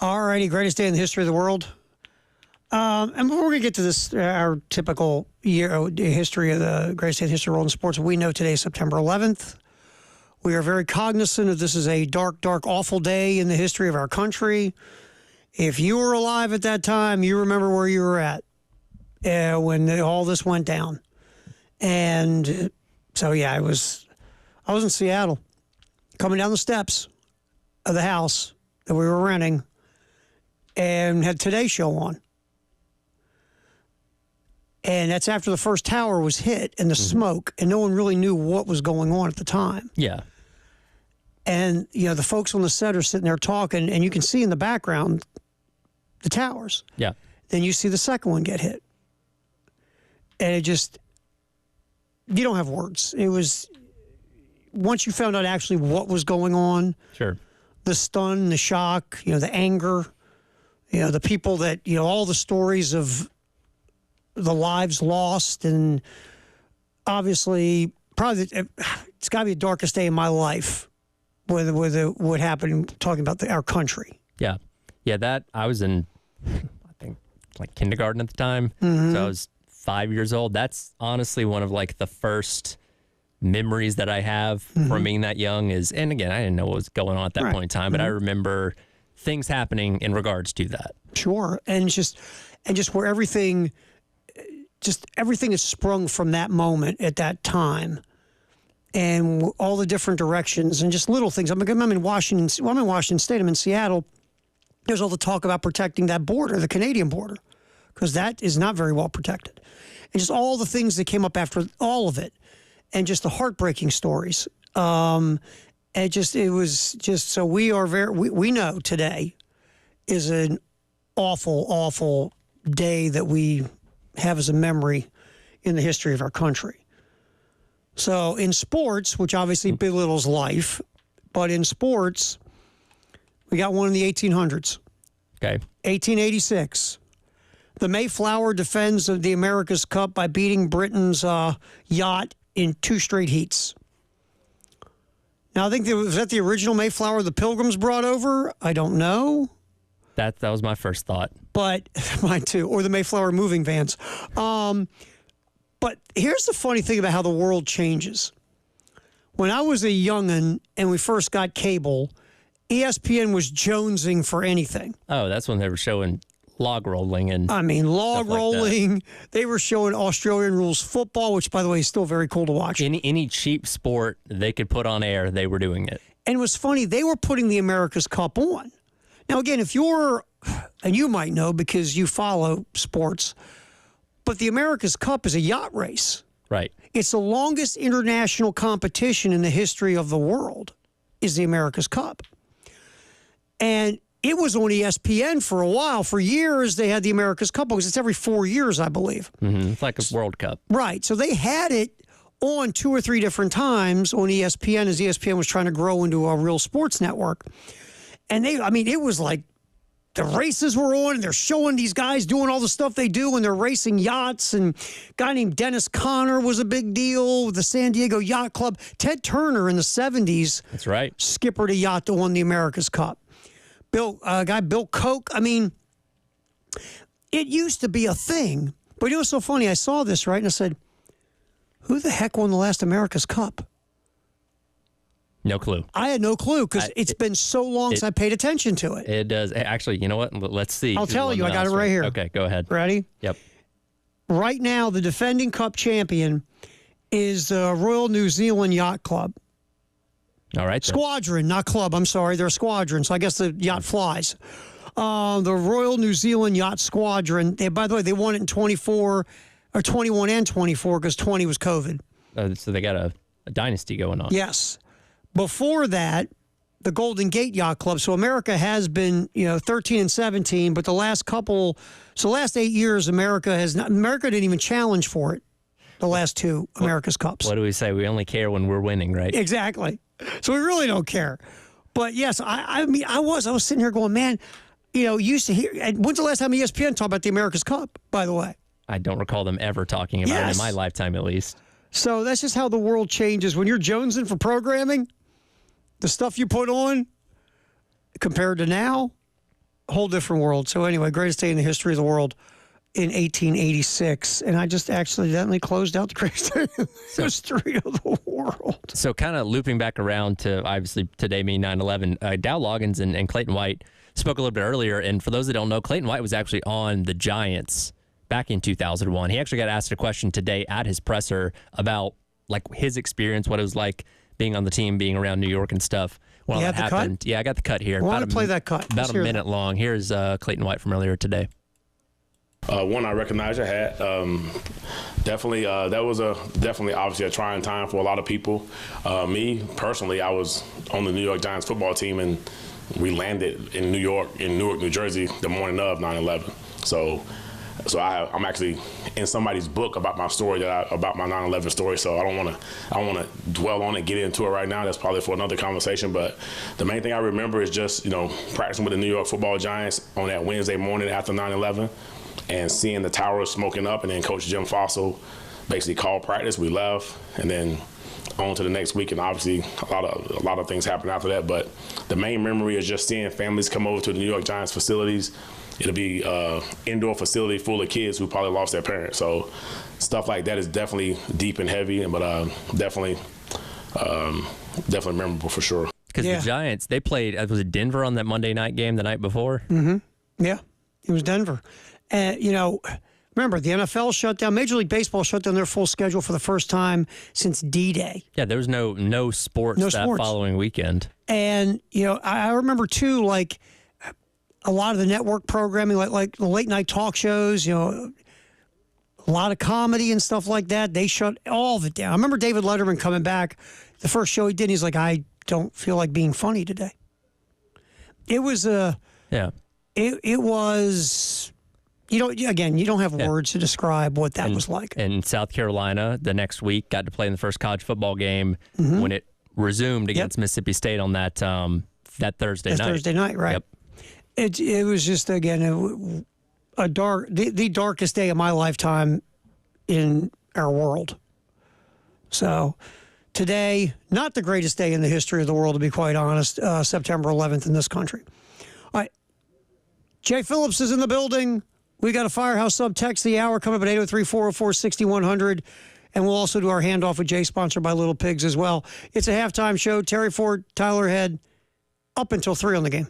All righty, greatest day in the history of the world. And before we get to this, our typical history of the greatest day in the history of the world in sports, we know today is September 11th. We are very cognizant of this is a dark, dark, awful day in the history of our country. If you were alive at that time, you remember where you were at when all this went down. And so, yeah, I was in Seattle, coming down the steps of the house that we were renting, and had Today Show on. And that's after the first tower was hit and the smoke, and no one really knew what was going on at the time. Yeah. And, the folks on the set are sitting there talking, and you can see in the background the towers. Yeah. Then you see the second one get hit. And it just, you don't have words. It was, once you found out actually what was going on, Sure. the stun, the shock, the anger, the people that, all the stories of the lives lost, and obviously probably it's got to be the darkest day in my life with what happened, talking about our country. Yeah. Yeah, that I was in, I think, like kindergarten at the time. Mm-hmm. So I was 5 years old. That's honestly one of like the first memories that I have from being that young is, and again, I didn't know what was going on at that point in time, but I remember things happening in regards to that. Sure. And just where everything is sprung from that moment at that time, and all the different directions and just little things. I'm in Washington State. I'm in Seattle. There's all the talk about protecting that border, the Canadian border, because that is not very well protected. And just all the things that came up after all of it, and just the heartbreaking stories. And it was just, so we know today is an awful, awful day that we have as a memory in the history of our country. So in sports, which obviously belittles life, but in sports, we got one in the 1800s. Okay. 1886. The Mayflower defends the America's Cup by beating Britain's yacht in 2 straight heats. Now, I think was that the original Mayflower the Pilgrims brought over? I don't know. That was my first thought. But mine too, or the Mayflower moving vans. But here's the funny thing about how the world changes. When I was a young'un and we first got cable, ESPN was jonesing for anything. Oh, that's when they were showing log rolling and log rolling. Like they were showing Australian rules football, which, by the way, is still very cool to watch. Any cheap sport they could put on air, they were doing it. And it was funny, they were putting the America's Cup on. Now, again, if you're, and you might know because you follow sports, but the America's Cup is a yacht race. Right. It's the longest international competition in the history of the world, is the America's Cup. And it was on ESPN for a while. For years, they had the America's Cup because it's every 4 years, I believe. Mm-hmm. It's like a World Cup. Right. So they had it on 2 or 3 different times on ESPN as ESPN was trying to grow into a real sports network. And it was like the races were on, and they're showing these guys doing all the stuff they do, and they're racing yachts. And a guy named Dennis Conner was a big deal with the San Diego Yacht Club. Ted Turner in the 70s. That's right. Skippered a yacht that won the America's Cup. Bill Koch. It used to be a thing. But it was so funny. I saw this, right? And I said, who the heck won the last America's Cup? No clue. I had no clue because it's been so long since I paid attention to it. It does. Actually, you know what? Let's see. I'll tell you. I got it right here. Okay, go ahead. Ready? Yep. Right now, the defending Cup champion is the Royal New Zealand Yacht Club. All right. Squadron, not club. I'm sorry. They're a squadron, so I guess the yacht flies. The Royal New Zealand Yacht Squadron. By the way, they won it in 24, or 21 and 24 because 20 was COVID. So they got a dynasty going on. Yes. Before that, the Golden Gate Yacht Club. So America has been, 13 and 17, but the last 8 years, America didn't even challenge for it. The last 2 America's Cups. What do we say? We only care when we're winning, right? Exactly. So we really don't care. But yes, I was sitting here going, man, used to hear. When's the last time ESPN talked about the America's Cup, by the way? I don't recall them ever talking about it in my lifetime, at least. So that's just how the world changes. When you're jonesing for programming, the stuff you put on compared to now, whole different world. So anyway, greatest day in the history of the world in 1886, and I just accidentally closed out the greatest day in the history of the world. So kind of looping back around to obviously today being 9/11, Dow Loggins and Clayton White spoke a little bit earlier. And for those that don't know, Clayton White was actually on the Giants back in 2001. He actually got asked a question today at his presser about like his experience, what it was like being on the team, being around New York and stuff. Well, You that had the happened. cut? Yeah, I got the cut here. I want to play that cut. About Let's a hear minute that. long. Here's Clayton White from earlier today. One, I recognize your hat. Definitely, that was definitely obviously a trying time for a lot of people. Me personally, I was on the New York Giants football team, and we landed in Newark, New Jersey, the morning of 9/11. So I'm actually in somebody's book about my story about my 9/11 story. So I don't want to dwell on it, get into it right now. That's probably for another conversation. But the main thing I remember is just practicing with the New York Football Giants on that Wednesday morning after 9/11. And seeing the towers smoking up, and then Coach Jim Fossil basically called practice. We left, and then on to the next week. And obviously, a lot of things happened after that. But the main memory is just seeing families come over to the New York Giants facilities. It'll be indoor facility full of kids who probably lost their parents. So stuff like that is definitely deep and heavy, but definitely memorable for sure. Because the Giants, they played, was it Denver on that Monday night game the night before? Mm-hmm. Yeah, it was Denver. And, remember, the NFL shut down, Major League Baseball shut down their full schedule for the first time since D-Day. Yeah, there was no sports following weekend. And, I remember, too, like, a lot of the network programming, like the late-night talk shows, a lot of comedy and stuff like that, they shut all of it down. I remember David Letterman coming back, the first show he did, he's like, I don't feel like being funny today. It was it was... You don't have words to describe what that was like. And South Carolina, the next week, got to play in the first college football game when it resumed against Mississippi State on that Thursday night. Thursday night, right? Yep. It was just, again, the darkest day of my lifetime in our world. So today, not the greatest day in the history of the world, to be quite honest, September 11th in this country. All right. Jay Phillips is in the building. We got a Firehouse Sub text the hour coming up at 803-404-6100. And we'll also do our handoff with Jay, sponsored by Little Pigs as well. It's a halftime show. Terry Ford, Tyler Head, up until 3 on the game.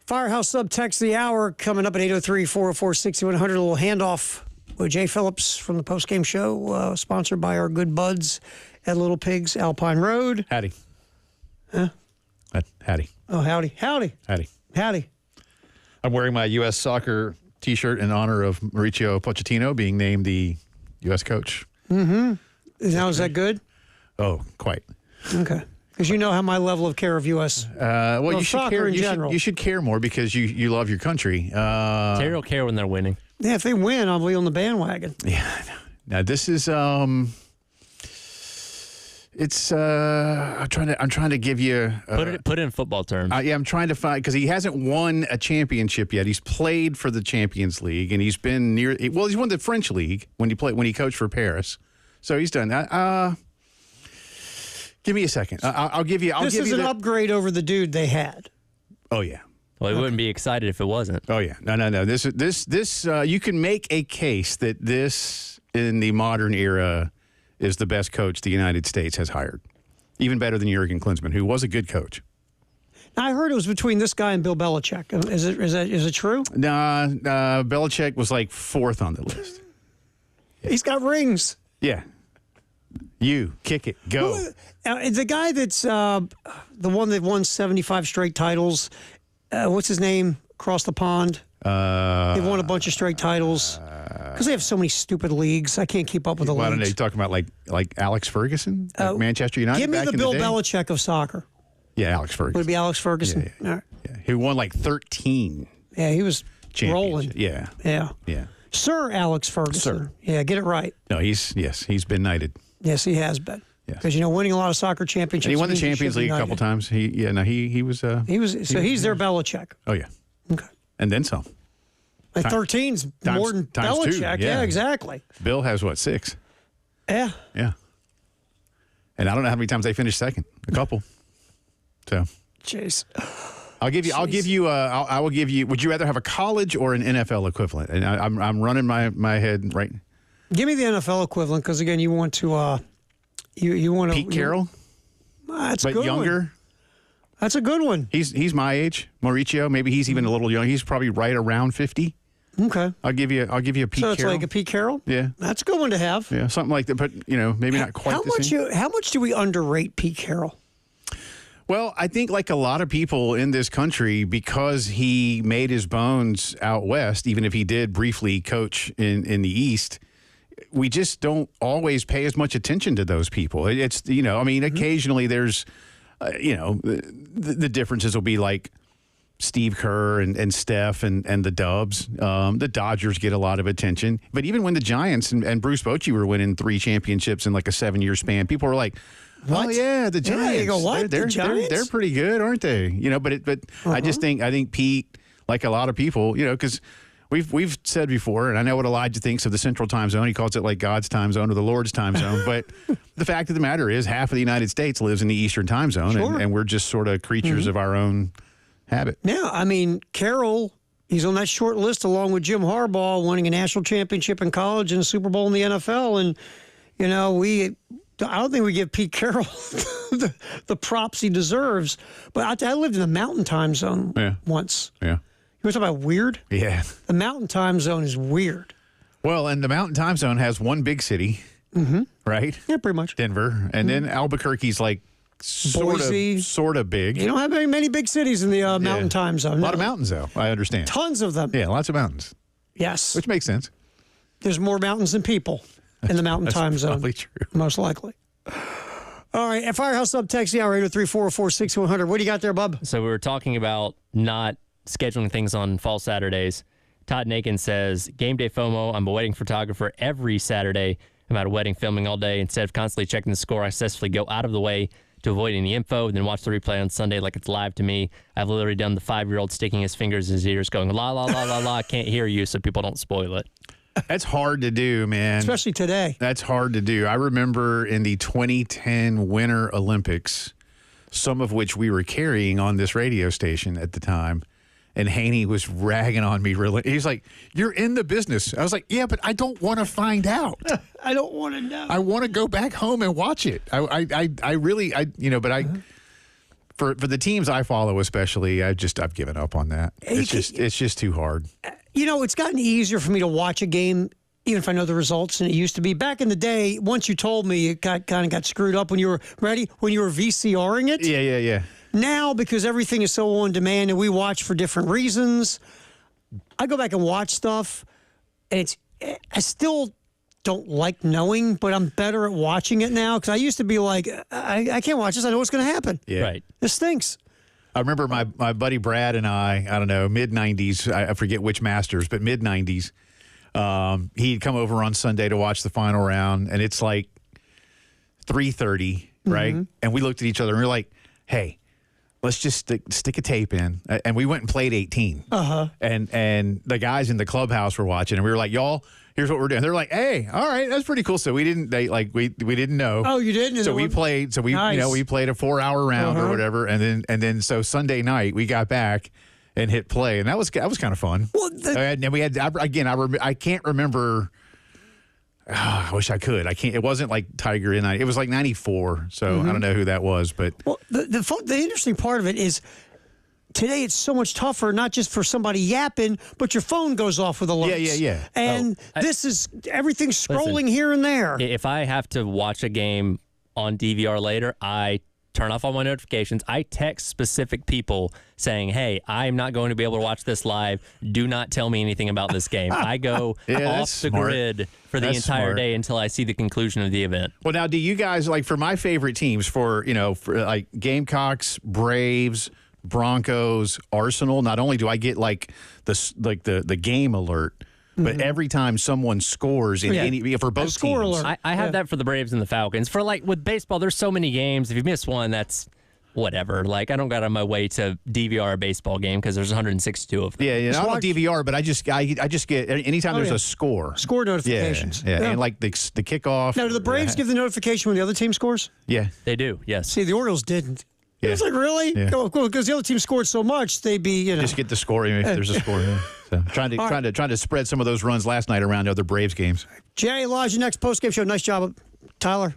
Firehouse Subtext the Hour coming up at 803-404-6100. A little handoff with Jay Phillips from the postgame show, sponsored by our good buds at Little Pigs Alpine Road. Howdy. Huh? Howdy. Oh, howdy. Howdy. Howdy. Howdy. I'm wearing my U.S. soccer T-shirt in honor of Mauricio Pochettino being named the U.S. coach. Mm-hmm. Now, is that good? Oh, quite. Okay. Because you know how my level of care of U.S. Well, you should soccer care. in general. You should care more because you love your country. Terry will care when they're winning. Yeah, if they win, I'll be on the bandwagon. Yeah. Now this is it's I'm trying to give you Put it in football terms. yeah, I'm trying to find because he hasn't won a championship yet. He's played for the Champions League and he's been near. Well, he's won the French league when he coached for Paris. So he's done that. Give me a second. I'll give you. This is an upgrade over the dude they had. Oh yeah. Well, he wouldn't be excited if it wasn't. Oh yeah. No. This you can make a case that this in the modern era is the best coach the United States has hired, even better than Jurgen Klinsmann, who was a good coach. Now, I heard it was between this guy and Bill Belichick. Is it true? Nah, Belichick was like fourth on the list. He's got rings. Yeah. You kick it, go. The guy that's the one that won 75 straight titles. What's his name? Across the pond. They've won a bunch of straight titles because they have so many stupid leagues. I can't keep up with the I don't know. leagues. You talking about like Alex Ferguson, like Manchester United? Give me back the in Bill day? Belichick of soccer. Yeah, Alex Ferguson. Would it be Alex Ferguson? Yeah. All right. Yeah. He won like 13 Yeah, he was rolling. Yeah. Yeah. Sir Alex Ferguson. Sir. Yeah, get it right. No, he's been knighted. Yes, he has been. Yes. Because winning a lot of soccer championships. And he won the means Champions should be League a couple knighted. times. He was. He's their Belichick. Oh yeah. Okay. And then some. Like 13's more than times two, Belichick. yeah. Yeah, exactly. Bill has what, 6? Yeah. Yeah. And I don't know how many times they finished second. A couple. So. Jeez. I will give you. Would you rather have a college or an NFL equivalent? And I'm running my head right. Give me the NFL equivalent because again, you want to. You want to. Pete Carroll, That's a but good younger. one. That's a good one. He's my age. Mauricio, maybe he's even a little young. He's probably right around 50. Okay. I'll give you a Pete So it's Carroll. like a Pete Carroll. Yeah. That's a good one to have. Yeah, something like that. But maybe not quite the same. How much do we underrate Pete Carroll? Well, I think like a lot of people in this country, because he made his bones out west, even if he did briefly coach in the East, we just don't always pay as much attention to those people. It's, occasionally there's, the differences will be like Steve Kerr and Steph and the Dubs. The Dodgers get a lot of attention. But even when the Giants and Bruce Bochy were winning 3 championships in like a 7-year span, people were like, What? oh yeah, the Giants. Yeah, you go, what? They're, The Giants? they're pretty good, aren't they? But I just think Pete, like a lot of people, because we've said before, and I know what Elijah thinks of the Central Time Zone. He calls it like God's time zone or the Lord's time zone. But the fact of the matter is, half of the United States lives in the Eastern Time Zone, Sure. and we're just sort of creatures of our own habit. Yeah, I mean, Carroll, he's on that short list along with Jim Harbaugh, winning a national championship in college and a Super Bowl in the NFL. And, I don't think we give Pete Carroll the props he deserves. But I lived in the Mountain Time Zone once. Yeah. You want to talk about weird? Yeah. The Mountain Time Zone is weird. Well, and the Mountain Time Zone has one big city, right? Yeah, pretty much. Denver. And then Albuquerque's like Boise. sort of big. You don't have very many big cities in the Mountain Time Zone. A lot of mountains, though, I understand. Tons of them. Yeah, lots of mountains, Yes. which makes sense. There's more mountains than people in the Mountain Time Zone. Probably true. Most likely. All right. At Firehouse Subtext, the hour 803-404-6100. What do you got there, bub? So we were talking about not scheduling things on fall Saturdays. Todd Nakin says, game day FOMO. I'm a wedding photographer every Saturday. I'm at a wedding filming all day. Instead of constantly checking the score, I successfully go out of the way to avoid any info, then watch the replay on Sunday like it's live to me. I've literally done the 5-year-old sticking his fingers in his ears going, la, la, la, la, la, I can't hear you, so people don't spoil it. That's hard to do, man. Especially today. That's hard to do. I remember in the 2010 Winter Olympics, some of which we were carrying on this radio station at the time, and Haney was ragging on me. He's like, "You're in the business." I was like, "Yeah, but I don't want to find out. I don't want to know. I want to go back home and watch it. I really, but for the teams I follow, especially, I've given up on that. It's just too hard. You know, it's gotten easier for me to watch a game, even if I know the results, than it used to be. Back in the day, once you told me, it kind of got screwed up when you were VCRing it. Yeah. Now, because everything is so on demand and we watch for different reasons, I go back and watch stuff, and I still don't like knowing, but I'm better at watching it now, because I used to be like, I can't watch this. I know what's going to happen. Yeah. Right. This stinks. I remember my buddy Brad and I don't know, mid-'90s, I forget which Masters, but mid-'90s, he'd come over on Sunday to watch the final round, and it's like 3:30, right? And we looked at each other, and we were like, hey, let's just stick a tape in. And we went and played 18. And the guys in the clubhouse were watching, and we were like, y'all, here's what we're doing. They're like, hey, all right, that's pretty cool. So we didn't know. Oh, you didn't? So we played. So we Nice. we played a 4-hour round or whatever, and then so Sunday night we got back and hit play, and that was kind of fun. Well, and we had I can't remember. I wish I could. I can't. It wasn't like Tiger in. It was like 94. So I don't know who that was, but Well, the interesting part of it is today it's so much tougher, not just for somebody yapping, but your phone goes off with alerts. Yeah. And this is everything's scrolling here and there. If I have to watch a game on DVR later, I turn off all my notifications. I text specific people saying, hey, I'm not going to be able to watch this live. Do not tell me anything about this game. I go off the smart. grid for the That's entire smart. day until I see the conclusion of the event. Well, now, do you guys, like, for my favorite teams, for like Gamecocks, Braves, Broncos, Arsenal, not only do I get like the game alert, but every time someone scores in any for both score teams. alert. I have that for the Braves and the Falcons. For like with baseball, there's so many games. If you miss one, that's whatever. Like, I don't go out of my way to DVR a baseball game because there's 162 of them. Yeah, I don't DVR, but I just get anytime there's a score. Score notifications. Yeah. And like the kickoff. Now, do the Braves give the notification when the other team scores? Yeah. They do, yes. See, the Orioles didn't. Yeah. It's like, really? Yeah. Cool, because the other team scored so much, they'd be, Just get the score if there's a score. Yeah. So trying to spread some of those runs last night around other Braves games. Jay Lodge, next post-game show. Nice job, Tyler.